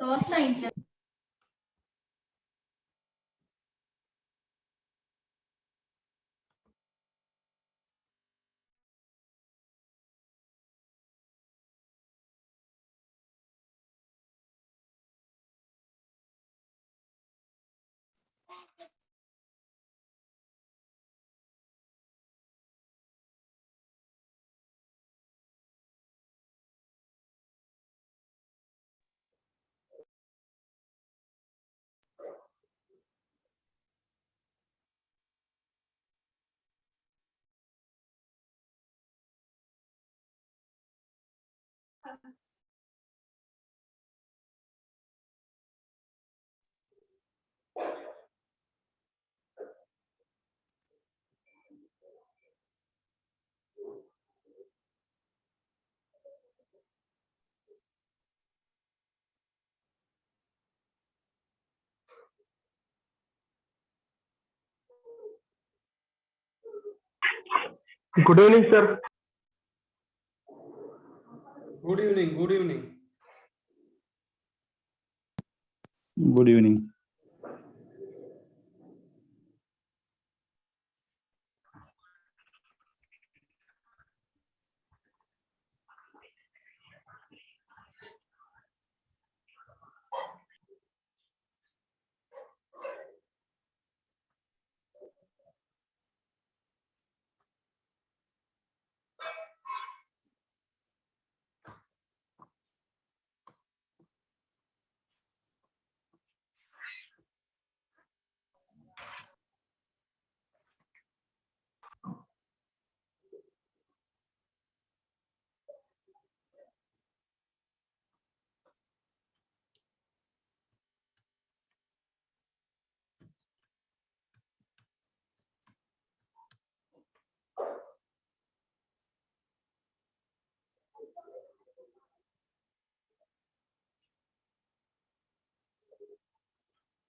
सांगितलं. Good evening, sir. Good evening. Good evening. Good evening.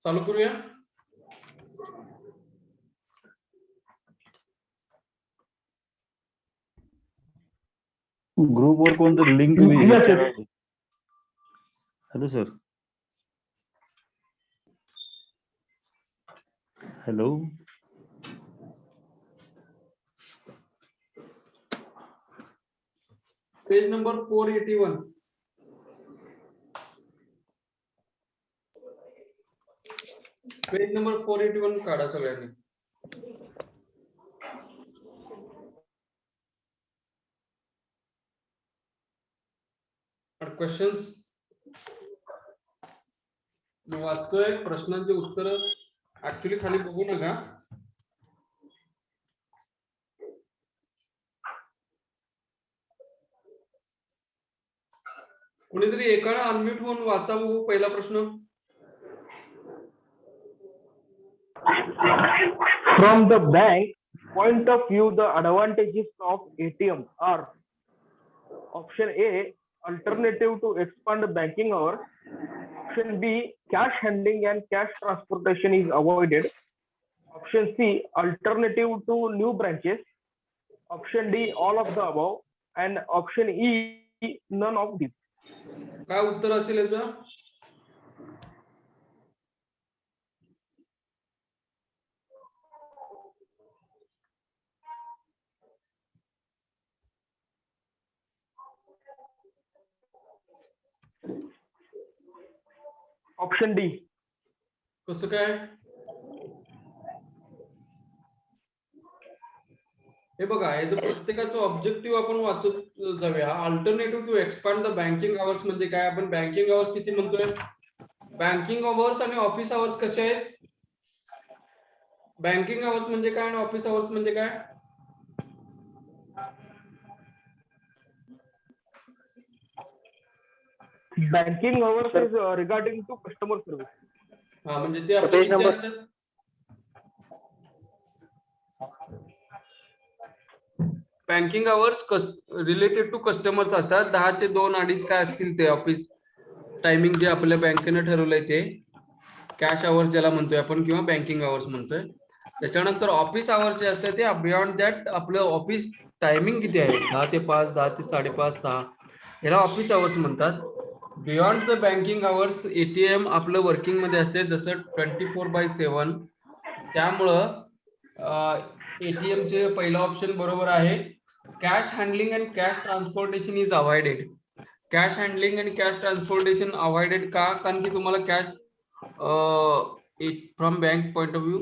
चालू करूया. ग्रुप वर कोणतं link Yes, sir. Hello sir. Hello. Page number 481. Page number 481 काढा सगळ्यांनी. क्वेश्चन्स मी वाचतोय. प्रश्नांची उत्तर ऍक्च्युली खाली बघू नका. कोणीतरी एकाने अनम्यूट होऊन वाचा बघू पहिला प्रश्न. From the bank point of view, the advantages of ATM are: option A, alternative to expand banking hours; option B, cash handling and cash transportation is avoided; option C, alternative to new branches; option D, all of the above; and option E, none of these. काय उत्तर असेल याचं? Option D. कसं काय? हे बघा, हे जर प्रत्येकाचं ऑब्जेक्टिव्ह आपण वाचत जाऊया. Alternative to expand the banking hours म्हणजे काय? आपण बँकिंग आवर्स किती म्हणतोय? बँकिंग आवर्स आणि ऑफिस आवर्स कसे आहेत? बँकिंग आवर्स म्हणजे काय आणि ऑफिस आवर्स म्हणजे काय? Banking hours is regarding to customer service. हा, म्हणजे ते आपले किती असतात? Banking hours related to customers असतात. 10 ते 2 अडीच काय असतील ते ऑफिस टायमिंग जे आपल्या बँकेने ठरवलंय ते कॅश आवर्स ज्याला म्हणतोय आपण किंवा बँकिंग आवर्स म्हणतोय. त्याच्यानंतर ऑफिस आवर्स जे असतात ते बियॉन्ड दॅट आपलं ऑफिस टायमिंग किती आहे? 10 ते 5, 10 ते 5:30, 6 याला ऑफिस आवर्स म्हणतात. Beyond the banking hours ATM आपलं वर्किंग मध्ये असते जसं 24/7. त्यामुळं एटीएम चे पहिलं ऑप्शन बरोबर आहे. Cash handling and cash transportation is avoided. Cash handling and cash transportation avoided का? कारण की तुम्हाला cash from bank point of view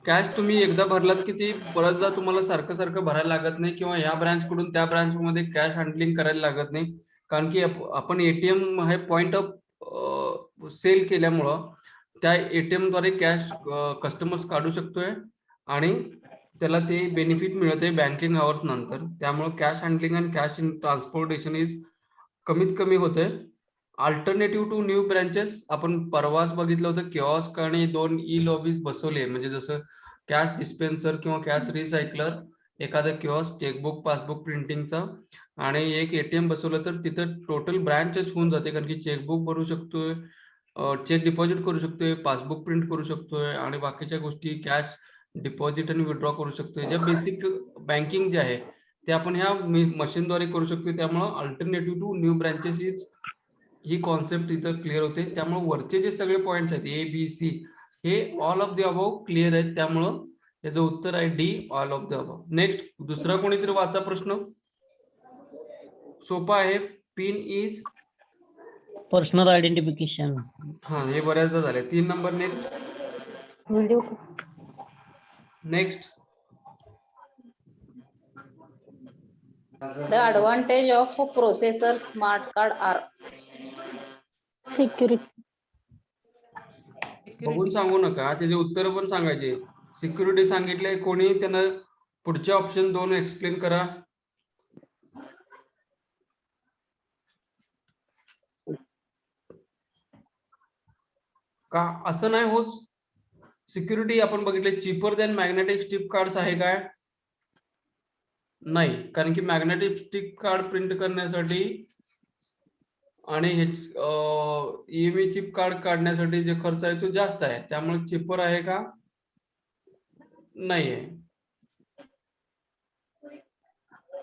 cash तुम्ही एकदा भरलात की ती बऱ्याचदा तुम्हाला सारखं सारखं भरायला लागत नाही किंवा या ब्रांच कडून त्या ब्रांच मध्ये कॅश हँडलिंग करायला लागत नाही. कारण की आपण एटीएम हे पॉइंट ऑफ सेल केल्यामुळं त्या एटीएम द्वारे कॅश कस्टमर्स काढू शकतोय आणि त्याला ते बेनिफिट मिळते बँकिंग आवर्स नंतर. त्यामुळे कॅश हँडलिंग आणि कॅश इन ट्रान्सपोर्टेशन इज कमीत कमी होते. अल्टरनेटिव्ह टू न्यू ब्रँचेस आपण परवाच बघितलं होतं किऑस्क आणि 2 ई लॉबीज बसवले म्हणजे जसं कॅश डिस्पेन्सर किंवा कॅश रिसायकलर, एखादं किऑस्क चेकबुक पासबुक प्रिंटिंगचा आणि एक एटीएम बसवलं तर तिथं टोटल ब्रँचेस होऊन जाते. कारण की चेकबुक भरू शकतोय, चेक डिपॉझिट करू शकतोय, पासबुक प्रिंट करू शकतोय आणि बाकीच्या गोष्टी कॅश डिपॉझिट आणि विड्रॉ करू शकतोय. जे बेसिक बँकिंग जे आहे ते आपण ह्या मशीनद्वारे करू शकतो. त्यामुळं अल्टरनेटिव्ह टू न्यू ब्रँचेस ही कॉन्सेप्ट इथं क्लिअर होते. त्यामुळे वरचे जे सगळे पॉइंट्स आहेत ABC हे all of the above clear आहेत. त्यामुळं याचं उत्तर आहे D, all of the above. Next दुसरा कोणीतरी वाचा प्रश्न, सोपा आहे. PIN is personal identification. हा हे बऱ्याचदा झाले. 3 number. Next The advantage of a processor smart card are security, बघून सांगू नका, त्याचे उत्तर पण सांगायचे. सिक्युरिटी सांगितले कोणी, त्यांना पुढचे ऑप्शन 2 एक्सप्लेन करा. का असं नाही होत? सिक्युरिटी आपण बघितले cheaper than magnetic strip cards आहे काय? नाही, कारण की मॅग्नेटिक स्ट्रिप कार्ड प्रिंट करण्यासाठी आणि हे ईएमई चिप कार्ड काढण्यासाठी जे खर्च आहे तो जास्त आहे. त्यामुळे चीपर आहे का? नाही आहे.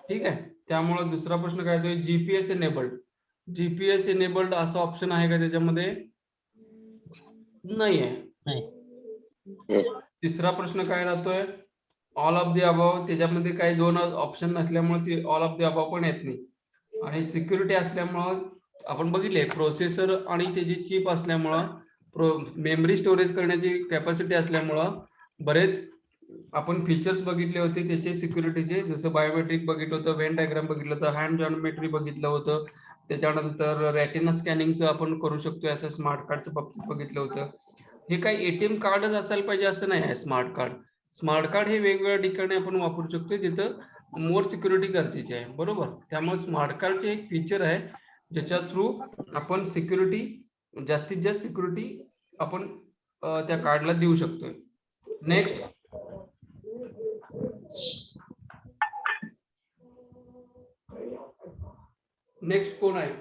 ठीक आहे. त्यामुळे दुसरा प्रश्न काय येतोय? GPS enabled. जीपीएस एनेबल्ड असा ऑप्शन आहे का त्याच्यामध्ये? नाही आहे. तिसरा प्रश्न काय राहतोय? All of the above. त्याच्यामध्ये काही 2 ऑप्शन नसल्यामुळे ती ऑल ऑफ द अबव पण येत नाही. आणि सिक्युरिटी असल्यामुळं आपण बघितले प्रोसेसर आणि त्याची चिप असल्यामुळं मेमरी स्टोरेज करण्याची कॅपॅसिटी असल्यामुळं बरेच आपण फीचर्स बघितले होते त्याचे सिक्युरिटीचे, जसं बायोमेट्रिक बघितलं होतं, व्हेन डायग्राम बघितलं होतं, हँड जॉमेट्री बघितलं होतं, त्याच्यानंतर रेटिना स्कॅनिंगचं आपण करू शकतो असं स्मार्ट कार्डच्या बाबतीत बघितलं होतं. हे काही एटीएम कार्डच असायला पाहिजे असं नाही आहे. स्मार्ट कार्ड हे वेगवेगळ्या ठिकाणी आपण वापरू शकतो जिथं मोर सिक्युरिटी गरजेची आहे. बरोबर. त्यामुळे स्मार्ट कार्डचे एक फीचर आहे ज्याच्या थ्रू आपण सिक्युरिटी जास्तीत जास्त सिक्युरिटी आपण त्या कार्डला देऊ शकतोय. नेक्स्ट कोण आहे?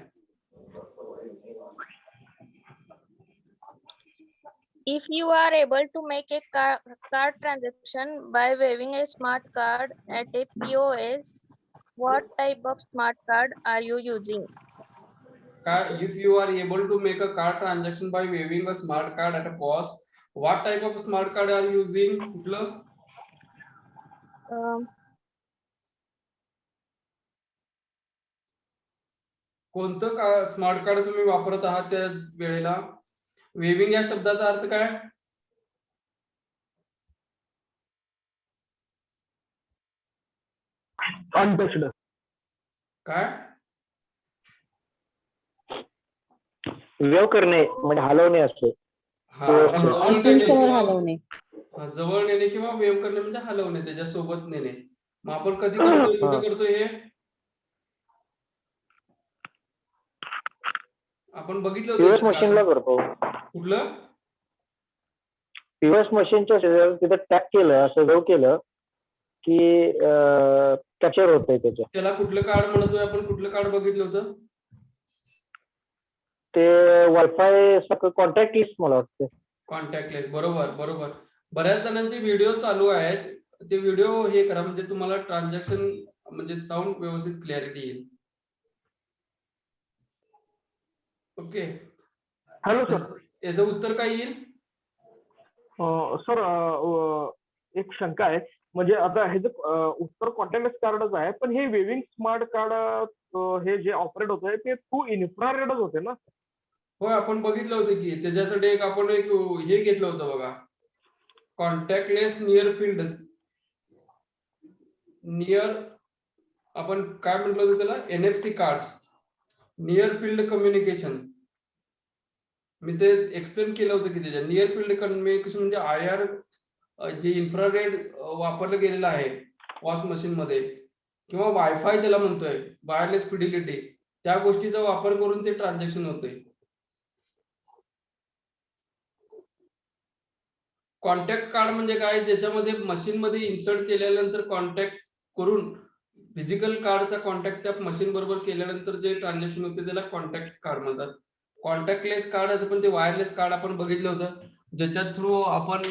if you are able to make a card transaction by waving a smart card at a POS, what type of smart card are you using? If you are able to make a card transaction by waving a smart card at a POS, what type of smart card are you using? कुठलं? कोणतं smart card तुम्ही वापरत आहात त्या वेळेला? Waving या शब्दाचा अर्थ काय? अनटच्ड. काय? वेव करणे म्हणजे हलवणे असतो. समोर हलवणे. जवळ नेणे किंवा वेव करणे म्हणजे हलवणे, त्याच्यासोबत नेणे. मग आपण कधी करतोय, कुठे करतोय हे? आपण बघितलं पीओएस मशीनला करतो. कुठलं? पीओएस मशीनच्या तिथं टॅप केलं, असं वेव केलं की कॅप्चर होतंय त्याचं. त्याला कुठलं कार्ड म्हणतोय आपण? कुठलं कार्ड बघितलं होतं? ते वायफाय कॉन्टॅक्ट लिस्ट मला वाटतं. Contact list. बरोबर. बऱ्याच जणांचे व्हिडिओ चालू आहेत, ते व्हिडिओ हे करा म्हणजे तुम्हाला ट्रान्झॅक्शन म्हणजे साऊंड व्यवस्थित क्लॅरिटी येईल. Okay, hello sir. याचं उत्तर काय येईल? सर एक शंका आहे. म्हणजे आता हे जे उत्तर कॉन्टॅक्टलेस कार्डच आहे, पण हे वेविंग स्मार्ट कार्ड हे जे ऑपरेट होत आहे ते थ्रू इन्फ्रारेडच होते ना? होय, आपण बघितलं होतं की त्याच्यासाठी आपण एक हे घेतलं होतं बघा, कॉन्टॅक्टलेस नियर आपण काय म्हटलं होतं त्याला, NFC card, near field communication. मी ते एक्सप्लेन केलं होतं की त्याच्या नियर फील्ड कम्युनिकेशन म्हणजे IR जे इन्फ्रारेड वापरलं गेलेलं आहे वॉश मशीन मध्ये, किंवा वायफाय ज्याला म्हणतोय, वायरलेस फिडिलिटी, त्या गोष्टीचा वापर करून ते ट्रान्झॅक्शन होते. कॉन्टॅक्ट कार्ड म्हणजे काय, ज्याच्यामध्ये मशीन मध्ये इन्सर्ट केल्यानंतर कॉन्टॅक्ट करून फिजिकल कार्डचा कॉन्टॅक्ट त्या मशीन बरोबर केल्यानंतर जे ट्रान्झॅक्शन होते त्याला कॉन्टॅक्ट कार्ड म्हणतात. कॉन्टॅक्टलेस कार्ड पण ते वायरलेस कार्ड आपण बघितलं होतं, ज्याच्या थ्रू आपण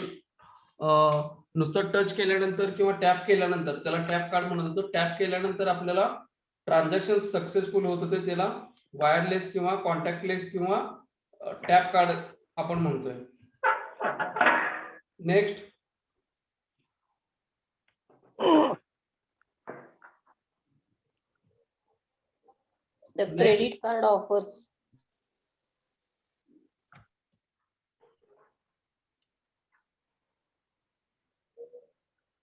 नुसतं टच केल्यानंतर किंवा टॅप केल्यानंतर, त्याला टॅप कार्ड म्हणत होतो, टॅप केल्यानंतर आपल्याला ट्रान्झॅक्शन सक्सेसफुल होत होते, त्याला वायरलेस किंवा कॉन्टॅक्टलेस किंवा टॅप कार्ड आपण म्हणतोय. Next, The credit card offers.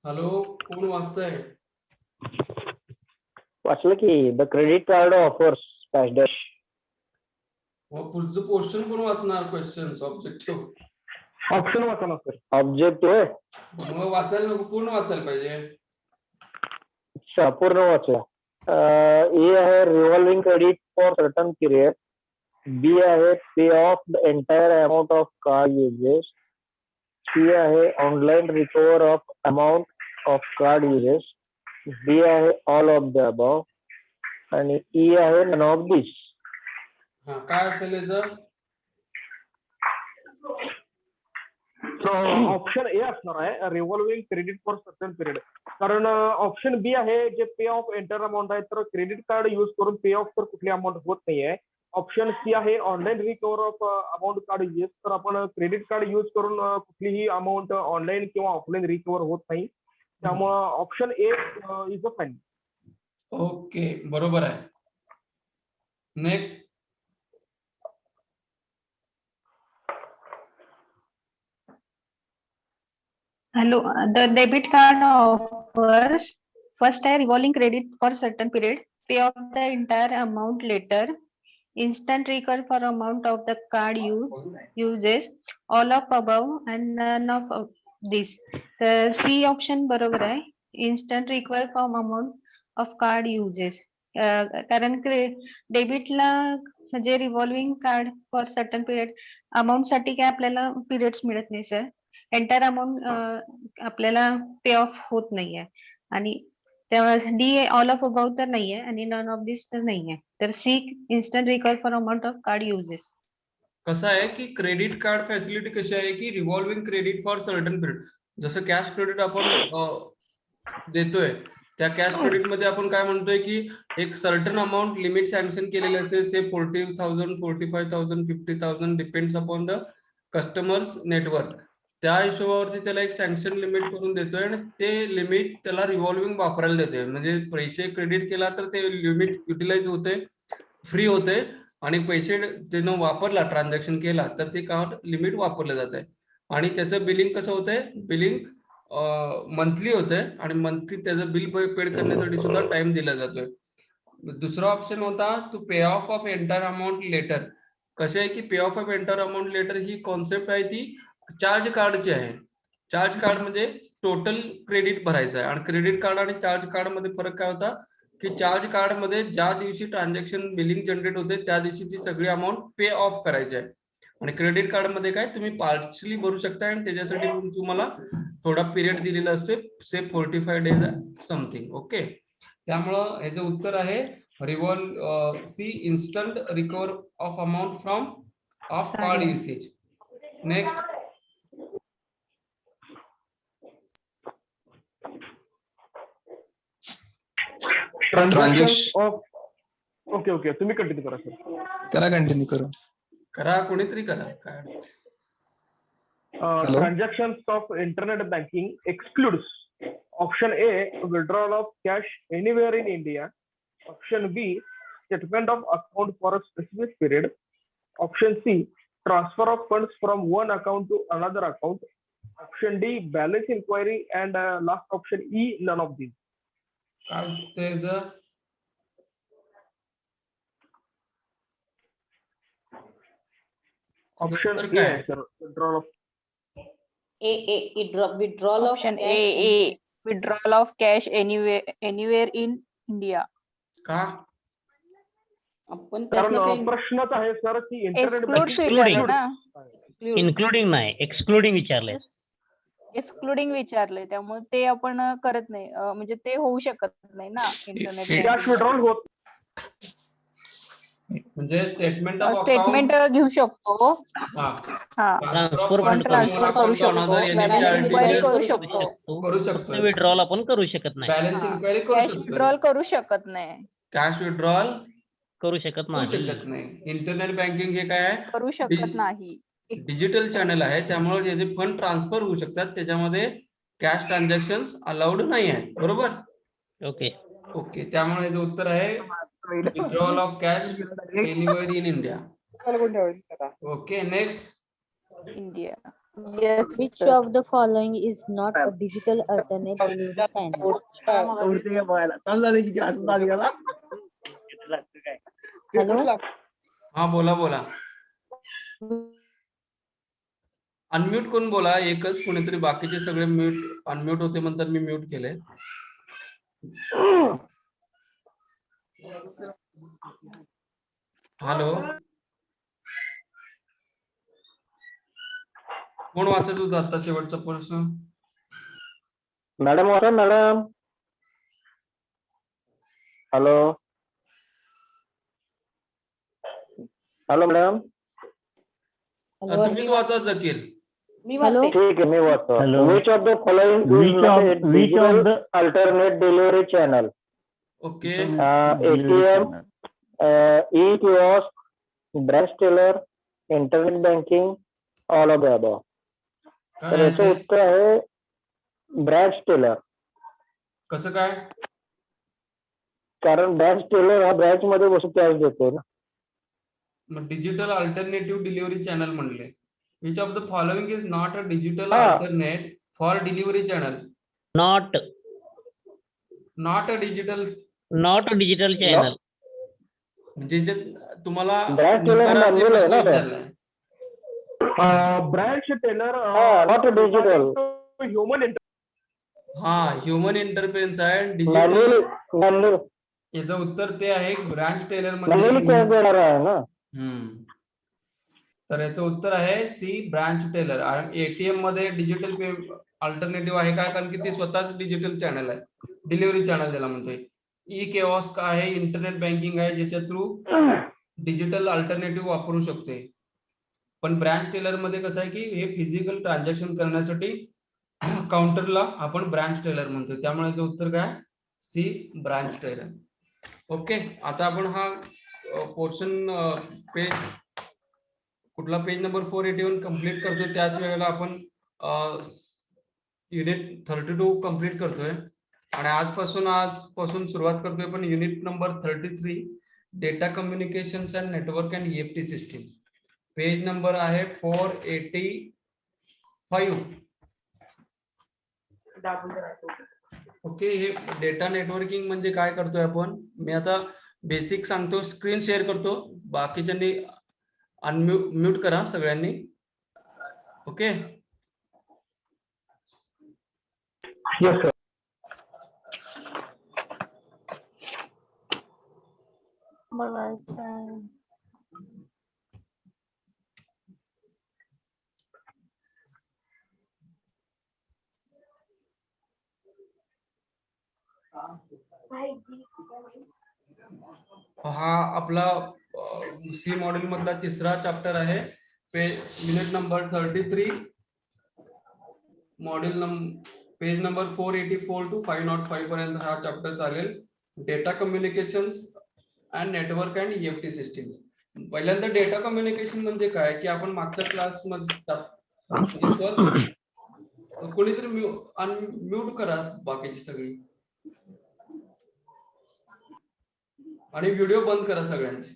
Hello, कोण वाचतंय? वाचलं की the credit card offers dash dash. पुढचं क्वेश्चन कोण वाचणार? क्वेश्चन ऑब्जेक्टिव्ह ऑप्शन वाचा ना सर. ऑब्जेक्टिव्ह मग वाचायला नको, पूर्ण वाचायला पाहिजे. पूर्ण वाचला. ए आहे revolving credit for certain period. B आहे pay off the entire amount of card uses. C आहे online recover of amount of card uses. D आहे ऑल ऑफ द अबव. आणि ई आहे नन ऑफ दिस. हा, काय असेल याचं? Option A असणार आहे revolving credit for certain period. कारण ऑप्शन बी आहे जे पे ऑफ एंटर अमाऊंट आहे, तर क्रेडिट कार्ड युज करून पे ऑफ तर कुठली अमाऊंट होत नाहीये. ऑप्शन सी आहे online recover of amount card uses, तर आपण क्रेडिट कार्ड युज करून कुठलीही अमाऊंट ऑनलाईन किंवा ऑफलाईन रिकव्हर होत नाही. त्यामुळे option A is a fine. Okay, बरोबर आहे. Next, Hello, the debit card offers first a revolving credit for certain period, pay off the entire amount later, instant recall for amount of the card uses, all of above and none of this. The C option बरोबर आहे, instant recall from amount of card uses. कारण डेबिटला म्हणजे revolving card for certain period amount साठी काय आपल्याला periods मिळत नाही सर. एंटायर अमाऊंट आपल्याला पे ऑफ होत नाहीये. आणि त्यावेळेस डी ऑल ऑफ अबाउट तर नाहीये आणि नन ऑफ दिस तर नाहीये. तर C instant recall for amount of card uses. कसं आहे की क्रेडिट कार्ड फॅसिलिटी कशी आहे की revolving credit for certain period, जसं कॅश क्रेडिट आपण देतोय, त्या कॅश क्रेडिट मध्ये आपण काय म्हणतोय की एक सर्टन अमाऊंट लिमिट सँक्शन केलेली असते, से 40,000, 45,000, 50,000 depends upon the customers network. त्या हिशोबावरती त्याला एक सँक्शन लिमिट करून देतोय आणि ते लिमिट त्याला रिव्हॉल्विंग वापरायला देतोय. म्हणजे पैसे क्रेडिट केला तर ते लिमिट युटिलाइज होते, फ्री होते, आणि पैसे त्यानं वापरला, ट्रान्झॅक्शन केला तर ते कार्ड लिमिट वापरलं जात आहे. आणि त्याचं बिलिंग कसं होतंय, बिलिंग मंथली होतंय आणि मंथली त्याचं बिल पेड करण्यासाठी सुद्धा टाइम दिला जातोय. दुसरा ऑप्शन होता to pay off of entire amount later. कसे आहे की pay off of entire amount later ही कॉन्सेप्ट आहे ती चार्ज कार्डची आहे. चार्ज कार्ड म्हणजे टोटल क्रेडिट भरायचं आहे, आणि क्रेडिट कार्ड आणि चार्ज कार्ड मध्ये फरक काय होता की चार्ज कार्ड मध्ये ज्या दिवशी ट्रान्झॅक्शन बिलिंग जनरेट होते त्या दिवशी ती सगळी अमाऊंट पे ऑफ करायची आहे. आणि क्रेडिट कार्ड मध्ये काय तुम्ही पार्शली भरू शकता आणि त्याच्यासाठी तुम्हाला थोडा पिरियड दिलेला असतो, से 45 डेज समथिंग. ओके, त्यामुळं ह्याचं उत्तर आहे C instant recover of amount from of card usage. Next, transaction of. Okay तुम्ही कंटिन्यू करा सर. करा, कंटिन्यू करू. करा, कोणीतरी करा. काय अडचण नाही. Transactions of internet banking excludes option A, withdrawal of cash anywhere in India. Option B, statement of account for a specific period. Option C, transfer of funds from one account to another account. Option D, balance inquiry, and last option E, none of these. काय त्याचं Option उत्तर A काय? आहे sir, withdrawal of withdrawal of Option cash A, withdrawal of cash anywhere in India. का? आपण कारण त्यातलं काही प्रश्नच आहे सर की इंटरनेट Excludes बँकिंग विचारलं ना. इन्क्लुडिंग नाही, एक्सक्लुडिंग विचारलंय. एक्सक्लुडिंग विचारलंय, त्यामुळे ते आपण करत नाही. म्हणजे ते होऊ शकत नाही ना इंटरनेट कॅश विड्रॉल होत म्हणजे स्टेटमेंट ऑफ स्टेटमेंट घेऊ शकतो. हा ट्रान्सफर पण ट्रान्सफर करू शकतो, इन्क्वायरी करू शकतो. करू शकतो. विड्रॉल आपण करू शकत नाही. बॅलन्स इन्क्वायरी करू कॅश शकतो. विड्रॉल करू शकत नाही. कॅश विड्रॉल करू शकत करू नाही. शकत नाही. इंटरनेट बँकिंग हे काय आहे? करू शकत नाही. डिजिटल चॅनल आहे, त्यामुळे जे फंड ट्रान्सफर होऊ शकतात त्याच्यामध्ये कॅश ट्रान्झॅक्शन अलाउड नाही आहे. बरोबर. ओके. ओके, त्यामुळे जे उत्तर आहे withdrawal of cash anywhere in India. Okay, next. India. Yes, Which sir. of the following is not a digital alternate delivery channel? Hello? हा, बोला. अनम्यूट कोण बोला, एकच कोणीतरी, बाकीचे सगळे म्यूट अनम्यूट होते म्हणतात, मी म्यूट केले. हॅलो, कोण वाचत होता आता शेवटचा प्रश्न? मॅडम वाचा मॅडम. Hello madam. तुम्हीच वाचा जाकीर. Hello? ठीक आहे, मी वाचतो. Hello. Which of the following is not a digital alternate delivery channel? Okay, ATM, e-kiosk, branch teller, internet banking, all of the above. तर याचं उत्तर आहे ब्रँच टेलर. कसं काय? कारण ब्रँच टेलर हा ब्रँच मध्ये बसून कॅश देतो ना. मग डिजिटल अल्टरनेटिव्ह डिलिव्हरी चॅनल म्हणले. Which of the following is not a digital हा. Alternate for delivery channel? Not a digital channel. म्हणजे जे तुम्हाला ब्रँच टेलर मानलेलं आहे ना ते. विचारलंय. Branch teller not digital. Human हा, ह्युमन इंटरफेरेन्स आहे. मॅन्युअली डिजिटल याचं उत्तर ते आहे ब्रांच टेलर मॅन्युअली कॅश देणार आहे ना. तर याचं उत्तर आहे सी, ब्रांच टेलर. एटीएम मध्ये डिजिटल पे अल्टरनेटिव्ह आहे काय? कारण की ते स्वतःच डिजिटल चॅनल आहे, डिलिव्हरी चॅनल ज्याला म्हणतोय. ई केओस्क आहे, इंटरनेट बँकिंग आहे, ज्याच्या थ्रू डिजिटल अल्टरनेटिव्ह वापरू शकते. पण ब्रांच टेलर मध्ये कसं आहे की हे फिजिकल ट्रान्झॅक्शन करण्यासाठी काउंटरला आपण ब्रांच टेलर म्हणतो. त्यामुळे ते उत्तर काय? C, branch teller. ओके, आता आपण हा पोर्शन पेज कुठला पेज नंबर 481 कम्प्लीट करतोय. त्याच वेळेला आपण युनिट 32 कम्प्लीट करतोय आणि आजपासून सुरुवात करतोय. पण unit number 33 data communications and network and EFT system. Page number आहे 485. ओके, हे डेटा नेटवर्किंग म्हणजे काय करतोय आपण? मी आता बेसिक सांगतो, स्क्रीन शेअर करतो, बाकीच्यांनी अनम्यूट करा सगळ्यांनी. Okay, Yes, sir. हा आपला सी मॉड्यूल मधला तिसरा चॅप्टर आहे. Unit number 33, page number 484 to 505 पर्यंत हा चॅप्टर चालेल. Data communications and network and EFT systems. पहिल्यांदा डेटा कम्युनिकेशन म्हणजे काय की आपण मागच्या क्लास मध्ये फर्स्ट कोणीतरी म्यूट करा बाकीची सगळी आणि व्हिडिओ बंद करा सगळ्यांचे.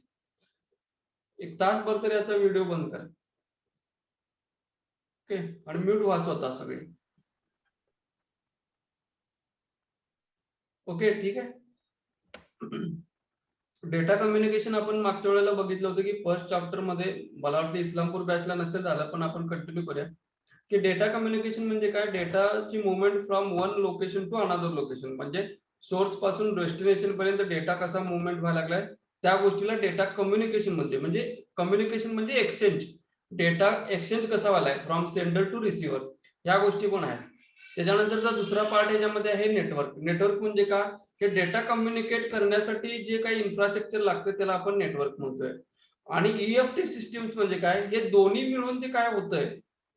एक तासभर तरी आता व्हिडिओ बंद करा. ओके आणि म्यूट व्हा स्वतः सगळे. ओके ठीक आहे. डेटा कम्युनिकेशन आपण मागच्या वेळेला बघितलं होतं की फर्स्ट चॅप्टर मध्ये मला वाटतं इस्लामपूर बॅचला नसेल झालं पण आपण कंटिन्यू करूया की डेटा कम्युनिकेशन म्हणजे काय डेटाची movement from one location to another location म्हणजे सोर्स पासून डेस्टिनेशन पर्यंत डेटा कसा मुवमेंट व्हायला लागलाय त्या गोष्टीला डेटा कम्युनिकेशन म्हणजे कम्युनिकेशन म्हणजे एक्सचेंज डेटा एक्सचेंज कसा व्हायलाय फ्रॉम सेंडर टू रिसिव्हर या गोष्टी पण आहेत. त्याच्यानंतरचा दुसरा पार्ट याच्यामध्ये आहे नेटवर्क म्हणजे का हे डेटा कम्युनिकेट करण्यासाठी जे काही इन्फ्रास्ट्रक्चर लागतं त्याला आपण नेटवर्क म्हणतोय. आणि ईएफटी सिस्टीम्स म्हणजे काय हे दोन्ही मिळून जे काय होतंय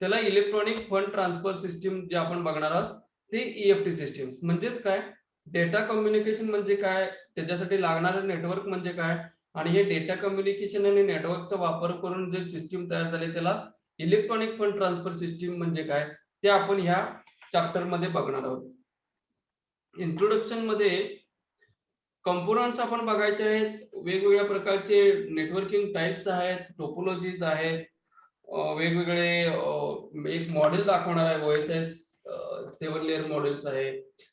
त्याला इलेक्ट्रॉनिक फंड ट्रान्सफर सिस्टीम जे आपण बघणार आहोत ते ईएफटी सिस्टीम्स म्हणजेच काय डेटा कम्युनिकेशन म्हणजे काय त्याच्यासाठी लागणारं नेटवर्क म्हणजे काय आणि हे डेटा कम्युनिकेशन आणि नेटवर्कचा वापर करून जे सिस्टीम तयार झाले त्याला इलेक्ट्रॉनिक फंड ट्रान्सफर सिस्टीम म्हणजे काय ते आपण ह्या चॅप्टर मध्ये बघणार आहोत. इंट्रोडक्शन मध्ये कंपोनंट्स आपण बघायचे आहेत. वेगवेगळ्या प्रकारचे नेटवर्किंग टाइप्स आहेत, टोपोलॉजीज आहेत, वेगवेगळे एक मॉडेल दाखवणार आहे ओएसएस 7 लेअर मॉडेल्स आहे,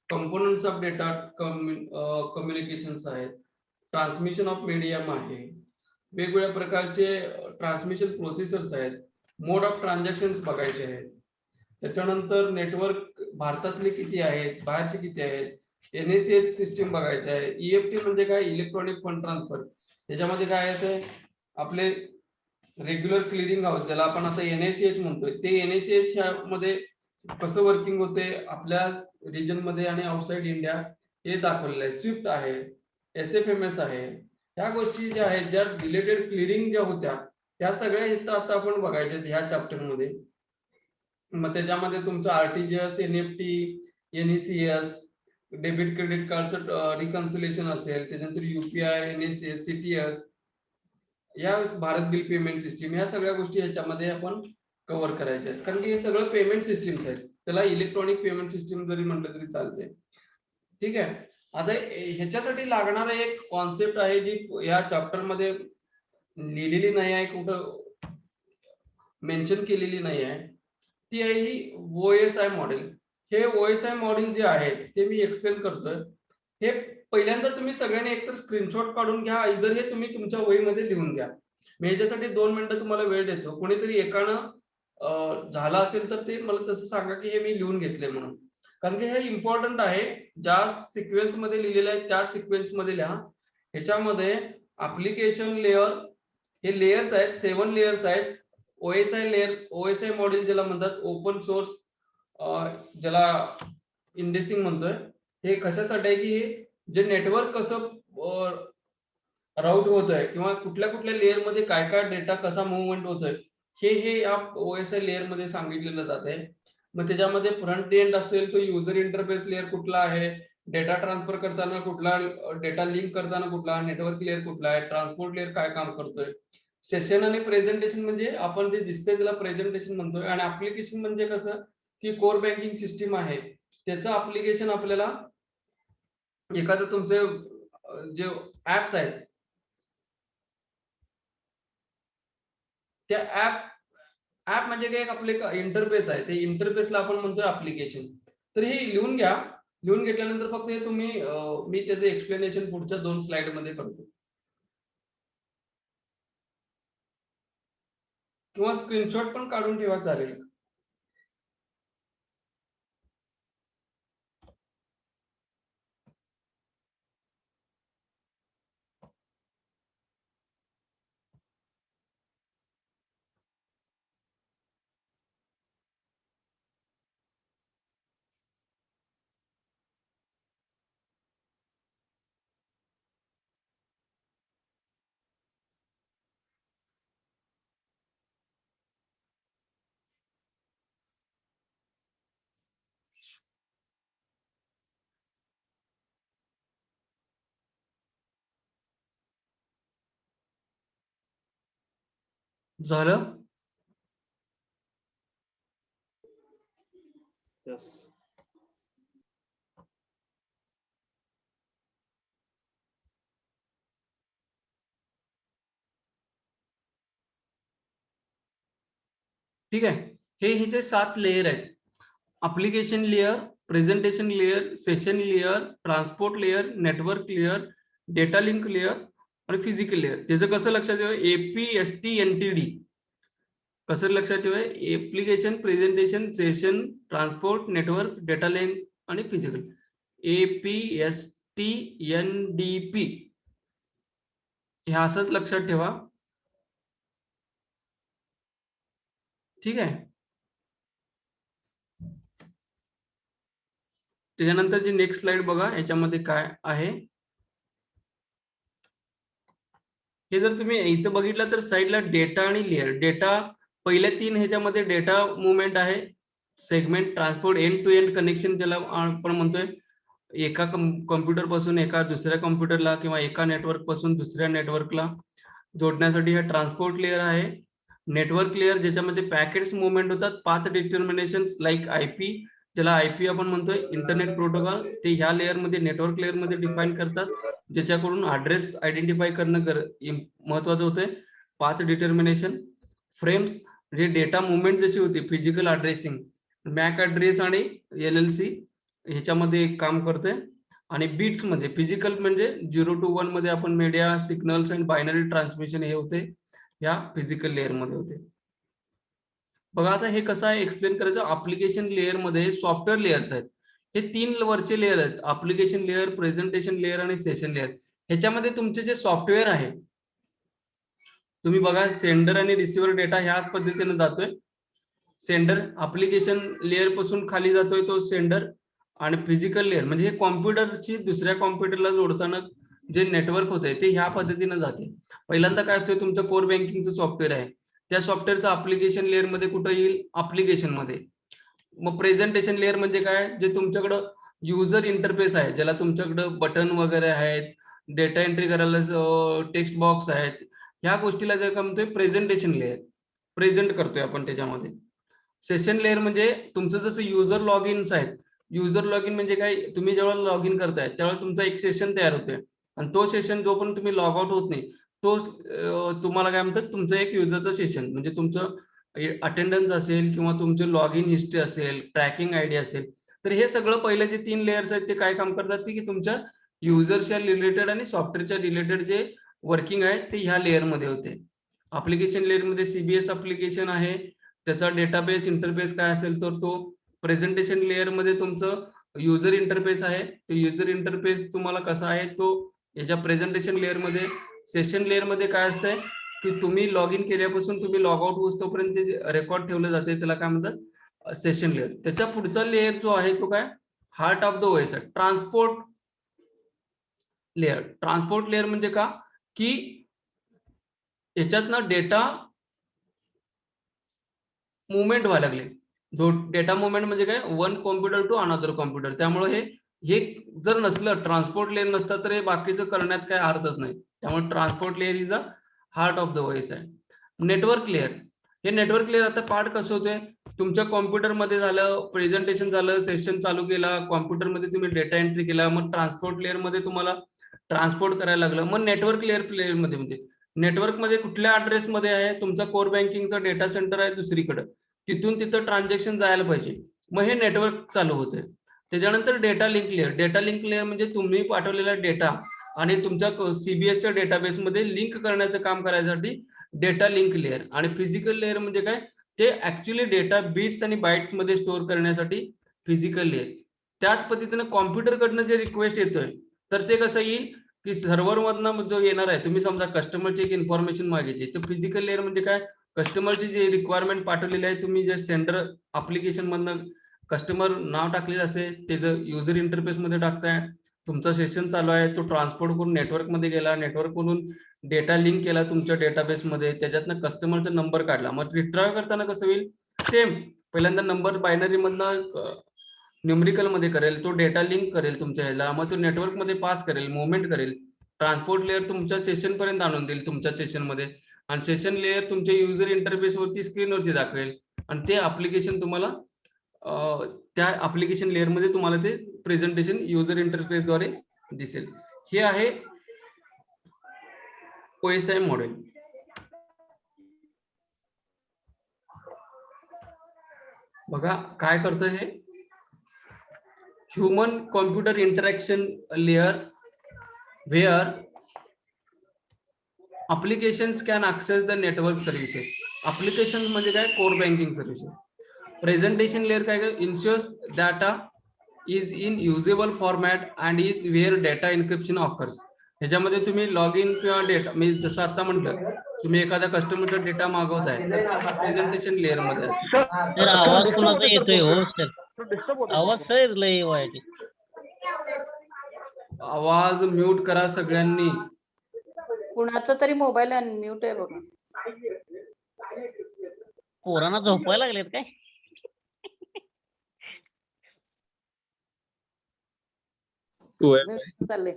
कंपोनंट्स ऑफ डेटा कम्युनिकेशन्स आहेत, ट्रान्समिशन ऑफ मीडियम आहे, वेगवेगळ्या प्रकारचे ट्रान्समिशन प्रोसेसर्स आहेत, मोड ऑफ ट्रान्झॅक्शन्स बघायचे आहेत. त्याच्यानंतर नेटवर्क भारतातले किती आहेत, बाहेरचे किती आहेत, एनएसीएच सिस्टीम बघायचे आहे. ईएफटी म्हणजे काय इलेक्ट्रॉनिक फंड ट्रान्सफर त्याच्यामध्ये काय आहे आपले रेग्युलर क्लिअरिंग हाऊस ज्याला आपण आता एनएसीएच म्हणतोय ते एनएसीएच मध्ये कसं वर्किंग होते आपल्या रिजन मध्ये आणि आउटसाइड इंडिया हे दाखवलेलं आहे. स्विफ्ट आहे, एसएफएमएस आहे, ह्या गोष्टी ज्या आहेत ज्या रिलेटेड क्लिअरिंग ज्या होत्या त्या सगळ्या इथं आता आपण बघायच्या ह्या चॅप्टर मध्ये. मग त्याच्यामध्ये तुमचं आरटीजीएस, एनएफटी, एनईसीएस, डेबिट क्रेडिट कार्डचं रिकन्सिलेशन असेल, त्याच्यानंतर युपीआय, एनएसीएस, सीटीएस, या भारत बिल पेमेंट सिस्टीम ह्या सगळ्या गोष्टी ह्याच्यामध्ये आपण कव्हर करायच्या आहेत कारण की हे सगळं पेमेंट सिस्टीम्स आहेत. त्याला इलेक्ट्रॉनिक पेमेंट सिस्टीम जरी म्हटलं तरी चालते. ठीक आहे. आता ह्याच्यासाठी लागणारा एक कॉन्सेप्ट आहे जी या चॅप्टर मध्ये लिहिलेली नाही आहे, कुठं मेन्शन केलेली नाही आहे, ती आहे ही ओएसआय मॉडेल. हे ओएसआय मॉडेल जे आहेत ते मी एक्सप्लेन करतोय. हे पहिल्यांदा तुम्ही सगळ्यांनी एकतर स्क्रीनशॉट काढून घ्या, इधर हे तुम्ही तुमच्या वहीमध्ये लिहून घ्या. मी याच्यासाठी 2 मिनिटं तुम्हाला वेळ देतो. कोणीतरी एकानं झाला असेल तर ते मला तसं सांगा की हे मी लिहून घेतले म्हणून, कारण की हे इम्पॉर्टंट आहे. ज्या सिक्वेन्स मध्ये लिहिलेलं आहे त्या सिक्वेन्स मध्ये लिहा. ह्याच्यामध्ये ऍप्लिकेशन लेअर हे लेयर्स आहेत, 7 लेयर्स आहेत. ओएसआय लेअर, ओएसआय मॉडेल ज्याला म्हणतात ओपन सोर्स, ज्याला इंडेसिंग म्हणतोय, हे कशासाठी आहे की हे जे नेटवर्क कसं राऊट होत आहे किंवा कुठल्या कुठल्या लेअर मध्ये काय काय डेटा कसा मुवमेंट होतोय हे या ओएसआय लेअर मध्ये सांगितलेलं जात आहे. मग त्याच्यामध्ये फ्रंट एंड असेल तो युजर इंटरफेस लेअर कुठला आहे, डेटा ट्रान्सफर करताना कुठला, डेटा लिंक करताना कुठला, नेटवर्क लेअर कुठला आहे, ट्रान्सपोर्ट लेअर काय काम करतोय, सेशन आणि प्रेझेंटेशन म्हणजे आपण जे दिसतंय त्याला प्रेझेंटेशन म्हणतोय, आणि ऍप्लिकेशन म्हणजे कसं की कोर बँकिंग सिस्टीम आहे त्याचं ऍप्लिकेशन आपल्याला एखादं तुमचे जे ऍप्स आहेत त्या ऍप म्हणजे काय आपले इंटरफेस आहे, ते इंटरफेसला आपण म्हणतो ऍप्लिकेशन. तर हे लिहून घ्या. लिहून घेतल्यानंतर फक्त हे तुम्ही मी त्याचं एक्सप्लेनेशन पुढच्या 2 स्लाइड मध्ये करतो किंवा स्क्रीनशॉट पण काढून ठेवा चालेल. झालं? ठीक आहे. हे ह्याचे 7 लेयर आहेत. Application layer, presentation layer, session layer, transport layer, network layer, data link layer आणि फिजिकल लेयर. त्याचं कसं लक्षात ठेवा, APSTNTD कसं लक्षात ठेवा, application, presentation, session, transport, network, data link आणि फिजिकल. APSTNDP हे असंच लक्षात ठेवा. ठीक आहे. त्याच्यानंतर जी नेक्स्ट स्लाइड बघा, याच्यामध्ये काय आहे. हे जर तुम्ही इथं बघितलं तर साईडला डेटा आणि लेयर. डेटा पहिल्या 3 ह्याच्यामध्ये डेटा मुवमेंट आहे. Segment, transport, end to end connection ज्याला आपण म्हणतोय, एका कॉम्प्युटर पासून एका दुसऱ्या कॉम्प्युटरला किंवा एका नेटवर्क पासून दुसऱ्या नेटवर्कला जोडण्यासाठी हा ट्रान्सपोर्ट लेयर आहे. नेटवर्क लेयर ज्याच्यामध्ये पॅकेट्स मुवमेंट होतात, पाथ डिटर्मिनेशन लाईक आयपी, ज्याला आयपी आपण म्हणतोय, इंटरनेट प्रोटोकॉल, ते ह्या लेयर मध्ये, नेटवर्क लेयर मध्ये डिफाईन करतात, ज्याच्याकडून ऍड्रेस आयडेंटिफाय करणं महत्वाचं होतंय. पाथ डिटर्मिनेशन, फ्रेम्स, जे डेटा मुवमेंट जशी होती, फिजिकल ऍड्रेसिंग, मॅक ऍड्रेस आणि LLC ह्याच्यामध्ये काम करतोय. आणि बीट्स मध्ये फिजिकल म्हणजे 0 to 1 मध्ये आपण media, signals and binary transmission हे होते, या फिजिकल लेयर मध्ये होते. बघा आता हे कसं आहे एक्सप्लेन करायचं. ऍप्लिकेशन लेयर मध्ये सॉफ्टवेअर लेयर्स आहेत. हे 3 वरचे लेयर आहेत, ऍप्लिकेशन लेयर, प्रेझेंटेशन लेयर आणि सेशन लेयर. ह्याच्यामध्ये तुमचे जे सॉफ्टवेअर आहे, तुम्ही बघा सेंडर आणि रिसिव्हर डेटा ह्याच पद्धतीने जातोय. सेंडर ऍप्लिकेशन लेयर पासून खाली जातोय तो सेंडर, आणि फिजिकल लेयर म्हणजे हे कॉम्प्युटरची दुसऱ्या कॉम्प्युटरला जोडताना जे नेटवर्क होते ते ह्या पद्धतीने जाते. पहिल्यांदा काय असतोय, तुमचं कोर बँकिंगचं सॉफ्टवेअर आहे, त्या सॉफ्टवेअरचं ऍप्लिकेशन लेयर मध्ये कुठं येईल, ऍप्लिकेशन मध्ये. मग प्रेझेंटेशन लेयर म्हणजे काय, जे तुमच्याकडं युजर इंटरफेस आहे, ज्याला तुमच्याकडं बटन वगैरे आहेत, डेटा एंट्री करायला टेक्स्ट बॉक्स आहेत, ह्या गोष्टीला जे काय म्हणतोय प्रेझेंटेशन लेयर, प्रेझेंट करतोय आपण त्याच्यामध्ये. सेशन लेयर म्हणजे तुमचं जसं युजर लॉग इन्स आहेत, युजर लॉग इन म्हणजे काय, तुम्ही जेव्हा लॉग इन करताय त्यावेळेला तुमचा एक सेशन तयार होतोय, आणि तो सेशन जो पण तुम्ही लॉग आउट होत नाही तो तुम्हाला काय म्हणतात, तुमचं एक युजरचं सेशन म्हणजे तुमचं अटेंडन्स असेल किंवा तुमचे लॉग इन हिस्ट्री असेल, ट्रॅकिंग आयडी असेल. तर हे सगळं पहिले जे 3 लेयर्स आहेत ते काय काम करतात की तुमच्या युजर्सच्या रिलेटेड आणि सॉफ्टवेअरच्या रिलेटेड जे वर्किंग आहे ते ह्या लेयर मध्ये होते. ऍप्लिकेशन लेयर मध्ये CBS ऍप्लिकेशन आहे, त्याचा डेटाबेस इंटरफेस काय असेल तर तो. प्रेझेंटेशन लेयर मध्ये तुमचं युजर इंटरफेस आहे, तो युजर इंटरफेस तुम्हाला कसा आहे तो याच्या प्रेझेंटेशन लेयर मध्ये. सेशन लेयर मध्ये काय असतंय की तुम्ही लॉग इन केल्यापासून तुम्ही लॉग आउट होतोपर्यंत जे रेकॉर्ड ठेवलं जाते त्याला काय म्हणतात, सेशन लेयर. त्याच्या पुढचा लेयर जो आहे तो काय, हार्ट ऑफ द OS आहे, ट्रान्सपोर्ट लेयर. ट्रान्सपोर्ट लेयर म्हणजे का की याच्यात ना डेटा मुवमेंट व्हायला लागले. डेटा मुवमेंट म्हणजे काय, one computer to another computer. त्यामुळे हे जर नसलं, ट्रान्सपोर्ट लेयर नसतं तर हे बाकीचं करण्यात काय अर्थच नाही. त्यामुळे transport layer is a heart of the OS आहे. नेटवर्क लेयर, हे नेटवर्क लेयर आता पार्ट कसं होतंय, तुमच्या कॉम्प्युटरमध्ये झालं, प्रेझेंटेशन झालं, सेशन चालू केला, कॉम्प्युटरमध्ये तुम्ही डेटा एंट्री केला, मग ट्रान्सपोर्ट लेयर मध्ये तुम्हाला ट्रान्सपोर्ट करायला लागलं. मग नेटवर्क लेयर मध्ये म्हणजे नेटवर्क मध्ये कुठल्या ऍड्रेस मध्ये आहे, तुमचा कोर बँकिंगचा डेटा सेंटर आहे दुसरीकडे, तिथून तिथं ट्रान्झॅक्शन जायला पाहिजे, मग हे नेटवर्क चालू होते. त्याच्यानंतर data link layer. Data link layer म्हणजे तुम्ही पाठवलेला डेटा आणि तुमच्या CBSच्या डेटाबेस मध्ये लिंक करण्याचं काम करायसाठी डेटा लिंक लेयर. आणि फिजिकल लेयर म्हणजे काय, ते ऍक्च्युअली डेटा बिट्स आणि बाइट्स मध्ये स्टोअर करण्यासाठी फिजिकल लेयर. त्याच पद्धतीने कॉम्प्युटर कडनं जे रिक्वेस्ट येतोय तर ते कसं येईल की सर्व्हर मधनं जो येणार आहे, तुम्ही समजा कस्टमरची एक इन्फॉर्मेशन मागितली तर फिजिकल लेयर म्हणजे काय, कस्टमरची जी रिक्वायरमेंट पाठवलेली आहे, तुम्ही जे सेंडर ऍप्लिकेशन मधनं कस्टमर नाव टाकलेलं असते त्याचं युजर इंटरफेस मध्ये टाकताय, तुमचा सेशन चालू आहे, तो ट्रान्सपोर्ट करून नेटवर्क मध्ये गेला, नेटवर्क मधून डेटा लिंक केला तुमच्या डेटाबेस मध्ये, त्याच्यातनं कस्टमरचा नंबर काढला. मग रिट्राय करताना कसं होईल, सेम पहिल्यांदा नंबर बायनरी मधनं न्यूमरिकल मध्ये करेल, तो डेटा लिंक करेल तुमच्या ह्याला, मग तो नेटवर्क मध्ये पास करेल, मुवमेंट करेल, ट्रान्सपोर्ट लेयर तुमच्या सेशन पर्यंत आणून देईल तुमच्या सेशन मध्ये, आणि सेशन लेअर तुमच्या युजर इंटरफेस वरती स्क्रीनवरती दाखवेल आणि ते ऍप्लिकेशन तुम्हाला त्या ऍप्लिकेशन लेअर मध्ये तुम्हाला ते प्रेझेंटेशन युजर इंटरफेस द्वारे दिसेल. हे आहे OSI मॉडेल. बघा काय करतं हे, human computer interaction layer where applications can access the network services. Applications म्हणजे काय, core banking services. Presentation layer काय काय, ensures data is in usable format and is where data encryption occurs. ह्याच्यामध्ये तुम्ही लॉग इन किंवा data, मी जसं आता म्हटलं, तुम्ही एखाद्या कस्टमरचा डेटा मागवताय प्रेझेंटेशन लेअर मध्ये असेल. सर आवाज कोणाचा येतोय हो सर? डिस्टर्ब होतो. आवाज सर लय वाईट. आवाज म्यूट करा सगळ्यांनी. कुणाचा तरी मोबाईल अनम्यूट आहे बघा. पोरांना झोपायला लागलेत काय? चालले.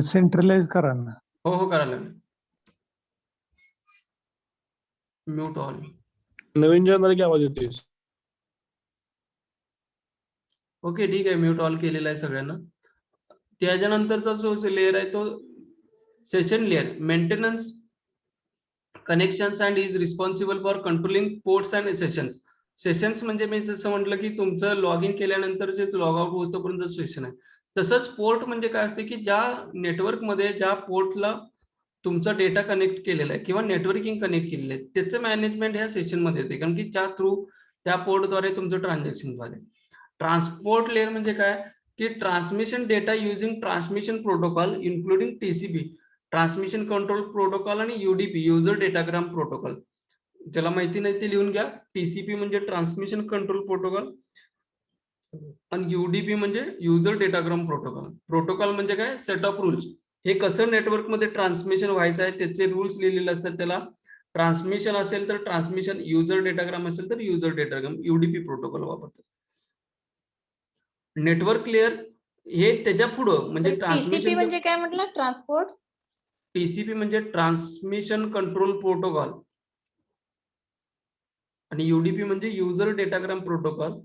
सेंट्रलाइज करा ना. हो करायला. Mute all. नवीन जनरल की आवाज येतोय. ओके ठीक आहे, म्यूट ऑल केलेला आहे सगळ्यांना. त्याच्यानंतरचा जो लेअर आहे तो session layer, maintenance connections and is responsible for controlling ports and sessions. Sessions म्हणजे मी जसं म्हटलं की तुमचं लॉग इन केल्यानंतर जे लॉग आउट होतोपर्यंत सेशन आहे. तसंच पोर्ट म्हणजे काय असते की ज्या नेटवर्कमध्ये ज्या पोर्टला तुमचा डेटा कनेक्ट केलेला आहे किंवा नेटवर्किंग कनेक्ट केलेलं आहे त्याचं मॅनेजमेंट ह्या सेशनमध्ये येते, कारण की ज्या थ्रू त्या पोर्टद्वारे तुमचं ट्रान्झॅक्शन झाले. ट्रान्सपोर्ट लेअर म्हणजे काय की transmission data using transmission protocol including TCP transmission control protocol आणि UDP युजर डेटाग्राम प्रोटोकॉल. ज्याला माहिती नाही ते लिहून घ्या. TCP म्हणजे ट्रान्समिशन कंट्रोल प्रोटोकॉल आणि UDP म्हणजे युजर डेटाग्राम प्रोटोकॉल. प्रोटोकॉल म्हणजे काय, सेट ऑफ रूल्स. हे कसं नेटवर्क मध्ये ट्रान्समिशन व्हायचं आहे त्याचे रूल्स लिहिलेले असतात. त्याला ट्रान्समिशन असेल तर ट्रान्समिशन, युजर डेटाग्राम असेल तर युजर डेटाग्राम, UDP प्रोटोकॉल वापरतात. नेटवर्क लेअर हे त्याच्या पुढं म्हणजे TCP ट्रान्समिशन म्हणजे काय म्हटलं, ट्रान्सपोर्ट. TCP म्हणजे ट्रान्समिशन कंट्रोल प्रोटोकॉल आणि UDP म्हणजे युजर डेटाग्राम प्रोटोकॉल.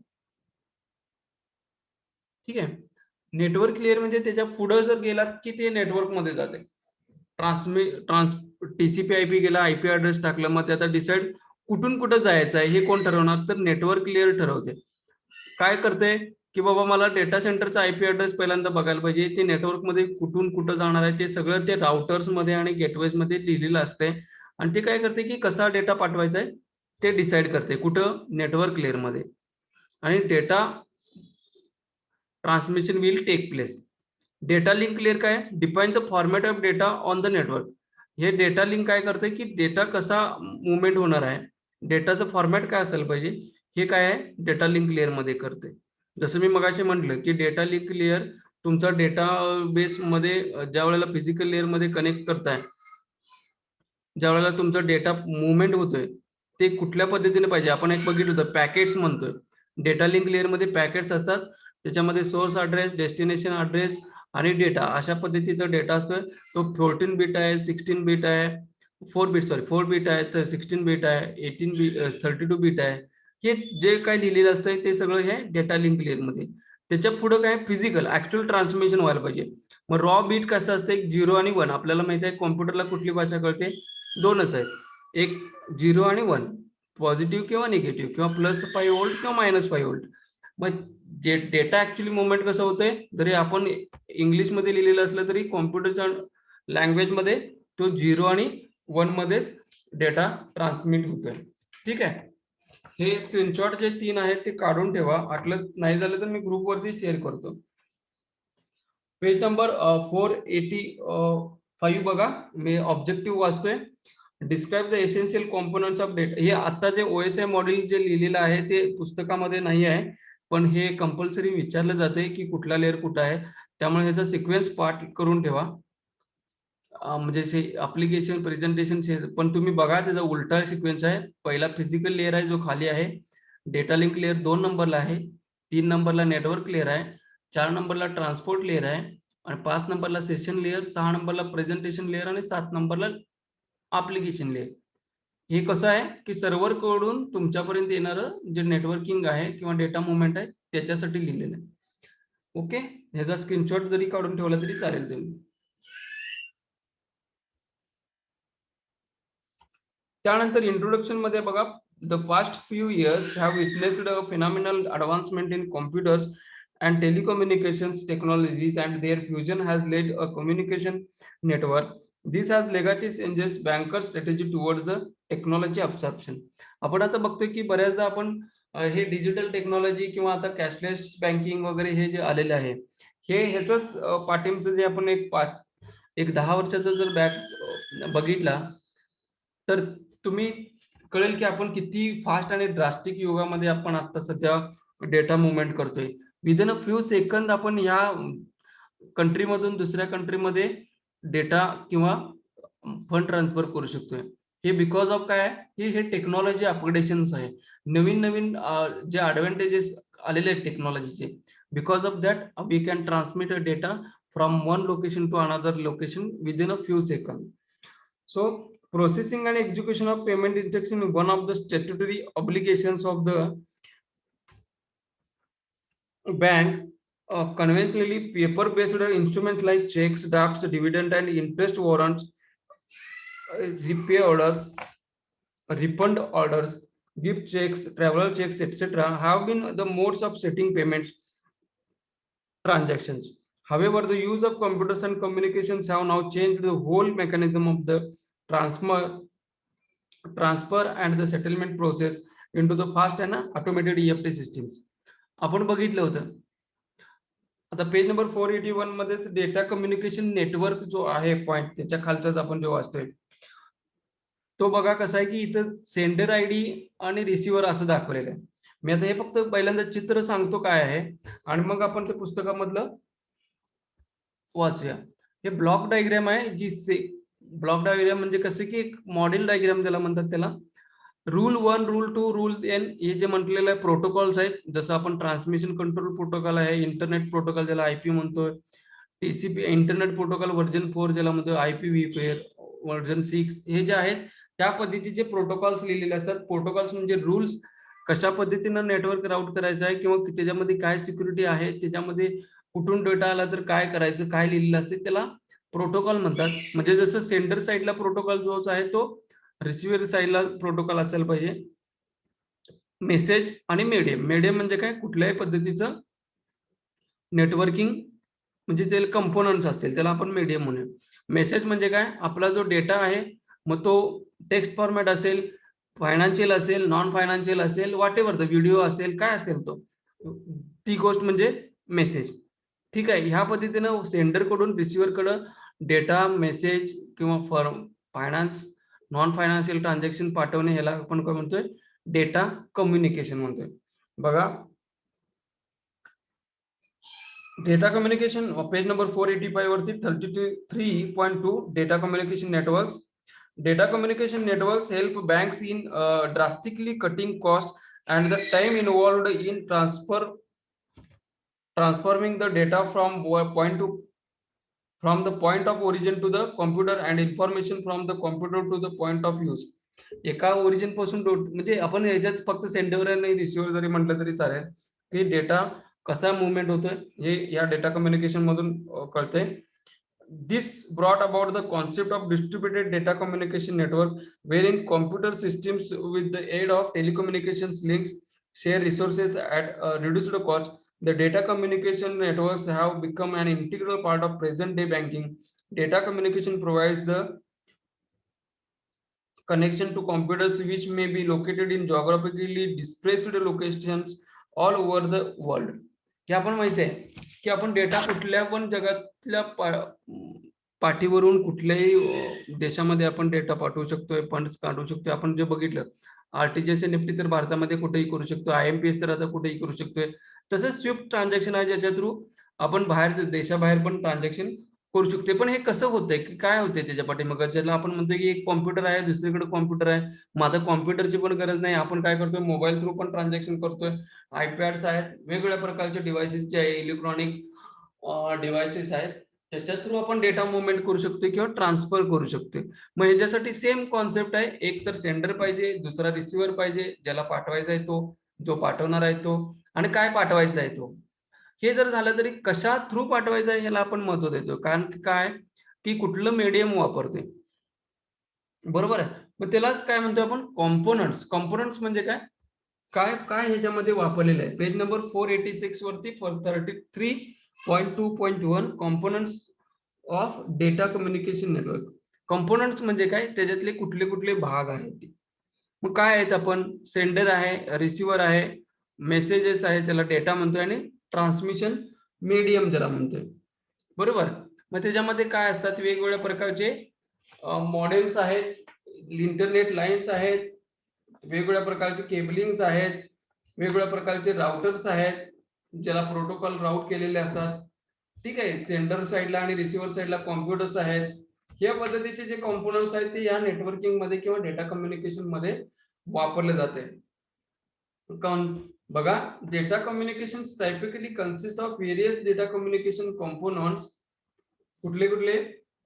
ठीक आहे. नेटवर्क लेअर म्हणजे त्याच्या पुढे जर गेलात की ते नेटवर्क मध्ये जाते. TCP IP गेला, IP ऍड्रेस टाकला, मग ते आता डिसाइड कुठून कुठं जायचं आहे हे कोण ठरवणार, तर नेटवर्क लेअर ठरवते. काय करते की बाबा मला डेटा सेंटरचा IP ऍड्रेस पहिल्यांदा बघायला पाहिजे, ते नेटवर्क मध्ये कुठून कुठं जाणार आहे ते सगळं ते राउटर्स मध्ये आणि गेटवेज मध्ये लिहिलेलं असते. आणि ते काय करते की कसा डेटा पाठवायचा आहे ते डिसाइड करते कुठं, नेटवर्क लेअर मध्ये. आणि data transmission will take place. Data link layer काय, define the format of data on the network. हे डेटा लिंक काय करते की डेटा कसा मुवमेंट होणार आहे, डेटाचं फॉर्मॅट काय असायला पाहिजे, हे काय आहे डेटा लिंक लेअर मध्ये करते. जसं मी मगाशी म्हटलं की डेटा लिंक लेअर तुमचा डेटा बेस मध्ये ज्या वेळेला फिजिकल लेअर मध्ये कनेक्ट करताय, ज्या वेळेला तुमचा डेटा मुवमेंट होतोय ते कुठल्या पद्धतीने पाहिजे. आपण एक बघितलं होतं पॅकेट्स म्हणतोय. डेटा लिंक लेअर मध्ये पॅकेट्स असतात, त्याच्यामध्ये सोर्स ॲड्रेस, डेस्टिनेशन ॲड्रेस आणि डेटा अशा पद्धतीचा डेटा असतोय. तो 14 बिट आहे, 16 बिट आहे, 4 बिट आहे, तर 16 बिट आहे, 18 बिट, 32 बिट आहे. हे जे काय लिहिलेलं असतंय ते सगळं हे डेटा लिंक लेअर मध्ये. त्याच्या पुढे काय, फिजिकल ऍक्च्युअल ट्रान्समिशन व्हायला पाहिजे. मग रॉ बीट कसं असतं, 0 आणि 1. आपल्याला माहिती आहे कॉम्प्युटरला कुठली भाषा कळते, दोनच आहेत, एक 0 आणि 1, पॉझिटिव्ह किंवा निगेटिव्ह, किंवा +5 व्होल्ट किंवा -5 व्होल्ट. मग जे डेटा ऍक्च्युअली मुवमेंट कसं होतंय, जरी आपण इंग्लिश मध्ये लिहिलेलं असलं तरी कॉम्प्युटरच्या लँग्वेज मध्ये तो 0 आणि 1 मध्येच डेटा ट्रान्समिट होतोय. ठीक आहे. हे स्क्रीनशॉट जे 3 आहेत ते काढून ठेवा, वाटलं नाही झालं तर मी ग्रुपवरती शेअर करतो. पेज नंबर 485 बघा, मी ऑब्जेक्टिव्ह वाचतोय. Describe the essential components of data. हे आता जे OSI मॉडेल जे लिहिलेलं आहे ते पुस्तकामध्ये नाही आहे, पण हे कंपल्सरी विचारलं जाते की कुठला लेअर कुठं आहे, त्यामुळे ह्याचा सिक्वेन्स पार्ट करून ठेवा. म्हणजे ऍप्लिकेशन प्रेझेंटेशन, पण तुम्ही बघा त्याचा उलटा सिक्वेन्स आहे. पहिला फिजिकल लेअर आहे जो खाली आहे, डेटा लिंक लेअर 2 नंबरला आहे, 3 नंबरला नेटवर्क लेअर आहे, 4 नंबरला ट्रान्सपोर्ट लेअर आहे, आणि 5 नंबरला सेशन लेअर, 6 नंबरला प्रेझेंटेशन लेअर आणि 7 नंबरला ऍप्लिकेशन लेअर. हे कसं आहे की सर्व्हर कडून तुमच्यापर्यंत येणारं जे नेटवर्किंग आहे किंवा डेटा मुवमेंट आहे त्याच्यासाठी लिहिलेलं आहे. ओके, ह्याचा स्क्रीनशॉट जरी काढून ठेवला तरी चालेल तुम्ही. त्यानंतर इंट्रोडक्शन मध्ये बघा, the past few years have witnessed a phenomenal advancement in computers and telecommunications technologies and their fusion has led a communication network. This has legacy changes banker strategy towards the technology absorption. आपण आता बघतोय की बऱ्याचदा आपण हे digital technology किंवा आता cashless banking वगैरे हे जे आलेले आहे हे ह्याचंच पाठिंबचं जे आपण एक 10 वर्षाचा जर बॅक बघितला तर तुम्ही कळेल की आपण किती फास्ट आणि ड्रास्टिक युगामध्ये आपण आता सध्या डेटा मुवमेंट करतोय. विदिन अ फ्यू सेकंद आपण ह्या कंट्रीमधून दुसऱ्या कंट्रीमध्ये डेटा किंवा फंड ट्रान्सफर करू शकतोय. हे बिकॉज ऑफ काय आहे की हे टेक्नॉलॉजी अपग्रेडेशन्स आहे. नवीन नवीन जे ॲडव्हान्टेजेस आलेले आहेत टेक्नॉलॉजीचे, because of that we can transmit a data from one location to another location within a few second. So processing and execution of payment instruction is one of the statutory obligations of the bank. Conventionally paper based instruments like checks, drafts, dividend and interest warrants, repay orders, refund orders, gift checks, traveler checks, etc. have been the modes of setting payments transactions. However, the use of computers and communications have now changed the whole mechanism of the transfer and the settlement process into the fast and automated EFT systems. आपण बघितलं होतं. आता page number 481 मध्ये data communication network जो आहे point त्याच्या खालचाच आपण जो वाचतोय तो बघा कसा आहे की इथं सेंडर आयडी आणि रिसिव्हर असं दाखवलेलं आहे. मी आता हे फक्त पहिल्यांदा चित्र सांगतो काय आहे आणि मग आपण त्या पुस्तकामधलं वाचूया. हे ब्लॉक डायग्राम आहे जी ब्लॉक डायग्राम म्हणजे कसं की एक मॉडेल डायग्राम त्याला म्हणतात. त्याला रूल 1, रूल 2, रूल एन हे जे म्हटलेलं आहे प्रोटोकॉल्स आहेत. जसं आपण ट्रान्समिशन कंट्रोल प्रोटोकॉल आहे, इंटरनेट प्रोटोकॉल ज्याला आयपी म्हणतोय, टीसीपी इंटरनेट प्रोटोकॉल व्हर्जन 4 ज्याला म्हणतोय, IPv4 व्हर्जन 6 हे जे आहेत त्या पद्धतीचे प्रोटोकॉल्स लिहिलेले असतात. प्रोटोकॉल्स म्हणजे रूल्स, कशा पद्धतीनं नेटवर्क राऊट करायचं आहे किंवा त्याच्यामध्ये काय सिक्युरिटी आहे, त्याच्यामध्ये कुठून डेटा आला तर काय करायचं, काय लिहिलेलं असते त्याला प्रोटोकॉल म्हणतात. म्हणजे जसं सेंडर साइडला प्रोटोकॉल जो आहे तो रिसिव्हर साइडला प्रोटोकॉल असायला पाहिजे. मेसेज आणि मीडियम. मीडियम म्हणजे काय, कुठल्याही पद्धतीचं नेटवर्किंग म्हणजे ते कंपोनंट्स असतील त्याला आपण मीडियम म्हणूया. मेसेज म्हणजे काय, आपला जो डेटा आहे मग तो टेक्स्ट फॉर्मॅट असेल, फायनान्शियल असेल, नॉन फायनान्शियल असेल, व्हॉट एव्हर द व्हिडिओ असेल, काय असेल तो ती गोष्ट म्हणजे मेसेज. ठीक आहे. ह्या पद्धतीनं सेंडर कडून रिसिव्हर कडे डेटा, मेसेज किंवा फायनान्स नॉन फायनान्शियल ट्रान्झॅक्शन पाठवणे ह्याला आपण काय म्हणतोय, डेटा कम्युनिकेशन म्हणतोय. बघा डेटा कम्युनिकेशन पेज नंबर 485 वरती 33.2 data communication networks. Data communication networks help banks in drastically cutting cost and the time involved in transforming the data from the point of origin to the computer and information from the computer to the point of use. एका origin पासून म्हणजे आपण याच्यात फक्त sender आणि receiver जरी म्हटलं तरी चालेल की डेटा कसा मुवमेंट होतोय हे या डेटा कम्युनिकेशन मधून कळतंय. This brought about the concept of distributed data communication network, wherein computer systems with the aid of telecommunications links share resources at a reduced cost. The data communication networks have become an integral part of present day banking. Data communication provides the connection to computers which may be located in geographically dispersed locations all over the world. हे आपण माहिती आहे की आपण data कुठल्या पण जगातल्या पाठीवरून कुठल्याही देशामध्ये आपण डेटा पाठवू शकतोय, फंड्स काढू शकतोय. आपण जे बघितलं आरटीजीएस एनईएफटी तर भारतामध्ये कुठेही करू शकतो, IMPS तर आता कुठेही करू शकतोय. तसंच स्विफ्ट ट्रान्झॅक्शन आहे ज्याच्या थ्रू आपण बाहेर देशाबाहेर पण ट्रान्झॅक्शन करू शकतोय. पण हे कसं होतंय की काय होतंय त्याच्या पाठीमागे, ज्याला आपण म्हणतोय की एक कॉम्प्युटर आहे, दुसरीकडे कॉम्प्युटर आहे. माझा कॉम्प्युटरची पण गरज नाही, आपण काय करतोय मोबाईल थ्रू पण ट्रान्झॅक्शन करतोय. आयपॅड्स आहेत, वेगवेगळ्या प्रकारचे डिव्हाइसेस जे आहे, इलेक्ट्रॉनिक डिव्हाइसेस आहेत त्याच्या थ्रू आपण डेटा मुवमेंट करू शकतो किंवा ट्रान्सफर करू शकतो. मग ह्याच्यासाठी सेम कॉन्सेप्ट आहे. एक तर सेंडर पाहिजे, दुसरा रिसिव्हर पाहिजे, ज्याला पाठवायचा आहे तो, जो पाठवणार आहे तो, आणि काय पाठवायचा आहे तो. हे जर झालं तरी कशा थ्रू पाठवायचं आहे ह्याला आपण महत्व देतो. कारण की काय की कुठलं मीडियम वापरते, बरोबर आहे. मग त्यालाच काय म्हणतो आपण कॉम्पोनंट्स. कॉम्पोनंट्स म्हणजे काय काय काय ह्याच्यामध्ये वापरलेलं आहे. पेज नंबर 486 वरती 33.2.1 components of data communication network. Components म्हणजे काय, त्याच्यातले कुठले कुठले भाग आहेत ते. मग काय आहेत आपण, सेंडर आहे, रिसिव्हर आहे, मेसेजेस आहे त्याला डेटा म्हणतोय, आणि ट्रान्समिशन मीडियम ज्याला म्हणतोय, बरोबर. मग त्याच्यामध्ये काय असतात, वेगवेगळ्या प्रकारचे मॉडेम्स आहेत, इंटरनेट लाईन्स आहेत, वेगवेगळ्या प्रकारचे केबलिंग्स आहेत, वेगवेगळ्या प्रकारचे राउटर्स आहेत ज्याला प्रोटोकॉल राऊट केलेले असतात. ठीक आहे. सेंडर साईडला आणि रिसिव्हर साईडला कॉम्प्युटर्स आहेत. या पद्धतीचे जे कॉम्पोनंट्स आहेत ते या नेटवर्किंग मध्ये किंवा डेटा कम्युनिकेशन मध्ये वापरले जाते. बघा, data communication typically consist of various data communication components. कुठले कुठले,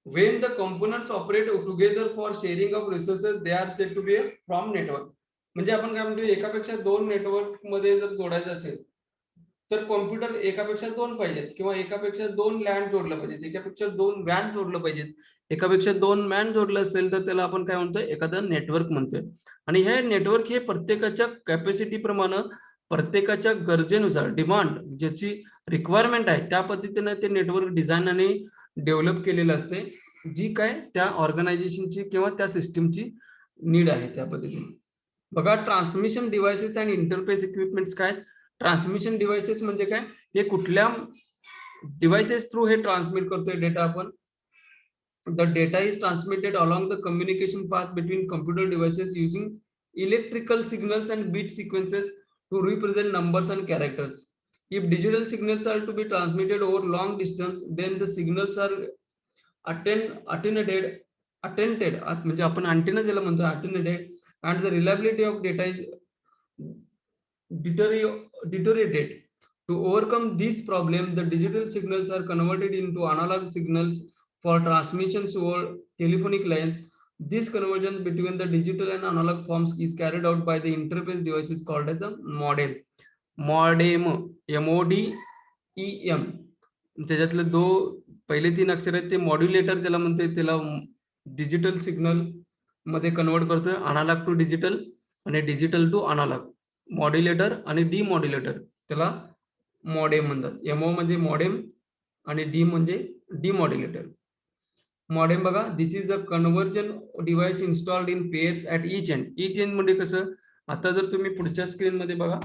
when the components operate together for sharing of resources they are said to be from network. म्हणजे आपण काय म्हणतो, एकापेक्षा दोन नेटवर्क मध्ये जर जोडायचं असेल तर कॉम्प्युटर एकापेक्षा दोन पाहिजेत, किंवा एकापेक्षा दोन लँड जोडलं पाहिजेत, एकापेक्षा दोन वॅन जोडलं पाहिजेत, एकापेक्षा दोन मॅन जोडलं असेल तर त्याला आपण काय म्हणतोय, एखादं नेटवर्क म्हणतोय. आणि हे नेटवर्क हे प्रत्येकाच्या कॅपॅसिटी प्रमाणे, प्रत्येकाच्या गरजेनुसार, डिमांड ज्याची रिक्वायरमेंट आहे त्या पद्धतीने ते नेटवर्क डिझाईन आणि डेव्हलप केलेलं असते, जी काय त्या ऑर्गनायझेशनची किंवा त्या सिस्टीमची नीड आहे त्या पद्धतीने. बघा, transmission devices and interface equipments काय. ट्रान्समिशन डिव्हायसेस म्हणजे काय, हे कुठल्या डिव्हायसेस थ्रू हे ट्रान्समिट करतोय डेटा आपण. The data is transmitted along the communication path between computer devices using electrical signals and bit sequences to represent numbers and characters. If digital signals are to be transmitted over long distance, then the signals are attenuated, म्हणजे आपण antenna ज्याला म्हणतो attenuated, and the reliability of data is deteriorated. To overcome this problem, the digital signals are converted into analog signals for transmissions over telephonic lines. This conversion between the digital and analog forms is carried out by the interface devices called as a modem. Modem, MODEM. त्याच्यातले पहिले 3 अक्षर आहेत ते modulator ज्याला म्हणते, त्याला digital signal मध्ये convert करतोय, अनालॉग टू डिजिटल आणि डिजिटल टू अनालॉग. मॉड्युलेटर आणि डीमॉड्युलेटर त्याला मॉडेम म्हणतात. MO म्हणजे मॉडेम आणि डी म्हणजे डीमॉड्युलेटर. मॉडेम बघा, this is a conversion device installed in pairs at each end. Each end म्हणजे कसं, आता जर तुम्ही पुढच्या स्क्रीन मध्ये बघा,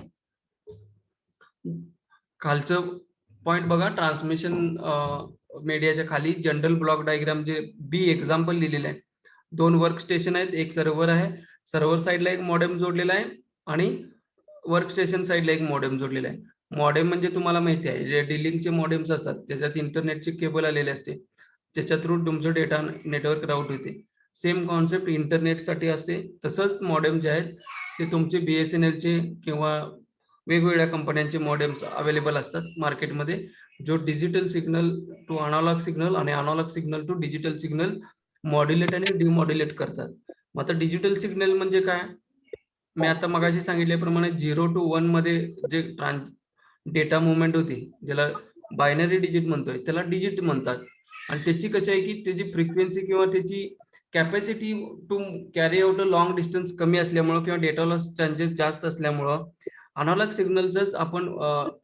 खालचं पॉइंट बघा, ट्रान्समिशन मीडियाच्या खाली जनरल ब्लॉक डायग्राम जे बी एक्झाम्पल लिहिलेलं आहे. 2 वर्क स्टेशन आहेत, एक सर्व्हर आहे, सर्व्हर साईडला एक मॉडेम जोडलेला आहे आणि वर्क स्टेशन साईडला एक मॉडेम जोडलेला आहे. मॉडेम म्हणजे तुम्हाला माहिती आहे, जे डिलिंगचे मॉडेम्स असतात त्याच्यात इंटरनेटची केबल आलेले असते, त्याच्या थ्रू तुमचं डेटा नेटवर्क राऊट होते. सेम कॉन्सेप्ट इंटरनेटसाठी असते. तसंच मॉडेम जे आहेत ते तुमचे BSNLचे किंवा वेगवेगळ्या कंपन्यांचे मॉडेम्स अवेलेबल असतात मार्केटमध्ये, जो digital signal to analogue signal आणि analogue signal to digital signal modulate आणि डिमॉड्युलेट करतात. मग आता डिजिटल सिग्नल म्हणजे काय, मी आता मगाशी सांगितल्याप्रमाणे 0 to 1 मध्ये जे डेटा मुवमेंट होती, ज्याला बायनरी डिजिट म्हणतोय, त्याला डिजिट म्हणतात. आणि त्याची कशी आहे की त्याची फ्रिक्वेन्सी किंवा त्याची capacity to carry out a long distance कमी असल्यामुळं किंवा डेटा लॉस चान्सेस जास्त असल्यामुळं अनालॉग सिग्नलच आपण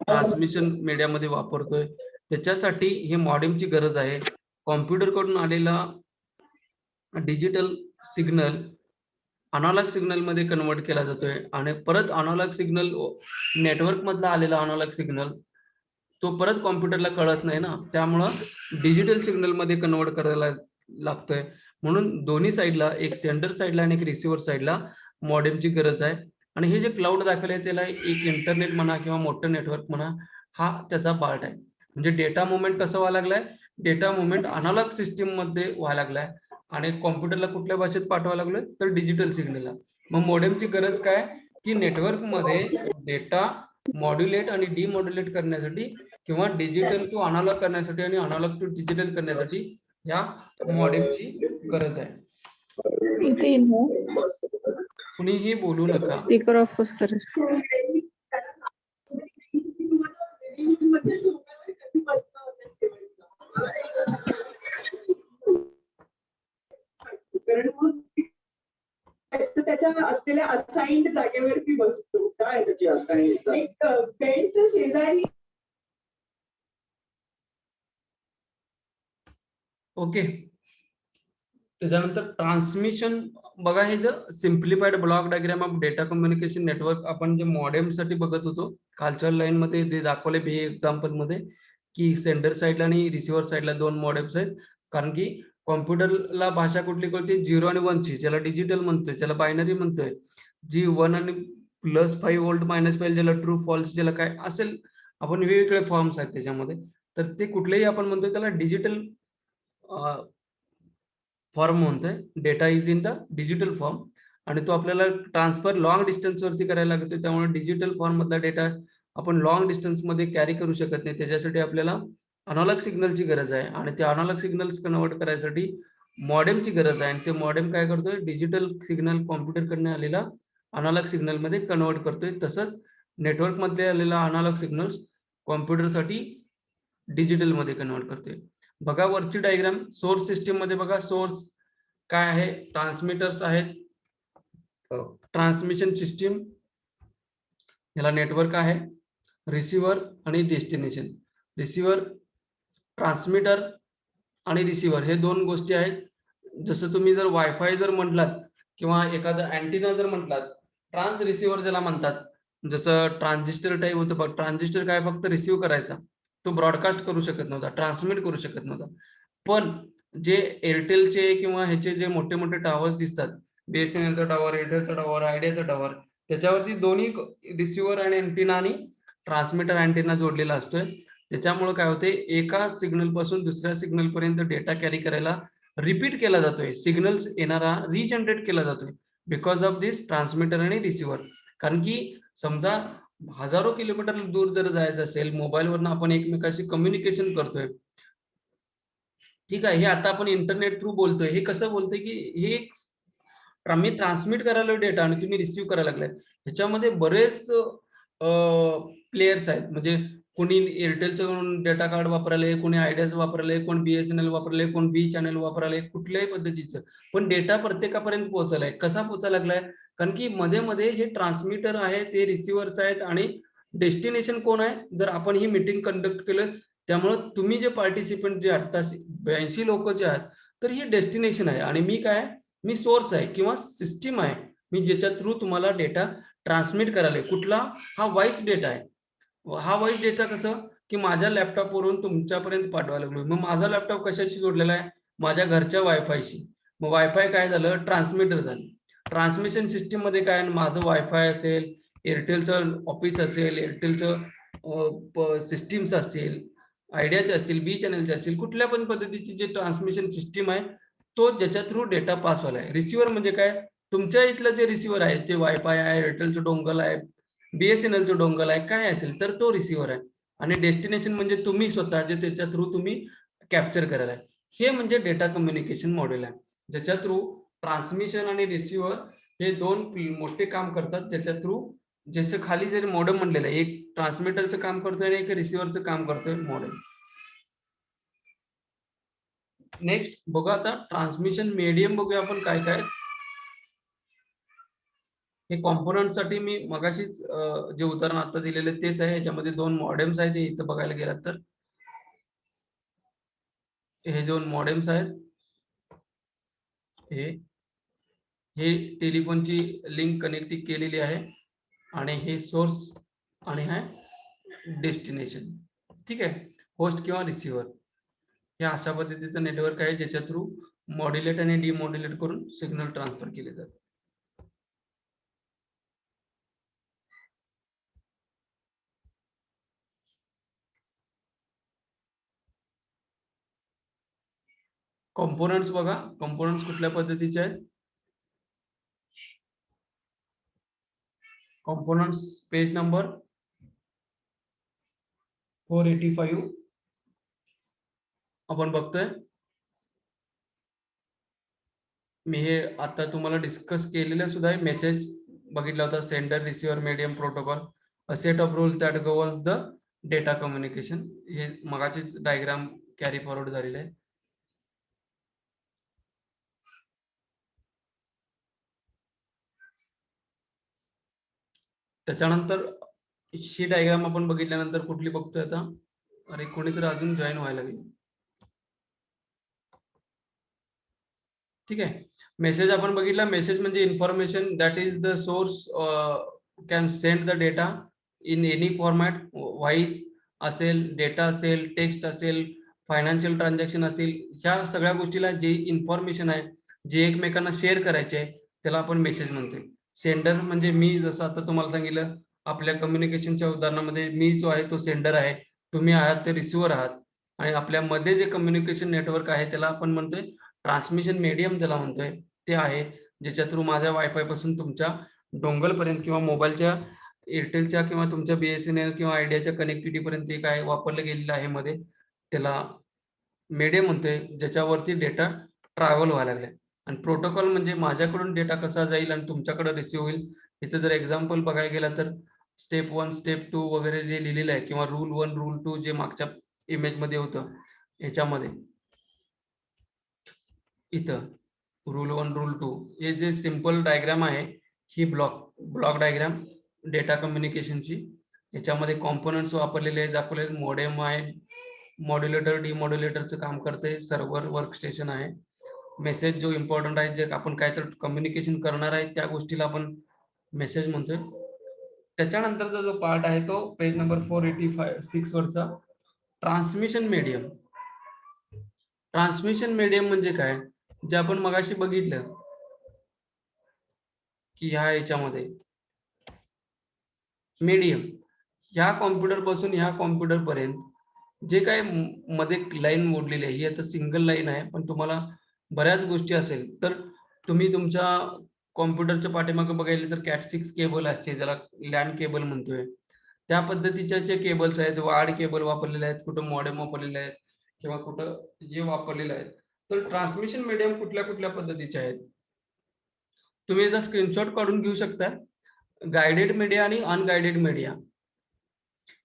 ट्रान्समिशन मीडियामध्ये वापरतोय. त्याच्यासाठी हे मॉडेमची गरज आहे. कॉम्प्युटर कडून आलेला डिजिटल सिग्नल अनालॉग सिग्नल मध्ये कन्वर्ट केला जातोय आणि परत अनालॉग सिग्नल नेटवर्क मधला आलेला अनालॉग सिग्नल तो परत कॉम्प्युटरला कळत नाही ना, त्यामुळं डिजिटल सिग्नल मध्ये कन्वर्ट करायला लागतोय. म्हणून दोन्ही साईडला, एक सेंडर साईडला आणि एक रिसिव्हर साईडला मॉडेमची गरज आहे. आणि हे जे क्लाउड दाखवले त्याला एक इंटरनेट म्हणा किंवा मोठं नेटवर्क म्हणा, हा त्याचा पार्ट आहे. म्हणजे डेटा मुवमेंट कसं व्हायला लागलाय, डेटा मुवमेंट अनालॉग सिस्टीम मध्ये व्हायला लागलाय आणि कॉम्प्युटरला कुठल्या भाषेत पाठवायला लागलोय तर डिजिटल सिग्नलला. मग मॉडेमची गरज काय की नेटवर्क मध्ये डेटा मॉड्युलेट आणि डिमॉड्युलेट करण्यासाठी किंवा डिजिटल टू अनालॉग करण्यासाठी आणि अनालॉग टू डिजिटल करण्यासाठी या मॉडेमची गरज आहे. कुणीही बोलू नका. स्पीकर ऑफ कर. त्याच्या असलेल्या असाइन्ड जागेवरती बसतो. काय त्याची असाइन्ड एक बेंचच्या शेजारी. ओके. त्याच्यानंतर ट्रान्समिशन बघा, हे जर simplified block diagram of data communication network आपण जे मॉडेम साठी बघत होतो कालच्या लाईन मध्ये ते दाखवले बी एक्झाम्पल मध्ये की सेंडर साईडला आणि रिसिव्हर साईडला 2 मॉडेम्स आहेत. कारण की कॉम्प्युटरला भाषा कुठली कळते 0 आणि 1 ची, ज्याला डिजिटल म्हणतोय, ज्याला बायनरी म्हणतोय, जी 1 आणि +5 व्होल्ट -5 ज्याला ट्रू फॉल्स ज्याला काय असेल, आपण वेगवेगळे फॉर्म्स आहेत त्याच्यामध्ये. तर ते कुठलेही आपण म्हणतोय त्याला डिजिटल फॉर्म म्हणतोय. Data is in the digital form आणि तो आपल्याला ट्रान्सफर लॉंग डिस्टन्स वरती करायला लागतो. त्यामुळे डिजिटल फॉर्म मधला डेटा आपण लॉंग डिस्टन्स मध्ये कॅरी करू शकत नाही. त्याच्यासाठी आपल्याला अनालॉग सिग्नलची गरज आहे आणि ते अनालॉग सिग्नल्स कन्वर्ट करायसाठी मॉडेमची गरज आहे. आणि ते मॉडेम काय करतोय, डिजिटल सिग्नल कॉम्प्युटर कडे आलेला अनालॉग सिग्नल मध्ये कन्वर्ट करतोय. तसंच नेटवर्क मध्ये आलेला अनालॉग सिग्नल्स कॉम्प्युटरसाठी डिजिटल मध्ये कन्वर्ट करतोय. बघा वरची डायग्राम. सोर्स सिस्टीम मध्ये बघा, सोर्स काय आहे, ट्रान्समीटर्स आहेत, ट्रान्समिशन सिस्टीम, याला नेटवर्क आहे, रिसिव्हर आणि डेस्टिनेशन. रिसिव्हर, ट्रान्समीटर आणि रिसिव्हर हे 2 गोष्टी आहेत. जसं तुम्ही जर वायफाय जर म्हटलात किंवा एखादा अँटिना जर म्हटलात, ट्रान्स रिसिव्हर ज्याला म्हणतात, जसं ट्रान्झिस्टर टाईप होतं बघ. ट्रान्झिस्टर काय फक्त रिसिव्ह करायचा, तो ब्रॉडकास्ट करू शकत नव्हता, ट्रान्समिट करू शकत नव्हता. पण जे एअरटेलचे किंवा ह्याचे जे मोठे मोठे टावर्स दिसतात, बीएसएनएलचा टावर, एअरटेलचा टावर, आयडियाचा टावर, त्याच्यावरती दोन्ही रिसिव्हर आणि अँटिना आणि ट्रान्समीटर अँटिना जोडलेला असतोय. त्याच्यामुळे काय होते, एका सिग्नल पासून दुसऱ्या सिग्नल पर्यंत डेटा कॅरी करायला रिपीट केला जातोय, सिग्नल्स येणारा रिजनरेट केला जातोय बिकॉज ऑफ दिस ट्रान्समीटर आणि रिसिव्हर. कारण की समजा हजारो किलोमीटर दूर जर जायचं असेल, मोबाईलवरनं आपण एकमेकाशी कम्युनिकेशन करतोय, ठीक आहे, हे आता आपण इंटरनेट थ्रू बोलतोय. हे कसं बोलतोय की हे मी ट्रान्समिट करायला डेटा आणि तुम्ही रिसिव्ह करायला लागलाय. ह्याच्यामध्ये बरेच प्लेयर्स आहेत. म्हणजे कोणी एअरटेलचं डेटा कार्ड वापरायला, कोणी आयडियाचं वापरायला, कोण बीएसएनएल वापरायला, कोण बी चॅनल वापरायला, कुठल्याही पद्धतीचं. पण डेटा प्रत्येकापर्यंत पोहोचायलाय. कसा पोहोचायला लागलाय, कारण की मध्ये मध्ये हे ट्रान्समीटर आहे, ते रिसिव्हर्स आहेत आणि डेस्टिनेशन कोण आहे, जर आपण ही मीटिंग कंडक्ट केलं, त्यामुळे तुम्ही जे पार्टिसिपेंट जे 82 लोक जे आहेत, तर ही डेस्टिनेशन आहे आणि मी काय, मी सोर्स आहे किंवा सिस्टीम आहे, मी ज्याच्या थ्रू तुम्हाला डेटा ट्रान्समिट करायला. कुठला, हा व्हॉइस डेटा आहे. हा व्हॉइस डेटा कसं की माझ्या लॅपटॉपवरून तुमच्यापर्यंत पाठवायला लागलो. मग माझा लॅपटॉप कशाशी जोडलेला आहे, माझ्या घरच्या वायफायशी. मग वायफाय काय झालं, ट्रान्समीटर झालं. ट्रान्समिशन सिस्टीम मध्ये काय, माझं वायफाय असेल, एअरटेलचं ऑफिस असेल, एअरटेलचं सिस्टीम्स असतील, आयडियाचे असतील, बी चॅनलचे असतील, कुठल्या पण पद्धतीची जे ट्रान्समिशन सिस्टीम आहे, तो ज्याच्या थ्रू डेटा पास व्हायला आहे. रिसिव्हर म्हणजे काय, तुमच्या इथलं जे रिसिव्हर आहे, ते वायफाय आहे, एअरटेलचं डोंगल आहे, बीएसएनएलचं डोंगल आहे, काय असेल तर तो रिसिव्हर आहे. आणि डेस्टिनेशन म्हणजे तुम्ही स्वतः जे त्याच्या थ्रू तुम्ही कॅप्चर करायला आहे. हे म्हणजे डेटा कम्युनिकेशन मॉडेल आहे, ज्याच्या थ्रू ट्रान्समिशन आणि रिसिव्हर हे 2 मोठे काम करतात. ज्याच्या थ्रू जसं खाली जरी मॉडेम म्हणलेलं आहे, एक ट्रान्समीटरचं काम करतोय आणि एक रिसिव्हरचं काम करतोय मॉडेम. नेक्स्ट बघा आता ट्रान्समिशन मीडियम बघूया आपण काय काय. हे कॉम्पोनंट साठी मी मगाशीच जे उदाहरण आता दिलेले तेच आहे. याच्यामध्ये 2 मॉडेम्स आहेत. इथं बघायला गेलात तर हे 2 मॉडेम्स आहेत. हे टेलिफोनची लिंक कनेक्ट केलेली आहे आणि हे सोर्स आणि हा डेस्टिनेशन. ठीक आहे, होस्ट किंवा रिसिव्हर हे अशा पद्धतीचं नेटवर्क आहे ज्याच्या थ्रू मॉड्युलेट आणि डिमॉड्युलेट करून सिग्नल ट्रान्सफर केले जातात. कॉम्पोनंट्स बघा, कॉम्पोनंट्स कुठल्या पद्धतीचे आहेत. कॉम्पोनंट्स पेज नंबर 485 आपण बघतोय. मी हे आता तुम्हाला डिस्कस केलेलं सुद्धा आहे. मेसेज बघितला होता, sender receiver medium protocol, a set of rule that governs the data communication. हे मगाचीच डायग्राम कॅरी फॉरवर्ड झालेलं आहे. त्याच्यानंतर ही डायग्राम आपण बघितल्यानंतर कुठली बघतोय आता? अरे कोणीतरी अजून जॉईन व्हायला लागेल. ठीक आहे. मेसेज आपण बघितला. मेसेज म्हणजे information that is the source can send the data in any format. Voice असेल, डेटा असेल, टेक्स्ट असेल, फायनान्शियल ट्रान्झॅक्शन असेल, ह्या सगळ्या गोष्टीला जे इन्फॉर्मेशन आहे, जे एकमेकांना शेअर करायचे आहे, त्याला आपण मेसेज म्हणतोय. सेंडर म्हणजे मी, जसं आता तुम्हाला सांगितलं आपल्या कम्युनिकेशनच्या उदाहरणामध्ये, मी जो आहे तो सेंडर आहे, तुम्ही आहात ते रिसिव्हर आहात. आणि आपल्यामध्ये जे कम्युनिकेशन नेटवर्क आहे त्याला आपण म्हणतोय ट्रान्समिशन मीडियम, ज्याला म्हणतोय ते आहे, ज्याच्या थ्रू माझ्या वायफाय पासून तुमच्या डोंगलपर्यंत किंवा मोबाईलच्या एअरटेलच्या किंवा तुमच्या BSNL किंवा आयडियाच्या कनेक्टिव्हिटी पर्यंत जे काय वापरलं गेलेलं आहे मध्ये, त्याला मीडियम म्हणतोय, ज्याच्यावरती डेटा ट्रॅव्हल व्हायला लागलाय. आणि प्रोटोकॉल म्हणजे माझ्याकडून डेटा कसा जाईल आणि तुमच्याकडे रिसिव्ह होईल. इथे जर एक्झाम्पल बघायला गेला तर स्टेप 1, स्टेप 2 वगैरे जे लिहिलेलं आहे, किंवा रूल 1, रूल 2 जे मागच्या इमेज मध्ये होतं, याच्यामध्ये इथं रूल 1, रूल 2 हे जे सिंपल डायग्राम आहे, ही ब्लॉक डायग्राम डेटा कम्युनिकेशनची. याच्यामध्ये कॉम्पोनंट्स वापरलेले दाखवले. मॉडेम आहे, मॉड्युलेटर डिमॉड्युलेटरचं काम करते, सर्व्हर वर्कस्टेशन आहे. मेसेज जो इम्पॉर्टंट आहे, जे आपण काय तर कम्युनिकेशन करणार आहे त्या गोष्टीला आपण मेसेज म्हणतोय. त्याच्यानंतरचा जो पार्ट आहे तो पेज नंबर 486 वरचा, ट्रान्समिशन मीडियम. ट्रान्समिशन मीडियम म्हणजे काय, जे आपण मगाशी बघितलं की ह्या याच्यामध्ये मीडियम, ह्या कॉम्प्युटर पासून ह्या कॉम्प्युटर पर्यंत जे काय मध्ये लाईन मोडलेली आहे, ही आता सिंगल लाईन आहे, पण तुम्हाला बऱ्याच गोष्टी असेल तर तुम्ही तुमच्या कॉम्प्युटरच्या पाठीमागे बघायला तर कॅट6 केबल असते, ज्याला लॅन केबल म्हणतोय. त्या पद्धतीच्या जे केबल्स आहेत, वार्ड केबल वापरलेले आहेत, कुठं मॉडेम वापरलेले आहेत, किंवा कुठं जे वापरलेलं आहे. तर ट्रान्समिशन मीडियम कुठल्या कुठल्या पद्धतीचे आहेत तुम्ही याचा स्क्रीनशॉट काढून घेऊ शकता. गायडेड मीडिया आणि अनगायडेड मीडिया.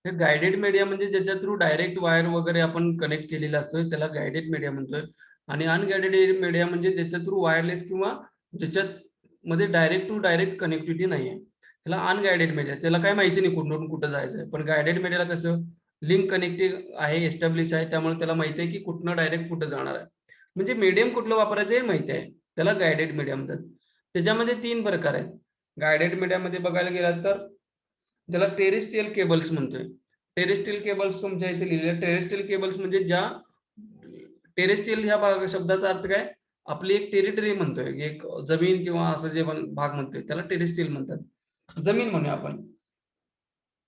हे गायडेड मीडिया म्हणजे ज्याच्या थ्रू डायरेक्ट वायर वगैरे आपण कनेक्ट केलेला असतोय, त्याला गायडेड मीडिया म्हणतोय. आणि अनगायडेड मीडिया म्हणजे ज्याच्या थ्रू वायरलेस किंवा ज्याच्यात मध्ये डायरेक्ट टू डायरेक्ट कनेक्टिव्हिटी नाही आहे, त्याला अनगायडेड मीडिया. त्याला काय माहिती नाही कुठून कुठं जायचं आहे. पण गायडेड मीडियाला कसं लिंक कनेक्टिव्ह आहे, एस्टॅब्लिश आहे, त्यामुळे त्याला माहिती आहे की कुठनं डायरेक्ट कुठं जाणार आहे. म्हणजे मीडियम कुठलं वापरायचं हे माहिती आहे, त्याला गायडेड मीडिया म्हणतात. त्याच्यामध्ये 3 प्रकार आहेत. गायडेड मीडियामध्ये बघायला गेलात तर ज्याला टेरेस्ट्रियल केबल्स म्हणतोय. टेरेस्ट्रियल केबल्स तुमच्या इथे लिहिलेले. टेरेस्ट्रियल केबल्स म्हणजे ज्या टेरेस्ट्रियल ह्या शब्दाचा अर्थ काय, आपली एक टेरिटरी म्हणतोय, एक जमीन किंवा असं जे भाग म्हणतोय त्याला टेरेस्ट्रियल म्हणतात. जमीन म्हणूया आपण.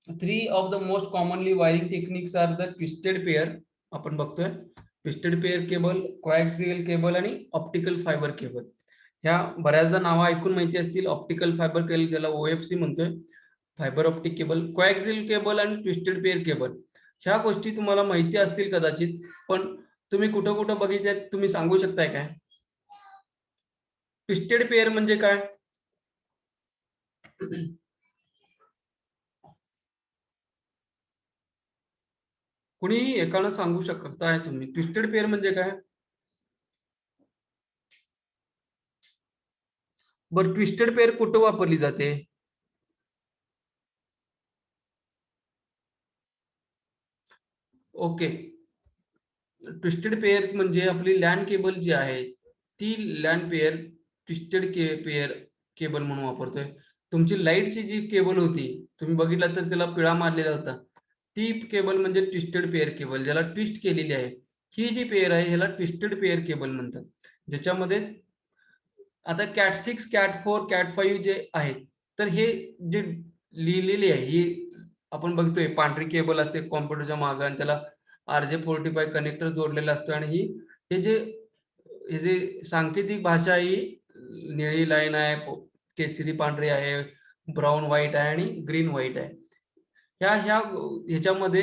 3 of the most commonly wiring techniques are the twisted pair, आपण बघतोय twisted pair cable, coaxial cable आणि ऑप्टिकल फायबर केबल. ह्या बऱ्याचदा नावं ऐकून माहिती असतील. ऑप्टिकल फायबर केबल ज्याला OFC म्हणतोय, fibre optic cable, coaxial cable आणि ट्विस्टेड पेअर केबल. ह्या गोष्टी तुम्हाला माहिती असतील कदाचित, पण तुम्ही कुठं कुठं बघितल्यात तुम्ही सांगू शकताय काय? ट्विस्टेड पेअर म्हणजे काय? कुणीही एकानं सांगू शकताय तुम्ही ट्विस्टेड पेअर म्हणजे काय? बरं, ट्विस्टेड पेअर कुठं वापरली जाते? ओके, ट्विस्टेड पेअर म्हणजे आपली लॅन केबल जी आहे ती LAN pair twisted pair cable म्हणून वापरतोय. तुमची लाईटची जी केबल होती तुम्ही बघितला तर त्याला पिळा मारलेला होता, ती केबल म्हणजे ट्विस्टेड पेअर केबल, ज्याला ट्विस्ट केलेली आहे. ही जी पेअर आहे ह्याला ट्विस्टेड पेअर केबल म्हणतात. ज्याच्यामध्ये आता कॅट6, कॅट4, कॅट5 जे आहेत, तर हे जे लिहिलेली आहे ही आपण बघतोय पांढरी केबल असते कॉम्प्युटरच्या मागे आणि त्याला RJ45 कनेक्टर जोडलेला असतो. आणि हे जे सांकेतिक भाषा ही निळी लाईन आहे, केसरी पांढरी आहे, ब्राऊन व्हाईट आहे आणि ग्रीन व्हाईट आहे. ह्याच्यामध्ये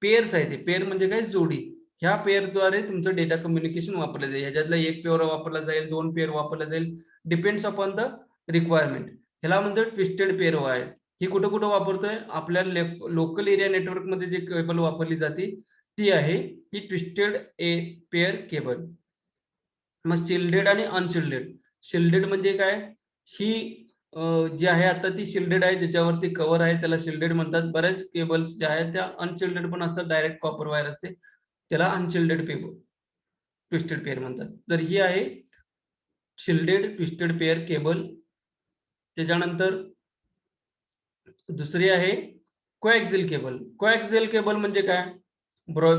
पेअर्स आहे ते पेअर म्हणजे काय जोडी. ह्या पेअरद्वारे तुमचं डेटा कम्युनिकेशन वापरलं जाईल. ह्याच्यातला एक पेअर वापरला जाईल, 2 पेअर वापरला जाईल, डिपेंड्स अपॉन द रिक्वायरमेंट. ह्याला म्हणतो ट्विस्टेड पेअर वायर. ही कुठं कुठं वापरतोय, आपल्या लोकल एरिया नेटवर्क मध्ये जे केबल वापरली जाते ती आहे ही ट्विस्टेड पेअर केबल. मग शिल्डेड आणि अनशिल्डेड. शिल्डेड म्हणजे काय, ही जी आहे आता ती शिल्डेड आहे, ज्याच्यावरती कव्हर आहे त्याला शिल्डेड म्हणतात. बऱ्याच केबल्स ज्या आहेत त्या अनशिल्डेड पण असतात, डायरेक्ट कॉपर वायर असते, त्याला अनशिल्डेड पेबल ट्विस्टेड पेअर म्हणतात. तर ही आहे शिल्डेड ट्विस्टेड पेअर केबल. त्याच्यानंतर दुसरी आहे कोएक्सियल केबल. कोएक्सियल केबल म्हणजे काय,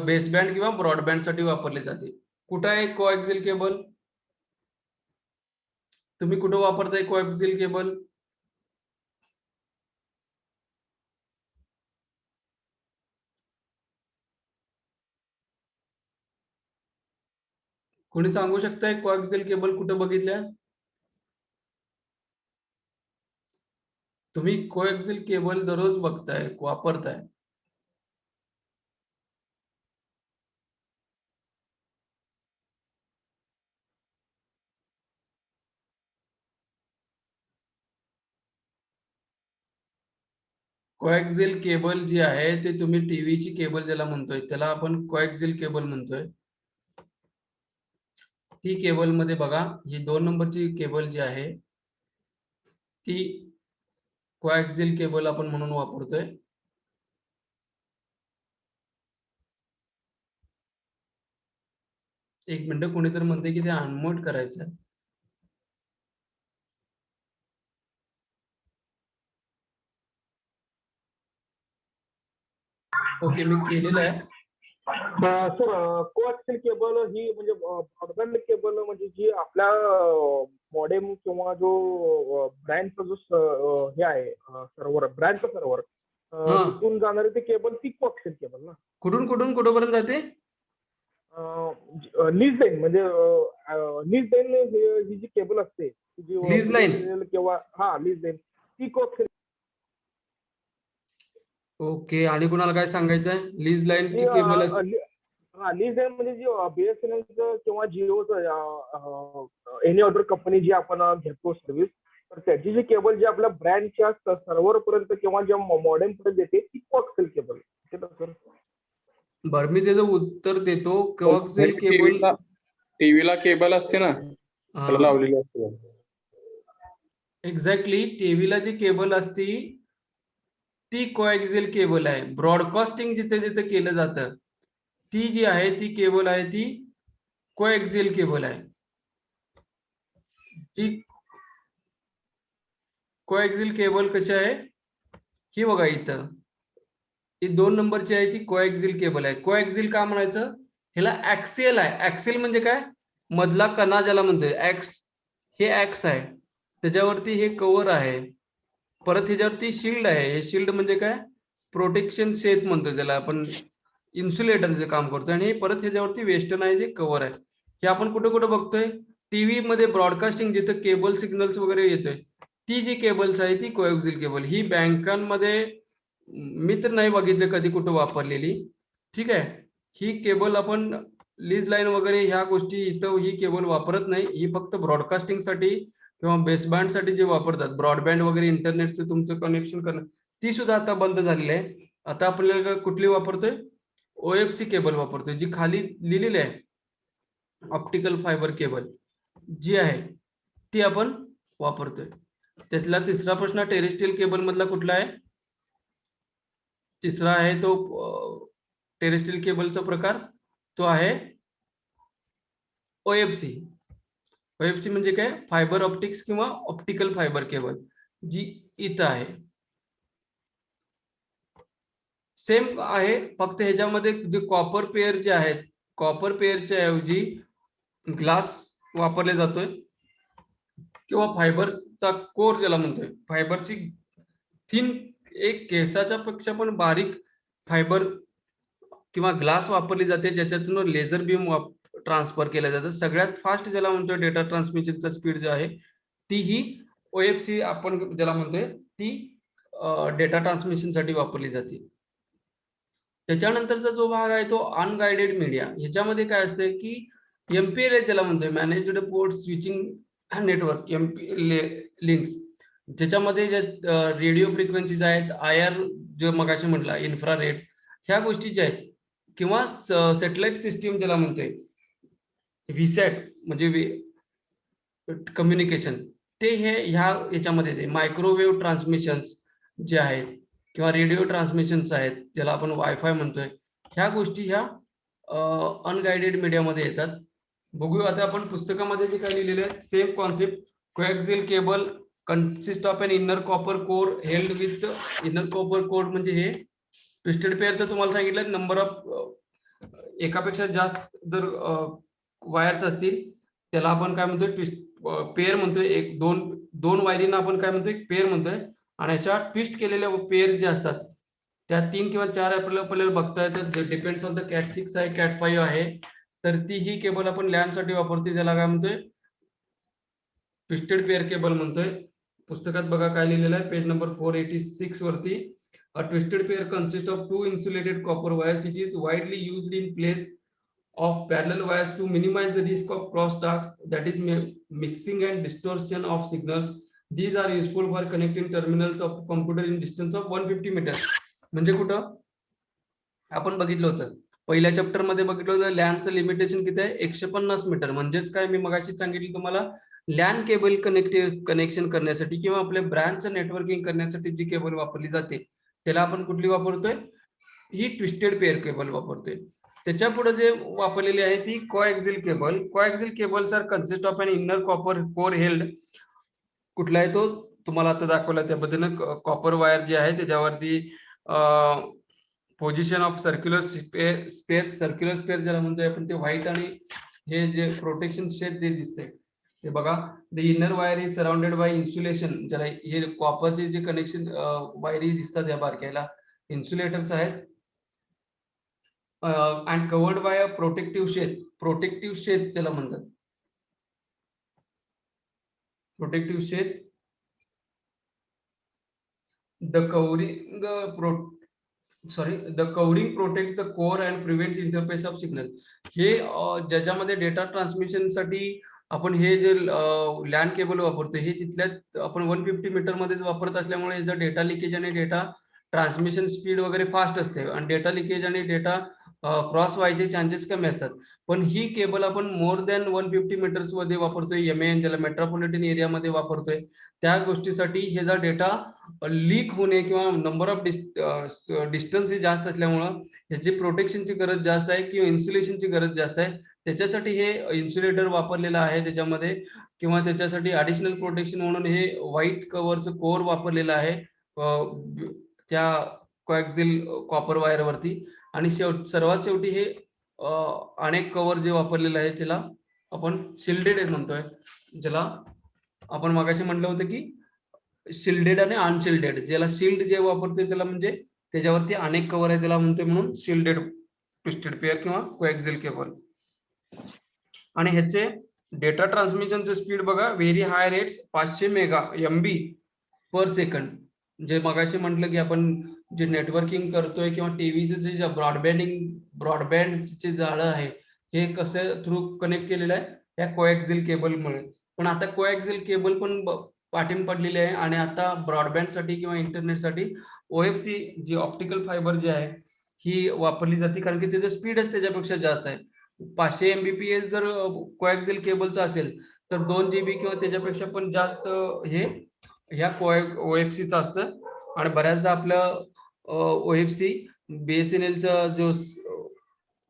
बेसबँड किंवा ब्रॉडबँड साठी वापरले जाते. कुठं आहे कोएक्सियल केबल, तुम्ही कुठं वापरताय कोएक्सियल केबल? कोणी सांगू शकताय कोएक्सियल केबल कुठं बघितल्या? तुम्ही कोएक्सियल केबल दररोज बघताय, वापरताय. कोएक्सियल केबल जी आहे ते तुम्ही टीव्हीची केबल ज्याला म्हणतोय त्याला आपण कोएक्सियल केबल म्हणतोय. ती केबल मध्ये बघा, ही 2 नंबरची केबल जी आहे ती कोएक्सियल केबल आपण म्हणून वापरतोय. एक मिनिट, कोणीतरी म्हणते की ते अनम्यूट करायचं आहे. ओके, मी केलेलं आहे. सर कोएक्सियल केबल ही म्हणजे ब्रॉडबँड केबल म्हणजे जी आपल्या मॉडेम किंवा जो ब्रँडचा जो हे आहे सर्व्हर, ब्रँडचा सर्व्हर तिथून जाणारी ती केबल ती कोएक्सियल केबल ना. कुठून कुठून कुठपर्यंत जाते? लीज लाईन म्हणजे लीज लाईन ही जी केबल असते लीज लाईन किंवा हा लीज लाईन ती कोएक्सियल. ओके, आणि कुणाला काय सांगायचं आहे? लीज लाईनची केबल हा लीज लाईन म्हणजे जी बीएसएनएलचं किंवा जिओचं एनी अदर कंपनी जी आपण घेतो सर्व्हिस, तर त्याची जी केबल जी आपल्या ब्रँडच्या सर्व्हर पर्यंत किंवा ज्या मॉडेम पर्यंत येते ती कोएक्सियल केबल. सर बरं, मी त्याचं उत्तर देतो. कोएक्सियल केबल टीव्हीला केबल असते ना त्याला लावलेली असते. एक्झॅक्टली, टीव्हीला जी केबल असती ती कोएक्सियल केबल आहे. ब्रॉडकास्टिंग जिथे जिथे केलं जातं ती जी आहे ती केबल आहे ती कोएक्सियल केबल आहे. जी कोएक्सियल केबल कशी आहे ही बघा, इथं ही 2 नंबरची आहे ती कोएक्सियल केबल आहे. कोएक्सियल का म्हणायचं, ह्याला ऍक्सियल आहे. ऍक्सियल म्हणजे काय, मधला कणा ज्याला म्हणतोय ऍक्स, हे ऍक्स आहे, त्याच्यावरती हे कव्हर आहे, परत ह्याच्यावरती शिल्ड आहे. हे शिल्ड म्हणजे काय, प्रोटेक्शन शेत म्हणतो त्याला आपण, इन्सुलेटरचं काम करतोय. आणि परत ह्याच्यावरती वेस्टर्न आहे जे कव्हर आहे. हे आपण कुठं कुठं बघतोय, टीव्ही मध्ये ब्रॉडकास्टिंग जिथं केबल सिग्नल्स वगैरे येतोय ती जी केबल्स आहे ती कोएक्सियल केबल. ही बँकांमध्ये मी तर नाही बघितलं कधी कुठं वापरलेली. ठीक आहे, ही केबल आपण लीज लाईन वगैरे ह्या गोष्टी इथं ही केबल वापरत नाही. ही फक्त ब्रॉडकास्टिंग साठी किंवा बेसबँड साठी जे वापरतात, ब्रॉडबँड वगैरे इंटरनेटचं तुमचं कनेक्शन करणं, ती सुद्धा आता बंद झालेली आहे. आता आपल्याला कुठली वापरतोय, ओएफसी केबल वापरतोय, जी खाली लिहिलेली आहे ऑप्टिकल फायबर केबल जी आहे ती आपण वापरतोय. त्यातला तिसरा प्रश्न टेरेस्ट्रियल केबल मधला कुठला आहे? तिसरा आहे तो टेरेस्ट्रियल केबलचा प्रकार, तो आहे ओएफसी. ओएफसी म्हणजे काय, फायबर ऑप्टिक्स किंवा ऑप्टिकल फायबर केबल, जी इथं आहे. सेम आहे, फक्त ह्याच्यामध्ये जे कॉपर पेअर जे आहेत, कॉपर पेअरच्या ऐवजी ग्लास वापरले जातोय किंवा फायबरचा कोर ज्याला म्हणतोय, फायबरची थिन एक केसाच्या पेक्षा पण बारीक फायबर किंवा ग्लास वापरली जाते, ज्याच्यातून लेझर बीम ट्रान्सफर केलं जातं. सगळ्यात फास्ट ज्याला म्हणतोय डेटा ट्रान्समिशनचा स्पीड जो आहे ती ही ओएफसी आपण ज्याला म्हणतोय ती डेटा ट्रान्समिशन साठी वापरली जाते. त्याच्यानंतरचा जो भाग आहे तो अनगाइडेड मीडिया. ह्याच्यामध्ये काय असतं की MPLS ज्याला म्हणतोय, managed port switching network, links, ज्याच्यामध्ये जे रेडिओ फ्रिक्वेन्सीज आहेत, IR जो मगाशी म्हटला, इन्फ्रारेड, ह्या गोष्टी ज्या आहेत, किंवा सॅटेलाइट सिस्टीम ज्याला म्हणतोय, व्हीसॅट म्हणजे कम्युनिकेशन, ते ह्याच्यामध्ये ते मायक्रोवेव्ह ट्रान्समिशन्स जे आहेत किंवा रेडिओ ट्रान्समिशन्स आहेत, ज्याला आपण वायफाय म्हणतोय, ह्या गोष्टी ह्या अनगाइडेड मीडियामध्ये येतात. बघूया आता आपण पुस्तकामध्ये जे काय लिहिलेलं आहे, same concept. Coaxial cable consist of an inner copper core held with inner copper core, म्हणजे हे ट्विस्टेड पेअरचं तुम्हाला सांगितलं, नंबर ऑफ एकापेक्षा जास्त जर वायर्स असतील त्याला आपण काय म्हणतोय, ट्विस्ट पेअर म्हणतोय. एक दोन वायरींना आपण काय म्हणतोय, पेअर म्हणतोय. आणि अशा ट्विस्ट केलेल्या पेअर जे असतात त्या 3 किंवा 4 आपल्याला बघता येतात. डिपेंड्स ऑन द कॅट 6 आहे, कॅट 5 आहे. तर ती ही केबल आपण लॅन साठी वापरते, त्याला काय म्हणतोय, ट्विस्टेड पेअर केबल म्हणतोय. पुस्तकात बघा काय लिहिलेलं आहे, पेज नंबर 486 वरती. A twisted pair consist of 2 insulated copper wires. It is widely used in place of parallel wires to minimize the risk of crosstalks, that is mixing and distortion of signals. These are useful for connecting terminals of computer in distance of 150 meters. म्हणजे कुठं आपण बघितलं होतं, पहिल्या chapter मध्ये बघितलं होतं, लॅनचं limitation किती आहे, 150 मीटर. म्हणजेच काय, मी मगाशी सांगितलं तुम्हाला, लॅन केबल कनेक्शन करण्यासाठी किंवा आपल्या ब्रांचचं नेटवर्किंग करण्यासाठी जी केबल वापरली जाते त्याला आपण कुठली वापरतोय, ही ट्विस्टेड पेअर केबल वापरतोय. त्याच्या पुढे जे वापरलेली आहे ती coaxial cable. Coaxial cables are consist of an inner copper core held. कुठला आहे तो तुम्हाला आता दाखवला त्या पद्धतीनं, कॉपर वायर जे आहे त्याच्यावरती पोझिशन ऑफ सर्क्युलर स्पेअर ज्याला म्हणतोय आपण, ते व्हाईट आणि हे जे प्रोटेक्शन शेड जे दिसते ते बघा. The inner wire is surrounded by insulation, ज्याला हे कॉपरचे जे कनेक्शन वायरी दिसतात या बारक्याला, इन्सुलेटर्स आहेत. And covered by a protective sheath त्याला म्हणतात, protective sheath. The covering protect the core and prevents interface of signal. हे ज्याच्यामध्ये डेटा ट्रान्समिशन साठी आपण हे जे लॅन केबल वापरतो, हे तिथल्या आपण 150 मीटर मध्ये वापरत असल्यामुळे याचा डेटा लिकेज आणि डेटा ट्रान्समिशन स्पीड वगैरे फास्ट असते आणि डेटा लिकेज आणि डेटा क्रॉस व्हायचे चान्सेस कमी असतात. पण ही केबल आपण मोर दॅन 150 मीटर्स मध्ये वापरतोय, MAN ज्याला मेट्रोपॉलिटन एरियामध्ये वापरतोय. त्या गोष्टीसाठी ह्याचा डेटा लीक होणे किंवा नंबर ऑफ डिस्टन्स जास्त असल्यामुळं ह्याची प्रोटेक्शनची गरज जास्त आहे किंवा इन्सुलेशनची गरज जास्त आहे. त्याच्यासाठी हे इन्सुलेटर वापरलेलं आहे त्याच्यामध्ये, किंवा त्याच्यासाठी ॲडिशनल प्रोटेक्शन म्हणून हे व्हाईट कव्हरचं कोर वापरलेलं आहे त्या कोएक्सियल कॉपर वायर वरती. आणि सर्वात शेवटी हे अनेक कव्हर जे वापरलेलं आहे त्याला आपण शिल्डेड म्हणतोय, ज्याला आपण मगाशी म्हटलं होतं की शिल्डेड आणि अनशिल्डेड. ज्याला शिल्ड जे वापरतोय त्याला म्हणजे त्याच्यावरती अनेक कव्हर आहे त्याला म्हणतोय, म्हणून शिल्डेड ट्विस्टेड पेअर किंवा कोएक्सियल केबल. आणि ह्याचे डेटा ट्रान्समिशनचे स्पीड बघा, व्हेरी हाय रेट्स, 500 MB पर सेकंड. जे मगाशी म्हटलं की आपण जे नेटवर्किंग करतोय किंवा टीव्हीचं जे ब्रॉडबँडचे जाळं आहे हे कसं थ्रू कनेक्ट केलेलं आहे या कोएक्सियल केबलमुळे. पण आता कोएक्सियल केबल पण पाठींब पडलेली आहे आणि आता ब्रॉडबँडसाठी किंवा इंटरनेटसाठी OFC जी ऑप्टिकल फायबर जी आहे ही वापरली जाते, कारण की त्याचं स्पीडच त्याच्यापेक्षा जास्त आहे. 500 Mbps जर कोएक्सियल केबलचं असेल तर 2 GB किंवा त्याच्यापेक्षा पण जास्त हे ह्या OFCचं असतं. आणि बऱ्याचदा आपलं OFC BSNLचा जो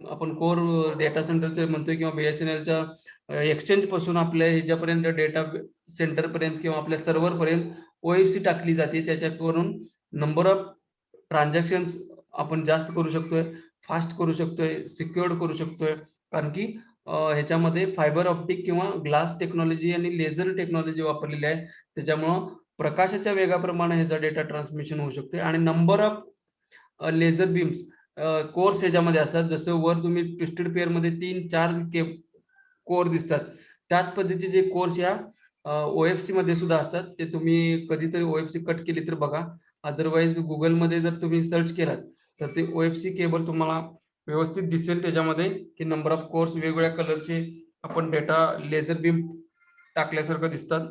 आपण कोर डेटा सेंटरचे म्हणतोय किंवा BSNLच्या एक्सचेंज पासून आपल्या ह्याच्यापर्यंत डेटा सेंटर पर्यंत किंवा आपल्या सर्व्हर पर्यंत OFC टाकली जाते. त्याच्यावरून नंबर ऑफ ट्रान्झॅक्शन्स आपण जास्त करू शकतोय, फास्ट करू शकतोय, सिक्युअर्ड करू शकतोय, कारण की ह्याच्यामध्ये फायबर ऑप्टिक किंवा ग्लास टेक्नॉलॉजी आणि लेझर टेक्नॉलॉजी वापरलेली आहे. त्याच्यामुळं प्रकाशाच्या वेगाप्रमाणे ह्याचा डेटा ट्रान्समिशन होऊ शकते. आणि number of laser beams course ह्याच्यामध्ये असतात. जसं वर तुम्ही ट्विस्टेड पेअर मध्ये 3-4 कोर दिसतात, त्याच पद्धतीचे जे कोर्स ह्या OFC मध्ये सुद्धा असतात. ते तुम्ही कधीतरी OFC कट केली तर बघा, अदरवाईज गुगलमध्ये जर तुम्ही सर्च केलात तर ते OFC केबल तुम्हाला व्यवस्थित दिसेल त्याच्यामध्ये की नंबर ऑफ कोर्स वेगवेगळ्या कलरचे आपण डेटा लेझर बीम टाकल्यासारखं दिसतात.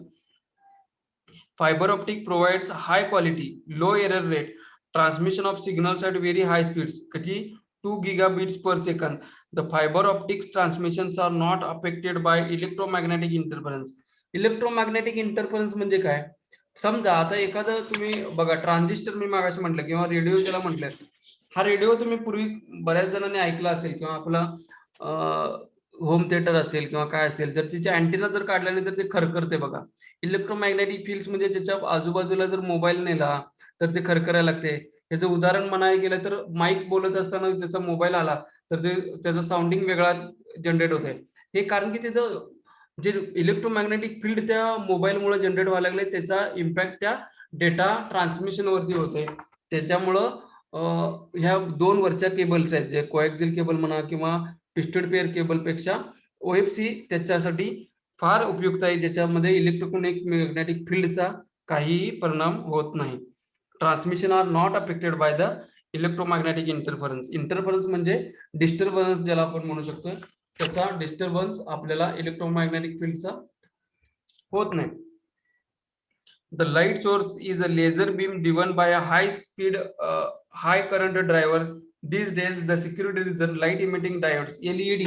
Fibre optic provides high quality low error rate transmission of signals at very high speeds किती 2 gigabits per second. The fiber optics transmissions are not affected by electromagnetic interference. Electromagnetic interference म्हणजे काय? समजा आता एखादं तुम्ही बघा ट्रान्झिस्टर मी मागाशी म्हटलं किंवा रेडिओ ज्याला म्हटलं, हा रेडिओ तुम्ही पूर्वी बऱ्याच जणांनी ऐकला असेल किंवा आपला होम थिएटर असेल किंवा काय असेल, जर तिचे अँटिना जर काढल्याने तर ते खरखरते बघा. इलेक्ट्रोमॅग्नेटिक फील्ड्स म्हणजे त्याच्या आजूबाजूला जर मोबाईल नेला तर ते खरखरायला लागते. याचं उदाहरण म्हणायला गेलं तर माईक बोलत असताना त्याचा मोबाईल आला तर ते त्याचा साऊंडिंग वेगळा जनरेट होते. हे कारण की त्याचं जे इलेक्ट्रोमॅग्नेटिक फील्ड त्या मोबाईलमुळे जनरेट व्हायला लागले त्याचा इम्पॅक्ट त्या डेटा ट्रान्समिशन वरती होते. त्याच्यामुळं ह्या 2 वरच्या केबल्स आहेत जे कोएक्सियल केबल म्हणा किंवा ट्विस्टेड पेअर केबल पेक्षा OFC त्याच्यासाठी फार उपयुक्त आहे, ज्याच्यामध्ये इलेक्ट्रोमॅग्नेटिक फील्डचा काहीही परिणाम होत नाही. Transmission are not affected by the electromagnetic interference. Interference म्हणजे डिस्टर्बन्स ज्याला आपण म्हणू शकतो, त्याचा डिस्टर्बन्स आपल्याला इलेक्ट्रोमॅग्नेटिक फील्डचा होत नाही. The light source is a laser beam driven by a high speed high current driver. These days the security reason light emitting diodes LED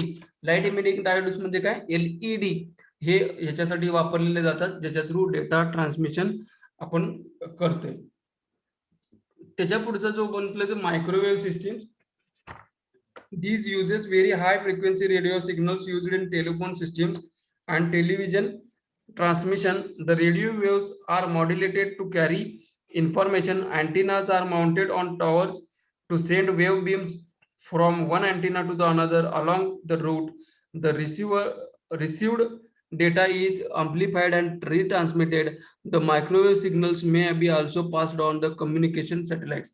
light emitting diodes म्हणजे काय LED हे ह्याच्यासाठी वापरलेले जातात ज्याच्या थ्रू डेटा ट्रान्समिशन आपण करतोय. त्याच्या पुढचा जो बनतोय ते microwave system. These uses very high frequency radio signals used in telephone systems and television transmission. The radio waves are modulated to carry information. Antennas are mounted on towers to send wave beams from one antenna to the another along the route. The received data is amplified and retransmitted. The microwave signals may be also passed on the communication satellites.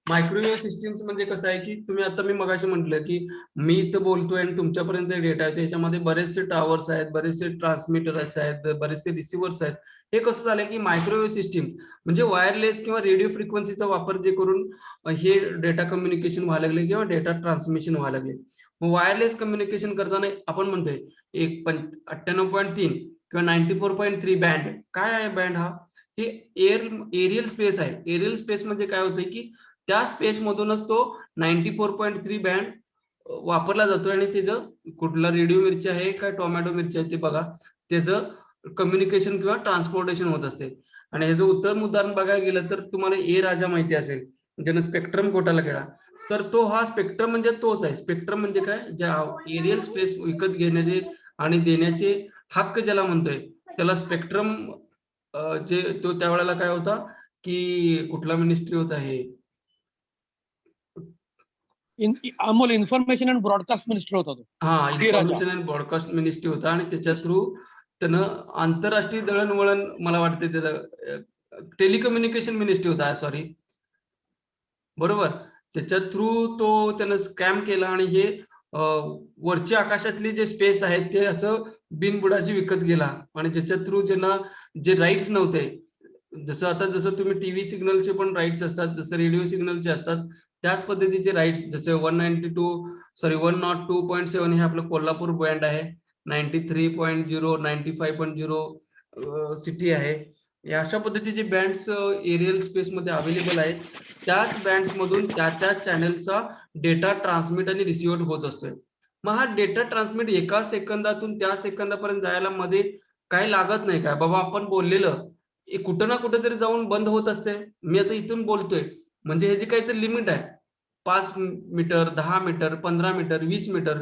Microwave systems म्हणजे कसं आहे की तुम्ही आता मी मगाशी म्हटलं की मी इथं बोलतोय आणि तुमच्यापर्यंत डेटा आहे, त्याच्यामध्ये बरेचसे टावर्स आहेत, बरेचसे ट्रान्समीटर्स आहेत, बरेचसे रिसिव्हर्स आहेत. हे कसं झालंय की मायक्रोवेव्ह सिस्टीम म्हणजे वायरलेस किंवा रेडिओ फ्रिक्वेन्सीचा वापर जे करून हे डेटा कम्युनिकेशन व्हायला लागले किंवा डेटा ट्रान्समिशन व्हायला लागले. मग वायरलेस कम्युनिकेशन करताना आपण म्हणतोय 98.3 किंवा 94.3 बँड. काय आहे बँड? हा हे एरियल स्पेस आहे. एरियल स्पेस म्हणजे काय होतंय की त्या स्पेस मधूनच तो 94.3 बँड वापरला जातोय आणि त्याचं कुठला रेडिओ मिरची आहे काय टोमॅटो मिरची आहे ते बघा, त्याचं कम्युनिकेशन किंवा ट्रान्सपोर्टेशन होत असते. आणि ह्याचं उत्तम उदाहरण बघायला गेलं तर तुम्हाला ए राजा माहिती असेल, ज्यानं स्पेक्ट्रम कोटाला खेळा, तर तो हा स्पेक्ट्रम म्हणजे तोच आहे. स्पेक्ट्रम म्हणजे काय, ज्या एरियल स्पेस विकत घेण्याचे आणि देण्याचे हक्क ज्याला म्हणतोय त्याला स्पेक्ट्रम जे तो त्यावेळेला काय होता की कुठला मिनिस्ट्री होता हे Amol information and broadcast minister होता तो. हा इन्फॉर्मेशन अँड ब्रॉडकास्ट मिनिस्ट्री होता आणि त्याच्या थ्रू त्यानं आंतरराष्ट्रीय दळणवळण मला वाटते त्याला टेलिकम्युनिकेशन मिनिस्ट्री होता, सॉरी बरोबर. त्याच्या थ्रू तो त्यानं स्कॅम केला आणि हे वरच्या आकाशातले जे स्पेस आहेत ते असं बिनबुडाची विकत गेला आणि ज्याच्या थ्रू ज्यांना जे राईट्स नव्हते, जसं तुम्ही टीव्ही सिग्नलचे पण राईट्स असतात, जसं रेडिओ सिग्नलचे असतात, त्याच पद्धतीचे राईट्स जसे 102.7 हे आपलं कोल्हापूर बँड आहे, 93.0 95.0 सिटी आहे. या अशा पद्धतीचे बँड्स एरियल स्पेस मध्ये अवेलेबल आहेत. त्याच बँड्स मधून त्या चॅनलचा डेटा ट्रान्समिट आणि रिसिव्ह होत असतोय. मग हा डेटा ट्रान्समिट एका सेकंदातून त्या सेकंदापर्यंत जायला मध्ये काही लागत नाही काय बाबा, आपण बोललेलं कुठं ना कुठं तरी जाऊन बंद होत असते. मी आता इथून बोलतोय म्हणजे ह्याची काहीतरी लिमिट आहे, 5 मीटर 10 मीटर 15 मीटर 20 मीटर.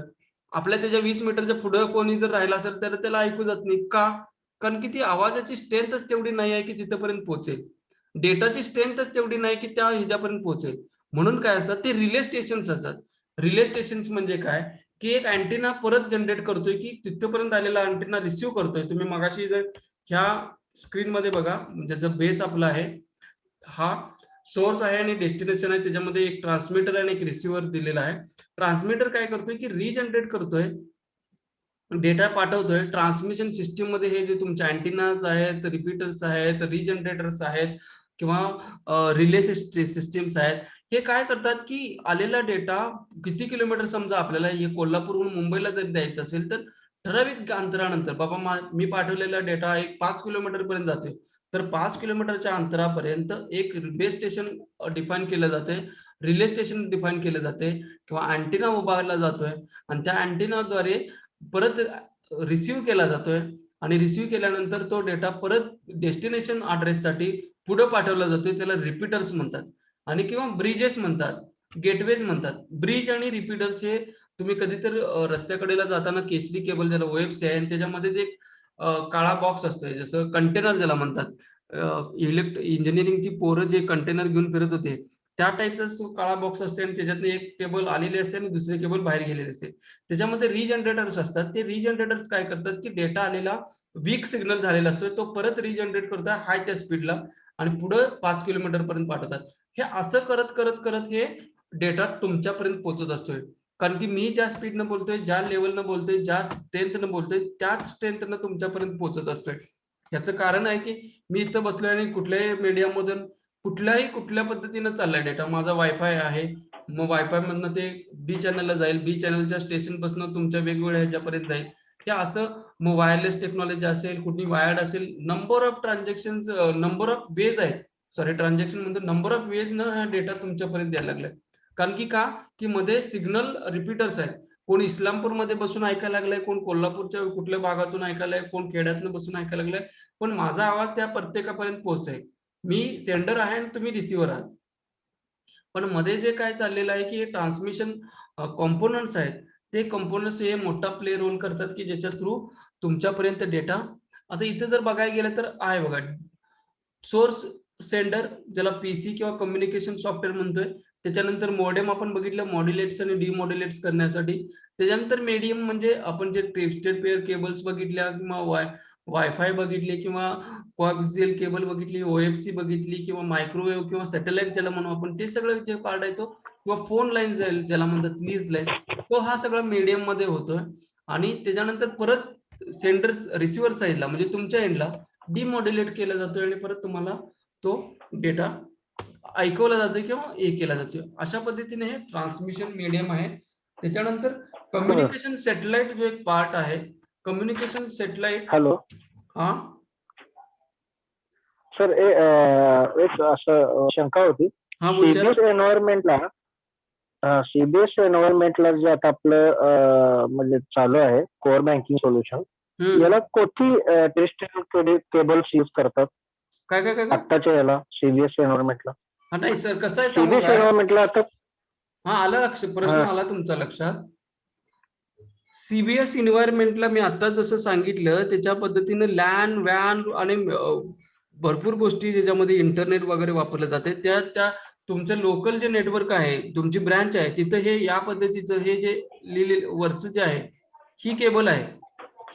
आपल्या त्याच्या 20 मीटरच्या पुढे कोणी जर राहिला असेल तर त्याला ऐकू जात नाही का, कारण की ती आवाजाची स्ट्रेंथच तेवढी नाही आहे की तिथपर्यंत पोहोचेल, डेटाची स्ट्रेंथच तेवढी नाही की त्या ह्याच्यापर्यंत पोहोचेल. म्हणून काय असतात ते रिले स्टेशन्स असतात. रिले स्टेशन्स म्हणजे काय की एक अँटेना परत जनरेट करतोय की तिथपर्यंत आलेला अँटेना रिसिव्ह करतोय. तुम्ही मगाशी जर ह्या स्क्रीन मध्ये बघा, ज्याचा बेस आपला आहे, हा सोर्स आहे आणि डेस्टिनेशन आहे, त्याच्यामध्ये एक ट्रान्समीटर आणि एक रिसिव्हर दिलेला आहे. ट्रान्समीटर काय करतोय की रिजनरेट करतोय, डेटा पाठवतोय. ट्रान्समिशन सिस्टीम मध्ये हे जे तुमचे अँटिनाज आहेत, रिपीटर्स आहेत, रिजनरेटर्स आहेत किंवा रिले सिस्टीम्स आहेत, हे काय करतात की आलेला डेटा किती किलोमीटर समजा आपल्याला हे कोल्हापूरहून मुंबईला जर द्यायचं असेल तर ठराविक अंतरानंतर बाबा मी पाठवलेला डेटा एक 5 किलोमीटर पर्यंत जातोय, तर 5 किलोमीटरच्या अंतरापर्यंत एक बेस स्टेशन डिफाईन केलं जाते, रिले स्टेशन डिफाईन केलं जाते किंवा अँटिना उभारला जातोय आणि त्या अँटिनाद्वारे परत रिसिव्ह केला जातोय आणि रिसिव्ह केल्यानंतर तो डेटा परत डेस्टिनेशन ॲड्रेससाठी पुढे पाठवला जातोय, त्याला रिपीटर्स म्हणतात आणि किंवा ब्रिजेस म्हणतात, गेटवेज म्हणतात. ब्रिज आणि रिपीटर्स हे तुम्ही कधीतरी रस्त्याकडेला जाताना केसरी केबल ज्याला OFC आहे आणि त्याच्यामध्ये जे काळा बॉक्स असतोय जसं कंटेनर ज्याला म्हणतात, इंजिनिअरिंगची पोरं जे कंटेनर घेऊन फिरत होते त्या टाईपचा काळा बॉक्स असते आणि त्याच्यातनं एक केबल आलेली असते आणि दुसरे केबल बाहेर गेलेले असते. त्याच्यामध्ये रिजनरेटर्स असतात. ते रिजनरेटर्स काय करतात की डेटा आलेला वीक सिग्नल झालेला असतो तो परत रिजनरेट करतात हाय त्या स्पीडला आणि पुढे 5 किलोमीटर पर्यंत पाठवतात. हे असं करत करत करत हे डेटा तुमच्यापर्यंत पोहोचत असतोय. कारण की मी ज्या स्पीडनं बोलतोय, ज्या लेवलनं बोलतोय, ज्या स्ट्रेंथनं बोलतोय त्याच स्ट्रेंथनं तुमच्यापर्यंत पोहोचत असतोय. याचं कारण आहे की मी इथं बसलोय आणि कुठल्याही मीडियामधून कुठल्या पद्धतीनं चाललाय डेटा. माझा वायफाय आहे, मग वायफाय मधनं ते बी चॅनलला जाईल, बी चॅनलच्या स्टेशन पासून तुमच्या वेगवेगळ्या ह्याच्यापर्यंत जाईल. हे असं मग वायरलेस टेक्नॉलॉजी असेल, कुठली वायर्ड असेल, number of transaction, number of ways आहेत. सॉरी ट्रान्झॅक्शन म्हणजे नंबर ऑफ वेज न हा डेटा तुमच्यापर्यंत यायला लागलाय. कारण की का की मध्ये सिग्नल रिपीटर्स आहेत. कोण इस्लामपूरमध्ये बसून ऐकायला लागलाय, कोण कोल्हापूरच्या कुठल्या भागातून ऐकायलाय, कोण खेड्यातून बसून ऐकायला लागलाय, पण माझा आवाज त्या प्रत्येकापर्यंत पोहोचतोय. मी सेंडर आहे आणि तुम्ही रिसिव्हर आहात. पण मध्ये जे काय चाललेलं आहे की ट्रान्समिशन कॉम्पोनंट्स आहेत, ते कॉम्पोनंट्स हे मोठा प्ले रोल करतात की ज्याच्या थ्रू तुमच्यापर्यंत डेटा. आता इथे जर बघायला गेलं तर आहे बघा, सोर्स सेंडर ज्याला पीसी किंवा कम्युनिकेशन सॉफ्टवेअर म्हणतोय. त्याच्यानंतर मॉडेम आपण बघितलं, मॉड्युलेट्स आणि डिमॉड्युलेट्स करण्यासाठी. त्याच्यानंतर मीडियम म्हणजे आपण जे ट्विस्टेड पेअर केबल्स बघितल्या किंवा वायफाय बघितले किंवा कोएक्सियल केबल बघितली, OFC बघितली किंवा मायक्रोवेव्ह किंवा सॅटेलाइट ज्याला म्हणू आपण, ते सगळं जे पार्ट आहे तो किंवा फोन लाईन जाईल ज्याला म्हणतात लीज लाईन, तो हा सगळा मीडियम मध्ये होतोय. आणि त्याच्यानंतर परत सेंडर रिसिव्हर साईडला म्हणजे तुमच्या एंडला डिमॉड्युलेट केला जातोय आणि परत तुम्हाला तो डेटा ऐकवला जातोय किंवा हे केला जातोय. अशा पद्धतीने हे ट्रान्समिशन मीडियम आहे. त्याच्यानंतर कम्युनिकेशन सॅटेलाइट जो एक पार्ट आहे, कम्युनिकेशन सॅटेलाइट. हॅलो हा सर, एक असं शंका होती. सीबीएस एन्व्हायरमेंटला जे आता आपलं म्हणजे चालू आहे कोर बँकिंग सोल्युशन, याला कोणती टेस्ट केबल्स यूज करतात काय काय काय आत्ताच्या याला सीबीएस एन्व्हायरमेंटला? नाही सर, कसं आहे सीबीएस एन्व्हायरमेंटला आता आला लक्ष, प्रश्न आला तुमच्या लक्षात. सीबीएस एन्व्हायरमेंटला मी आता जसं सांगितलं त्याच्या पद्धतीनं लॅन वॅन आणि भरपूर गोष्टी ज्याच्यामध्ये इंटरनेट वगैरे वापरलं जाते, त्या तुमचं लोकल जे नेटवर्क आहे, तुमची ब्रँच आहे तिथं हे या पद्धतीचं हे जे वरचं जे आहे ही केबल आहे,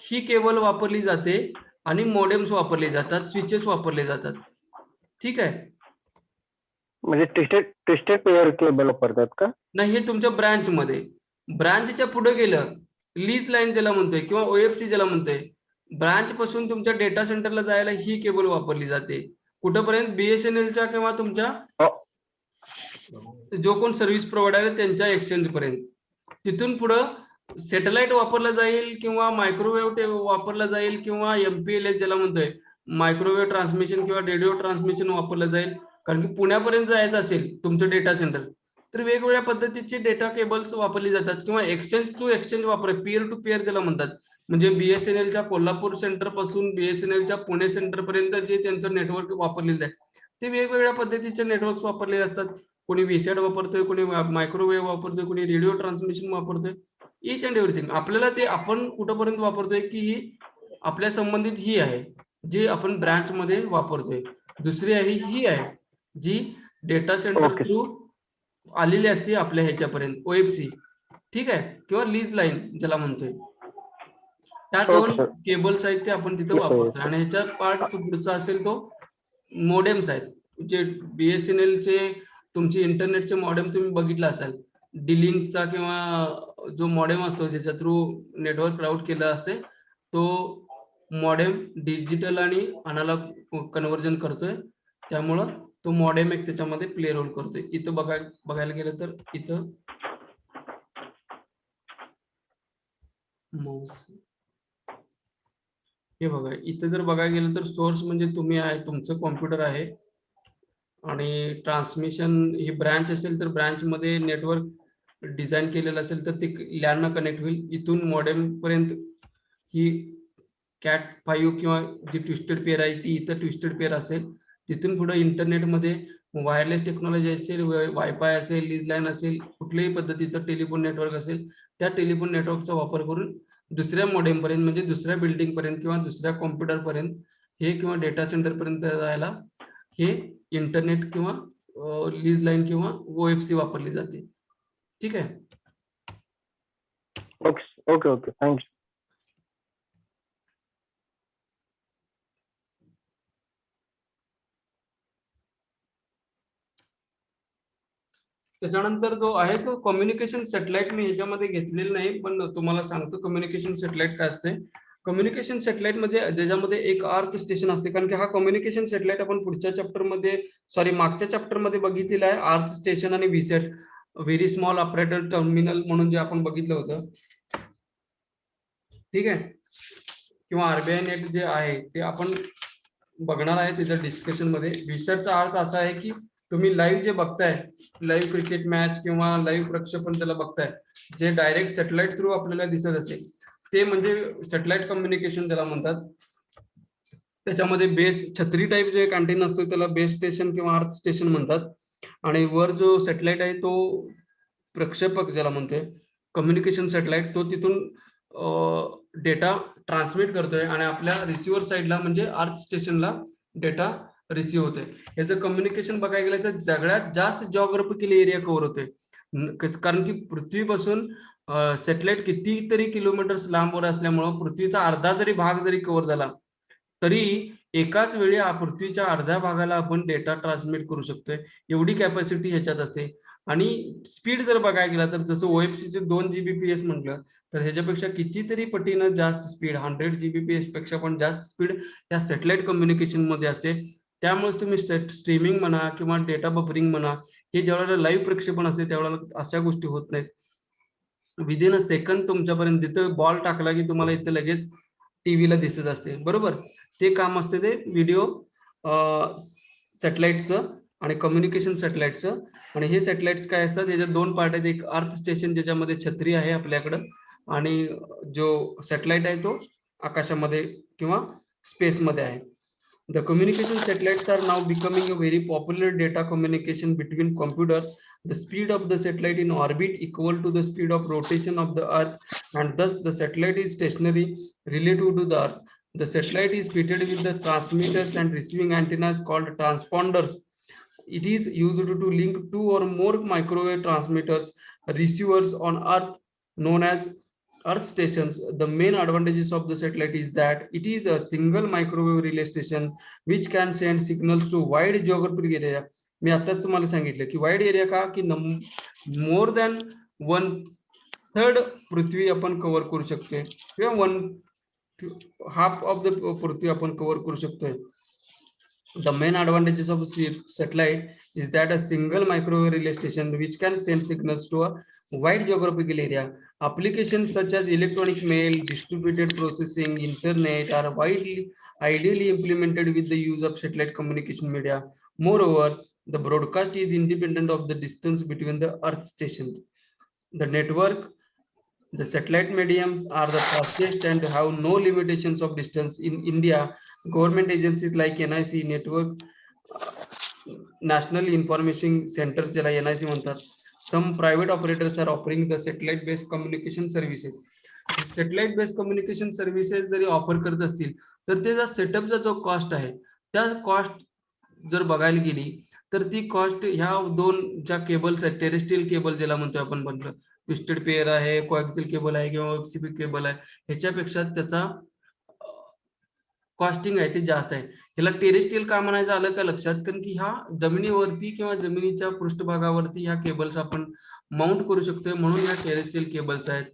ही केबल वापरली जाते आणि मॉडेम्स वापरले जातात, स्विचेस वापरले जातात. ठीक आहे. म्हणजे ट्विस्टेड पेअर केबल वापरतात का? नाही, हे तुमच्या ब्रँच मध्ये, ब्रँचच्या पुढे गेलं लीज लाईन ज्याला म्हणतोय किंवा OFC ज्याला म्हणतोय, ब्रांच पासून तुमच्या डेटा सेंटरला जायला ही केबल वापरली जाते. कुठपर्यंत? BSNLच्या किंवा तुमच्या जो कोण सर्व्हिस प्रोव्हायडर आहे त्यांच्या एक्सचेंज पर्यंत. तिथून पुढं सॅटेलाइट वापरला जाईल किंवा मायक्रोवेव्ह वापरला जाईल किंवा MPLS ज्याला म्हणतोय मायक्रोवेव्ह ट्रान्समिशन किंवा रेडिओ ट्रान्समिशन वापरलं जाईल. कारण की पुण्यापर्यंत जायचं असेल तुमचं डेटा सेंटर तर वेगवेगळ्या पद्धतीचे डेटा केबल्स वापरली जातात किंवा एक्सचेंज टू एक्सचेंज वापर, पीअर टू पीअर ज्याला म्हणतात. म्हणजे BSNLच्या कोल्हापूर सेंटर पासून BSNLच्या पुणे सेंटर पर्यंत जे त्यांचं नेटवर्क वापरलेलं आहे ते वेगवेगळ्या पद्धतीचे नेटवर्क्स वापरले असतात. कोणी VSAT वापरतोय, कोणी मायक्रोवेव्ह वापरतोय, कोणी रेडिओ ट्रान्समिशन वापरतोय. इच अँड एव्हरीथिंग आपल्याला ते आपण कुठपर्यंत वापरतोय की ही आपल्या संबंधित ही आहे जी आपण ब्रँच मध्ये वापरतोय. दुसरी आहे ही आहे जी डेटा सेंटर थ्रू आलेली असते आपल्या ह्याच्यापर्यंत OFC. ठीक आहे, किंवा लीज लाईन ज्याला म्हणतोय. त्या दोन केबल्स आहेत ते आपण तिथे वापरतोय. आणि ह्याच्यात पार्ट पुढचा असेल तो मॉडेम्स आहेत. जे BSNLचे तुमची इंटरनेटचे मॉडेम तुम्ही बघितला असाल, डिलिंकचा किंवा जो मॉडेम असतो ज्याच्या थ्रू नेटवर्क राऊट केलं असते तो मॉडेम डिजिटल आणि अनालॉग कन्व्हर्जन करतोय. त्यामुळं तो मॉडेम एक त्याच्यामध्ये प्ले रोल करतोय. इथं बघायला गेलं तर इथं माऊस हे बघा, इथं जर बघायला गेलं तर सोर्स म्हणजे तुम्ही आहे, तुमचं कॉम्प्युटर आहे आणि ट्रान्समिशन ही ब्रांच असेल तर ब्रांच मध्ये नेटवर्क डिझाईन केलेलं असेल तर ते लॅन कनेक्ट होईल. इथून मॉडेम पर्यंत ही कॅट 5 किंवा जी ट्विस्टेड पेअर आहे ती इथं ट्विस्टेड पेअर असेल. तिथून पुढे इंटरनेटमध्ये वायरलेस टेक्नॉलॉजी असेल, वायफाय असेल, लीज लाईन असेल, कुठल्याही पद्धतीचं टेलिफोन नेटवर्क असेल, त्या टेलिफोन नेटवर्कचा वापर करून दुसऱ्या मॉडेम पर्यंत म्हणजे दुसऱ्या बिल्डिंग पर्यंत किंवा दुसऱ्या कॉम्प्युटर पर्यंत हे किंवा डेटा सेंटर पर्यंत जायला हे इंटरनेट किंवा लीज लाईन किंवा OFC वापरली जाते. ठीक आहे. Okay okay thank you. त्याच्यानंतर जो आहे तो कम्युनिकेशन सॅटेलाइट मी ह्याच्यामध्ये घेतलेलं नाही, पण तुम्हाला सांगतो कम्युनिकेशन सॅटेलाइट काय असते. कम्युनिकेशन सॅटेलाइट मध्ये ज्याच्यामध्ये एक अर्थ स्टेशन असते, कारण की हा कम्युनिकेशन सॅटेलाइट आपण पुढच्या चॅप्टर मध्ये मागच्या चॅप्टर मध्ये बघितलेला आहे. अर्थ स्टेशन आणि VSAT very small operator terminal म्हणून जे आपण बघितलं होतं. ठीक आहे. किंवा RBI नेट जे आहे ते आपण बघणार आहे त्याच्या डिस्कशन मध्ये. व्हीसॅटचा अर्थ असा आहे की तुम्ही लाईव्ह जे बघताय, लाईव्ह क्रिकेट मॅच किंवा लाईव्ह प्रक्षेपण त्याला बघताय, जे डायरेक्ट सॅटेलाइट थ्रू आपल्याला दिसत असेल ते म्हणजे सॅटेलाइट कम्युनिकेशन त्याला म्हणतात. त्याच्यामध्ये बेस छत्री टाईप जे एक अँटेना असतो त्याला बेस स्टेशन किंवा अर्थ स्टेशन म्हणतात. आणि वर जो सॅटेलाइट आहे तो प्रक्षेपक ज्याला म्हणतोय कम्युनिकेशन सॅटेलाइट, तो तिथून डेटा ट्रान्समिट करतोय आणि आपल्या रिसिव्हर साईडला म्हणजे अर्थ स्टेशनला डेटा रिसिव्ह होतोय. याचं कम्युनिकेशन बघायला गेलं तर सगळ्यात जास्त जॉग्राफिकल एरिया कव्हर होतोय, कारण की पृथ्वीपासून सॅटेलाइट कितीतरी किलोमीटर्स लांबवर असल्यामुळं पृथ्वीचा अर्धा जरी भाग जरी कव्हर झाला तरी एकाच वेळी पृथ्वीच्या अर्ध्या भागाला आपण डेटा ट्रान्समिट करू शकतोय. एवढी कॅपॅसिटी ह्याच्यात असते. आणि स्पीड जर बघायला गेला तर जसं OFC चे 2 Gbps म्हटलं तर ह्याच्यापेक्षा कितीतरी पटीनं जास्त स्पीड 100 Gbps पेक्षा पण जास्त स्पीड या सॅटेलाइट कम्युनिकेशन मध्ये असते. त्यामुळे तुम्ही स्ट्रीमिंग म्हणा किंवा डेटा बफरिंग म्हणा, हे ज्यावेळेला लाईव्ह प्रक्षेपण असते त्यावेळेला अशा गोष्टी होत नाहीत. विदिन अ सेकंड तुमच्यापर्यंत जिथं बॉल टाकला की तुम्हाला इथं लगेच टीव्हीला दिसत असते. बरोबर, ते काम असते ते व्हिडिओ सॅटेलाइटचं आणि कम्युनिकेशन सॅटेलाइटचं. आणि हे सॅटेलाइट्स काय असतात, याच्यात 2 पार्ट आहेत. एक अर्थ स्टेशन ज्याच्यामध्ये छत्री आहे आपल्याकडं आणि जो सॅटेलाइट आहे तो आकाशामध्ये किंवा स्पेसमध्ये आहे. The communication satellites are now becoming a very popular data communication between computers. The speed of the satellite in orbit equal to the speed of rotation of the Earth, and thus the satellite is stationary relative to the Earth. The satellite is fitted with the transmitters and receiving antennas called transponders. It is used to link 2 or more microwave transmitters, receivers on Earth, known as Earth stations. The main advantages of the satellite is that it is a single microwave relay station which can send signals to wide geographic area. मी आताच तुम्हाला सांगितलं की wide area का की more than 1/3 पृथ्वी आपण cover करू शकतोय किंवा 1/2 ऑफ द पृथ्वी आपण कव्हर करू शकतोय. The main advantages of satellite is that a single microwave relay station which can send signals to a wide geographical area. Applications such as electronic mail, distributed processing, internet are ideally implemented with the use of satellite communication media. Moreover, the broadcast is independent of the distance between the Earth stations. The network, the satellite mediums are the fastest and have no limitations of distance. In India, government agencies like NIC network, National Information Centers ज्याला NIC म्हणतात, some private operators are offering the satellite based communication services. Satellite based communication services जरी offer करत असतील तर त्याचा सेटअपचा जो cost आहे त्या कॉस्ट जर बघायला गेली तर ती कॉस्ट ह्या 2 ज्या केबल्स आहेत, टेरेस्ट्रियल केबल ज्याला म्हणतोय आपण म्हटलं, ट्विस्टेड पेअर आहे, कोएक्सियल केबल आहे किंवा OFC केबल आहे, ह्याच्यापेक्षा त्याचा कॉस्टिंग आहे ते जास्त आहे. ह्याला टेरेस्ट्रियल का म्हणायचं आलं का लक्षात, कारण की ह्या जमिनीवरती किंवा जमिनीच्या पृष्ठभागावरती ह्या केबल्स आपण माउंट करू शकतोय म्हणून ह्या टेरेस्ट्रियल केबल्स आहेत.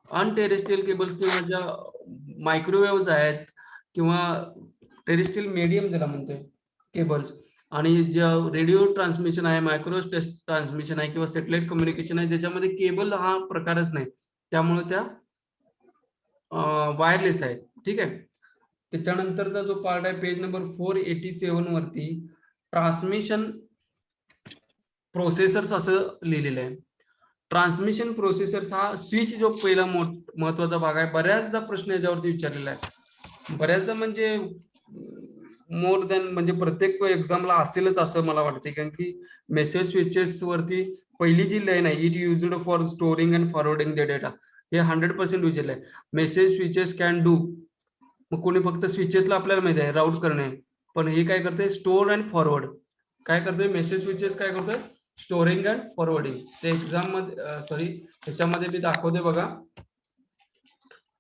अनटेरेस्ट्रियल केबल्स किंवा ज्या मायक्रोवेव्हज आहेत किंवा टेरेस्ट्रियल मीडियम ज्याला म्हणतोय केबल्स, आणि जे रेडिओ ट्रान्समिशन आहे, मायक्रो ट्रान्समिशन आहे किंवा सॅटेलाइट कम्युनिकेशन आहे, त्याच्यामध्ये केबल हा प्रकारच नाही, त्यामुळे त्या वायरलेस आहे. ठीक आहे. त्याच्यानंतरचा जो पार्ट आहे पेज नंबर 487 वरती ट्रान्समिशन प्रोसेसर्स असं लिहिलेलं आहे. ट्रान्समिशन प्रोसेसर्स हा स्विच जो पहिला महत्वाचा भाग आहे. बऱ्याचदा प्रश्न याच्यावरती विचारलेला आहे, बऱ्याचदा म्हणजे मोर दॅन म्हणजे प्रत्येक एक्झामला असेलच असं मला वाटते, कारण की मेसेज स्विचेस वरती पहिली जी लाईन आहे, it used for storing and forwarding the data, हे 100% विचारलं आहे. मेसेज स्विचेस कॅन डू, मग कोणी फक्त स्विचेसला आपल्याला माहिती आहे राऊट करणे, पण हे काय करते स्टोर अँड फॉरवर्ड. काय करते मेसेज स्विचेस, काय करतोय स्टोरिंग अँड फॉरवर्डिंग. ते एक्झाम मध्ये त्याच्यामध्ये मी दाखवते बघा.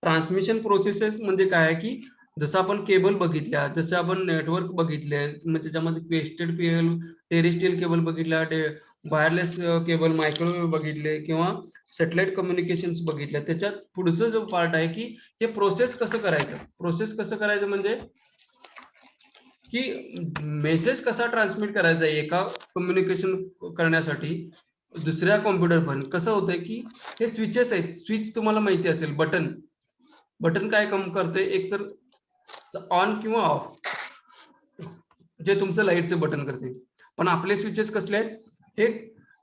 ट्रान्समिशन प्रोसेसेस म्हणजे काय आहे की जसं आपण केबल बघितल्या, जसं आपण नेटवर्क बघितले, मग त्याच्यामध्ये ट्विस्टेड केबल, टेरेस्ट्रियल केबल बघितल्या, वायरलेस केबल, मायक्रोवेव्ह बघितले किंवा सॅटेलाइट कम्युनिकेशन्स बघितल्या. त्याच्यात पुढचं जो पार्ट आहे की हे प्रोसेस कसं करायचं. प्रोसेस कसं करायचं म्हणजे की मेसेज कसा ट्रान्समिट करायचा आहे एका कम्युनिकेशन करण्यासाठी दुसऱ्या कॉम्प्युटर पण कसं होतंय की हे स्विचेस आहेत. स्विच तुम्हाला माहिती असेल, बटन काय काम करते, एक तर ऑन किंवा ऑफ, जे तुमचं लाईटचं बटन करते. पण आपले स्विचेस कसले आहेत, हे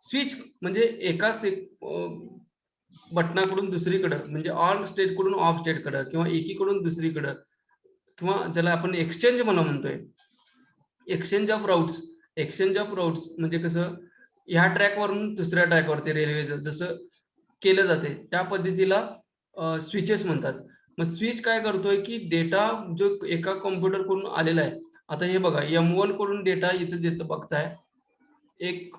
स्विच म्हणजे एकाच बटनाकडून दुसरीकडे, म्हणजे ऑन स्टेटकडून ऑफ स्टेटकडे किंवा एकीकडून दुसरीकडे, किंवा ज्याला आपण एक्सचेंज म्हणतोय, एक्सचेंज ऑफ राऊट्स. एक्सचेंज ऑफ राऊट्स म्हणजे कसं ह्या ट्रॅकवरून दुसऱ्या ट्रॅकवरती रेल्वेचं जसं केलं जाते त्या पद्धतीला स्विचेस म्हणतात. मग स्विच काय करतोय की डेटा जो एका कॉम्प्युटर कडून आलेला आहे, आता हे बघा M1 कडून डेटा इथं देतं बघताय, एक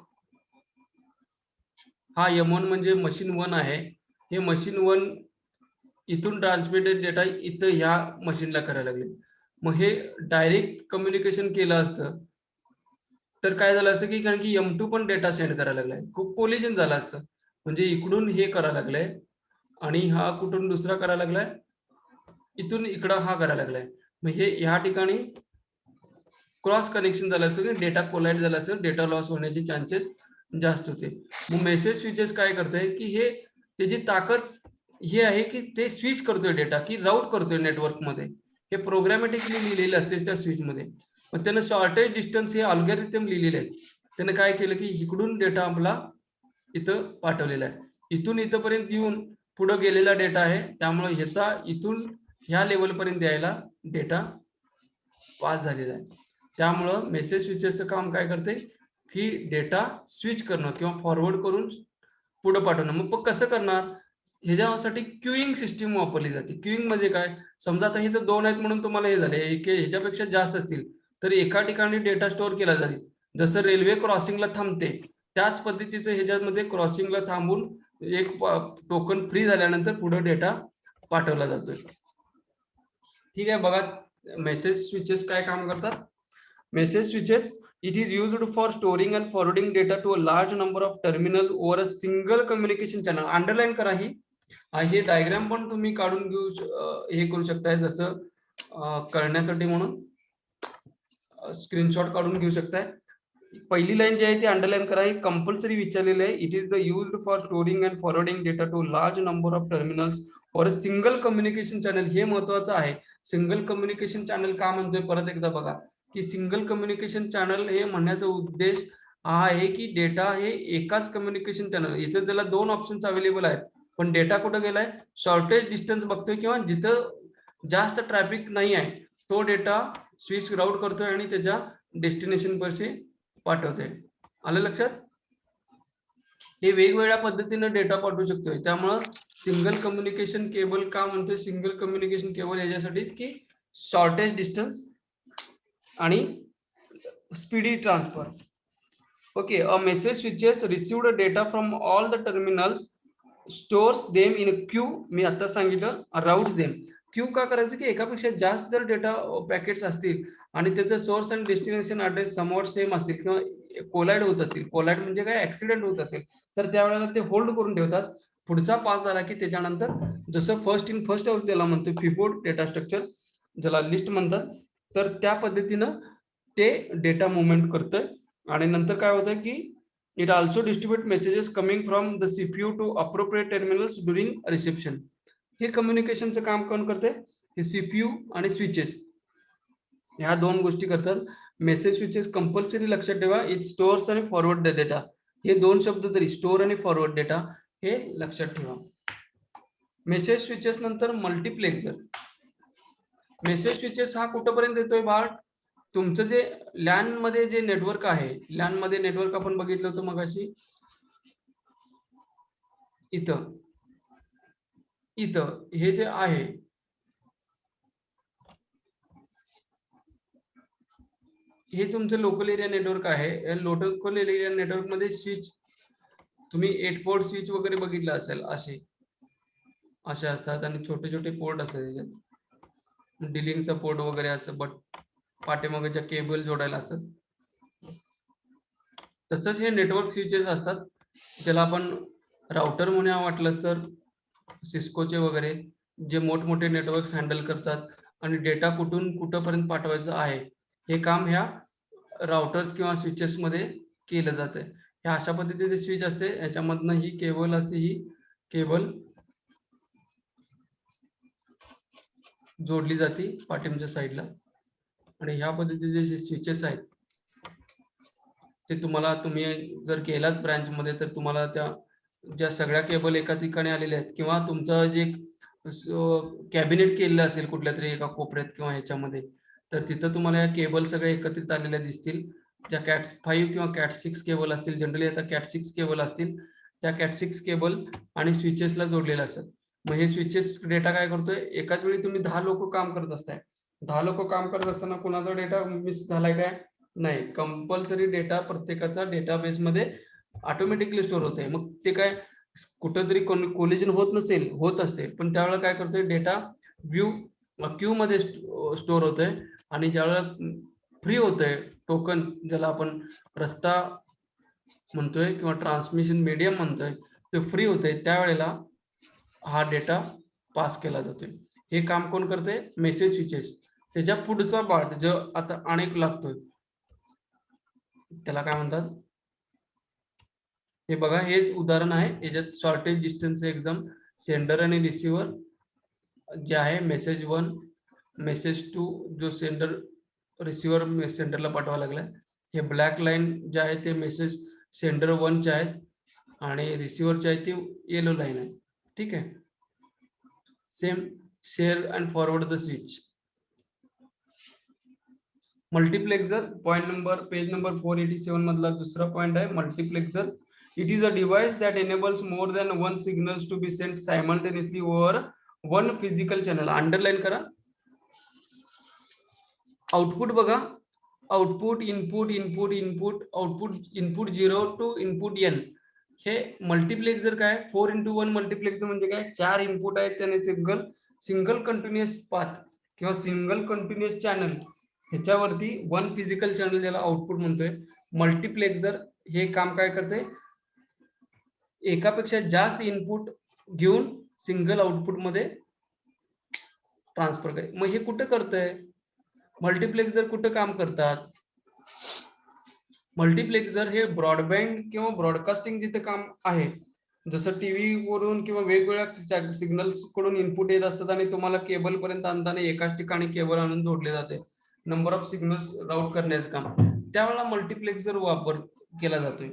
हा M1 म्हणजे मशीन 1 आहे. हे मशीन 1 इथून ट्रान्समिटेड डेटा इथं ह्या मशीनला करायला लागले. मग हे डायरेक्ट कम्युनिकेशन केलं असतं तर काय झालं असतं की कारण की M2 पण डेटा सेंड करायला लागलाय, खूप कोलिजन झालं असतं. म्हणजे इकडून हे करायला लागलंय आणि हा कुठून दुसरा करायला लागलाय, इथून इकडं हा करायला लागलाय. मग हे ह्या ठिकाणी क्रॉस कनेक्शन झालं असतं, डेटा कोलाइड झाला असेल, डेटा लॉस होण्याचे चान्सेस जास्त होते. मग मेसेज स्विचेस काय करतोय की हे त्याची ताकद हे आहे की ते स्विच करतोय डेटा, की राऊट करतोय नेटवर्क मध्ये. हे प्रोग्रामॅटिकली लिहिलेलं असते त्या स्विच मध्ये. मग त्यानं शॉर्टेज डिस्टन्स हे अल्गोरिथम लिहिलेले आहेत. त्यानं काय केलं की इकडून डेटा आपला इथं पाठवलेला आहे, इथून इथपर्यंत येऊन पुढे गेलेला डेटा आहे, त्यामुळे ह्याचा इथून ह्या लेवल पर्यंत यायला डेटा पास झालेला आहे. त्यामुळं मेसेज स्विचेसचं काम काय करते की डेटा स्विच करणं किंवा फॉरवर्ड करून पुढे पाठवणं. मग कसं करणार, ह्याच्यासाठी क्यूइंग सिस्टीम वापरली जाते. क्यूइंग म्हणजे काय, समजा आता इथं 2 आहेत म्हणून तुम्हाला हे झाले, ह्याच्यापेक्षा जास्त असतील तर एका ठिकाणी डेटा स्टोअर केला जाईल. जसं रेल्वे क्रॉसिंगला थांबते त्याच पद्धतीचं ह्याच्यामध्ये क्रॉसिंगला थांबून एक टोकन फ्री झाल्यानंतर पुढे डेटा पाठवला जातोय. ठीक आहे. बघा मेसेज स्विचेस काय काम करतात. Message switches it is used for storing and forwarding data to a large number of terminal over a single communication channel. Underline करा ही, हे डायग्राम पण तुम्ही काढून घेऊ हे करू शकताय, जसं करण्यासाठी म्हणून स्क्रीनशॉट काढून घेऊ शकताय. पहिली लाईन जी आहे ती अंडरलाईन करा, ही कंपल्सरी विचारलेलं आहे. It is the used for storing and forwarding data to large number of terminals for a single communication channel. हे महत्वाचं आहे. सिंगल कम्युनिकेशन चॅनल का म्हणतोय परत एकदा बघा की सिंगल कम्युनिकेशन चॅनल हे म्हणण्याचा उद्देश हा आहे की डेटा हे एकाच कम्युनिकेशन चॅनल, इथे त्याला 2 ऑप्शन्स अवेलेबल आहेत, पण डेटा कुठं गेलाय, शॉर्टेज डिस्टन्स बघतोय किंवा जिथं जास्त ट्रॅफिक नाही आहे तो डेटा स्विच राऊट करतोय आणि त्याच्या डेस्टिनेशन पर्यंत पाठवतोय. आलं लक्षात. हे वेगवेगळ्या पद्धतीने डेटा पाठवू शकतोय. त्यामुळं सिंगल कम्युनिकेशन केबल का म्हणतोय, सिंगल कम्युनिकेशन केबल याच्यासाठीच की शॉर्टेज डिस्टन्स आणि speedy transfer. Okay. A message switches received data from all the terminals, stores them in a queue. मी आता सांगितलं राउट्स देम. क्यू का करायचं की एकापेक्षा जास्त जर डेटा पॅकेट्स असतील आणि त्याचं सोर्स आणि डेस्टिनेशन ऍड्रेस समवॉट सेम असतील किंवा कोलाइड होत असतील, कोलाइड म्हणजे काय ऍक्सिडेंट होत असेल, तर त्यावेळेला ते होल्ड करून ठेवतात. पुढचा पास झाला की त्याच्यानंतर जसं फर्स्ट इन फर्स्ट आउट त्याला म्हणतो, फिफो डेटा स्ट्रक्चर ज्याला लिस्ट म्हणतात, तर त्या पद्धतीनं ते डेटा मुवमेंट करतोय. आणि नंतर काय होतं की it also distribute messages coming from the CPU to appropriate terminals during reception. हे कम्युनिकेशनचं काम कोण करते? हे सीपीयू आणि स्विचेस ह्या दोन गोष्टी करतात. मेसेज स्विचेस कंपल्सरी लक्षात ठेवा, इट स्टोअर्स आणि फॉरवर्ड द डेटा. हे दोन शब्द तरी स्टोअर आणि फॉरवर्ड डेटा हे लक्षात ठेवा. मेसेज स्विचेस नंतर मल्टीप्लेक्सर. मेसेज स्विचेस हा कुठपर्यंत येतोय बाळ? तुमचं जे लॅन मध्ये जे नेटवर्क आहे, लॅन मध्ये नेटवर्क आपण बघितलं होतं मगाशी, इथं हे जे आहे हे तुमचं लोकल एरिया नेटवर्क आहे. या लोकल एरिया नेटवर्क मध्ये स्विच तुम्ही 8 पोर्ट स्विच वगैरे बघितलं असेल, असे असतात आणि छोटे छोटे पोर्ट असतात त्याच्यात, डिलिंगचा पोर्ट वगैरे असं, बट पाठीमागच्या केबल जोडायला असतात. तसंच हे नेटवर्क स्विचेस असतात, ज्याला आपण राउटर म्हणूया वाटलंच तर. सिस्कोचे वगैरे जे मोठमोठे नेटवर्क्स हँडल करतात आणि डेटा कुठून कुठपर्यंत पाठवायचं आहे हे काम ह्या राउटर्स किंवा स्विचेस मध्ये केलं जातं. ह्या अशा पद्धतीचे स्विच असते, याच्यामधनं ही केबल असते, ही केबल जोडली जाते पाठीमागच्या साईडला. आणि ह्या पद्धतीचे जे स्विचेस आहेत ते तुम्ही जर केलात ब्रांच मध्ये तर तुम्हाला त्या ज्या सगळ्या केबल एका ठिकाणी आलेल्या आहेत, किंवा तुमचं जे कॅबिनेट केलेलं असेल कुठल्या तरी एका कोपऱ्यात किंवा ह्याच्यामध्ये, तर तिथं तुम्हाला या केबल सगळ्या एकत्रित आलेल्या दिसतील. ज्या कॅट 5 किंवा कॅट 6 केबल असतील, जनरली आता कॅट 6 केबल असतील, त्या कॅट 6 केबल आणि स्विचेसला जोडलेल्या असतात. मग हे स्विचेस डेटा काय करतोय? एकाच वेळी तुम्ही 10 लोक काम करत असताय. 10 लोक काम करत असताना कुणाचा डेटा मिस झालाय काय? नाही. कंपल्सरी डेटा प्रत्येकाचा डेटाबेस मध्ये ऑटोमॅटिकली स्टोअर होते. मग ते काय कुठंतरी कोलिजन होत असते, पण त्यावेळेला काय करतोय? डेटा क्यू मध्ये स्टोअर होतोय. आणि ज्यावेळेला फ्री होतोय, टोकन ज्याला आपण रस्ता म्हणतोय किंवा ट्रान्समिशन मीडियम म्हणतोय, ते फ्री होतोय, त्यावेळेला हा डेटा पास केला जातोय. हे काम कोण करते? Message switches. त्याच्या पुढचा पार्ट जो आता अनेक लागतोय त्याला काय म्हणतात? हे बघा, हेच उदाहरण आहे. याच्यात शॉर्टेज डिस्टन्स एक्झाम सेंडर आणि रिसिव्हर जे आहे, मेसेज 1 मेसेज 2 जो रिसिव्हर सेंडरला पाठवायला लागलाय. हे ब्लॅक लाईन जे आहे ते मेसेज सेंडर 1 चे आहेत आणि रिसिव्हरचे आहे ते येलो लाईन आहे. ठीक आहे. Same share and forward the switch. Multiplexer page number 487 मधला दुसरा पॉइंट आहे multiplexer. It is a device that enables more than one signals to be sent simultaneously over one physical channel. Underline करा. Output बघा, output input input input output input 0 to input n. हे multiplexer काय? 4x1 multiplexer म्हणजे काय? 4 input आहेत त्याने single continuous path किंवा single continuous channel ह्याच्यावरती वन फिजिकल चॅनल ज्याला आउटपुट म्हणतोय. मल्टीप्लेक्सर हे काम काय करते? एकापेक्षा जास्त इनपुट घेऊन सिंगल आउटपुट मध्ये ट्रान्सफर करे. मग हे कुठे करतंय? मल्टीप्लेक्सर कुठे काम करतात? मल्टीप्लेक्सर हे ब्रॉडबँड किंवा ब्रॉडकास्टिंग जिथे काम आहे, जसं टीव्ही वरून किंवा वेगवेगळ्या सिग्नल्स कडून इनपुट येत असतात आणि तुम्हाला केबल पर्यंत आणताना एकाच ठिकाणी केबल आणून जोडले जाते नंबर ऑफ सिग्नल्स राऊट करण्याचं काम, त्यावेळेला मल्टीप्लेक्सर वापर केला जातोय.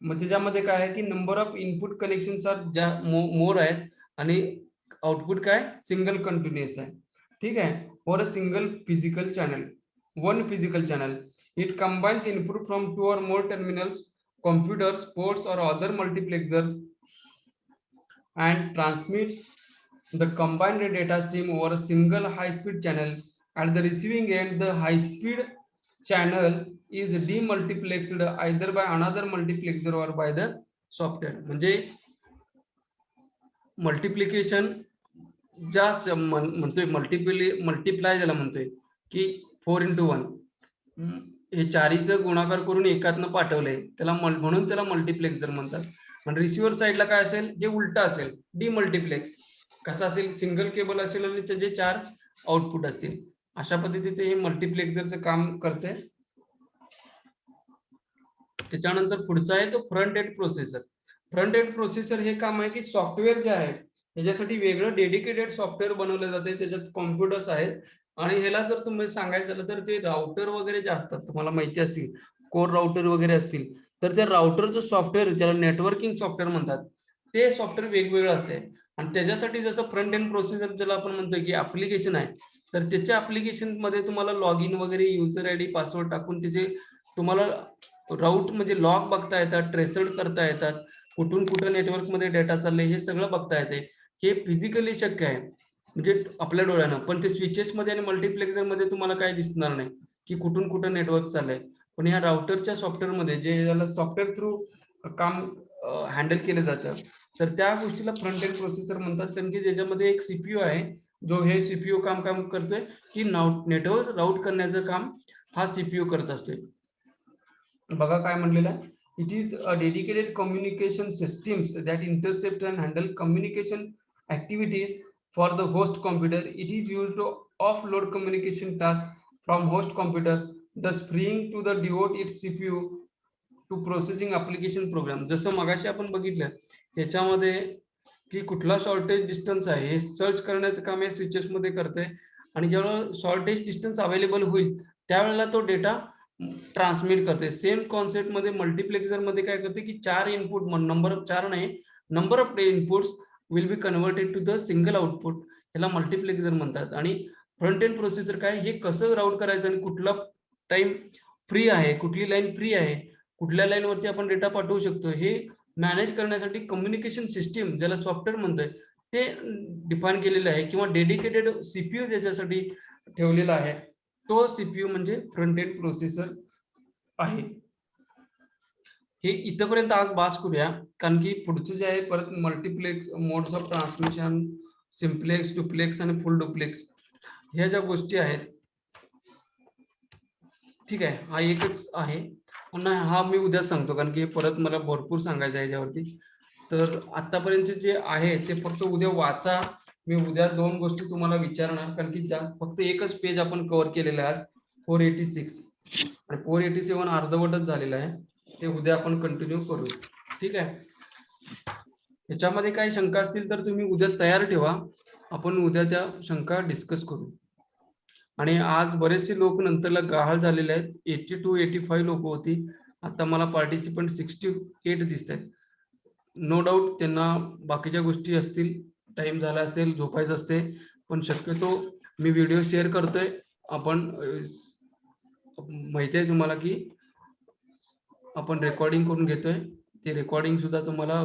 मग त्याच्यामध्ये काय आहे की नंबर ऑफ इनपुट कनेक्शन मोर आहेत आणि आउटपुट काय? सिंगल कंटिन्युअस आहे. ठीक आहे. For a single physical channel, one physical channel, it combines input from 2 or more terminals, computers, ports or other multiplexers and transmits the combined data stream over a single high-speed channel. At the receiving end, the high-speed channel is demultiplexed either by another multiplexer or by the software. म्हणजे multiplication ज्या म्हणतोय multiply ज्याला म्हणतोय की 4x1 हे चारीचं गुणाकार करून एकातनं पाठवलंय, त्याला म्हणून त्याला मल्टीप्लेक्सर म्हणतात. पण रिसिव्हर साईडला काय असेल? जे उलट असेल, डीमल्टिप्लेक्स. कसं असेल? सिंगल केबल असेल आणि त्याचे 4 आउटपुट असतील. अशा पद्धतीचे हे मल्टीप्लेक्सरचं काम करते. त्याच्यानंतर पुढचा आहे तो front end processor. Front end processor हे काम आहे की सॉफ्टवेअर जे आहे त्याच्यासाठी वेगळं डेडिकेटेड सॉफ्टवेअर बनवलं जाते, त्याच्यात कॉम्प्युटर्स आहेत. आणि ह्याला जर तुम्ही सांगायचं झालं तर ते राउटर वगैरे जे असतात तुम्हाला माहिती असतील, कोर राउटर वगैरे असतील, तर त्या राउटरचं सॉफ्टवेअर ज्याला नेटवर्किंग सॉफ्टवेअर म्हणतात ते सॉफ्टवेअर वेगवेगळं असते. आणि त्याच्यासाठी जसं फ्रंट एंड प्रोसेसर ज्याला आपण म्हणतो की ऍप्लिकेशन आहे, तर त्याच्या ऍप्लिकेशन मध्ये तुम्हाला लॉग इन वगैरे युजर आयडी पासवर्ड टाकून त्याचे तुम्हाला राऊट म्हणजे लॉग बघता येतात, ट्रेसड करता येतात, कुठून कुठं नेटवर्क मध्ये डेटा चाललंय हे सगळं बघता येते. हे फिजिकली शक्य आहे म्हणजे आपल्या डोळ्यानं, पण ते स्विचेस मध्ये आणि मल्टिप्लेक्सर मध्ये तुम्हाला काय दिसणार नाही की कुठून कुठं नेटवर्क चाललंय. पण या राउटरच्या सॉफ्टवेअर मध्ये जे याला सॉफ्टवेअर थ्रू काम हँडल केलं जातं, तर त्या गोष्टीला फ्रंट एंड प्रोसेसर म्हणतात. कारण की ज्याच्यामध्ये एक सीपीयू आहे जो हे सीपीयू काम करतोय की नेटवर्क राऊट करण्याचं काम हा सीपीयू करत असतोय. बघा काय म्हणलेलं आहे, it is a dedicated communication systems that intercept and handle communication activities for the host computer. It is use to offload communication task from host computer, thus freeing to the devote its CPU to processing application program. जसं मगाशी आपण बघितलं त्याच्यामध्ये की कुठला shortage distance आहे हे search करण्याचं काम या स्विचेस मध्ये करते. आणि जेव्हा शॉर्टेज डिस्टन्स अवेलेबल होईल त्यावेळेला तो डेटा ट्रान्समिट करते. सेम कॉन्सेप्ट मध्ये मल्टिप्लेक्सर मध्ये काय करते की 4 इनपुट, नंबर ऑफ 4 नाही, number of inputs will be converted to the single output, याला मल्टिप्लेक्सर म्हणतात. आणि फ्रंट एंड प्रोसेसर काय, हे कसं राऊट करायचं आणि कुठला टाइम फ्री आहे, कुठली लाईन फ्री आहे, कुठल्या लाईन वरती आपण डेटा पाठवू शकतो हे मॅनेज करण्यासाठी कम्युनिकेशन सिस्टीम ज्याला सॉफ्टवेअर म्हणतोय ते डिफाईन केलेलं आहे किंवा डेडिकेटेड सीपीयू त्याच्यासाठी ठेवलेला आहे. तो सीपीयू म्हणजे फ्रंट एंड प्रोसेसर आहे. हे इथपर्यंत आज बास करूया, कारण की पुढचं जे आहे परत multiplex, modes of transmission, simplex, duplex आणि फुल डुप्लेक्स ह्या ज्या गोष्टी आहेत, ठीक आहे, हा एकच आहे. पुन्हा हा मी उद्या सांगतो, कारण की हे परत मला भरपूर सांगायचं आहे याच्यावरती. तर आतापर्यंत जे आहे ते फक्त उद्या वाचा. मी उद्या 2 गोष्टी तुम्हाला विचारणार, कारण की फक्त एकच पेज आपण कव्हर केलेलं आहे आज, 486 आणि 487 अर्धवटच झालेलं आहे. ते उद्या आपण कंटिन्यू करू, ठीक आहे. याच्यामध्ये काही शंका असतील तर तुम्ही उद्या तयार ठेवा, आपण उद्या त्या शंका डिस्कस करू. आणि आज बरेचसे लोक नंतरला गहाळ झालेले आहेत. 82-85 लोक होती, आता मला पार्टिसिपंट 68 दिसत आहेत. नो डाऊट त्यांना बाकीच्या गोष्टी असतील, टाइम झाला असेल, झोपायचं असते, पण शक्यतो मी व्हिडिओ शेअर करतोय. आपण माहिती आहे तुम्हाला की आपण रेकॉर्डिंग करून घेतोय, ते रेकॉर्डिंग सुद्धा तुम्हाला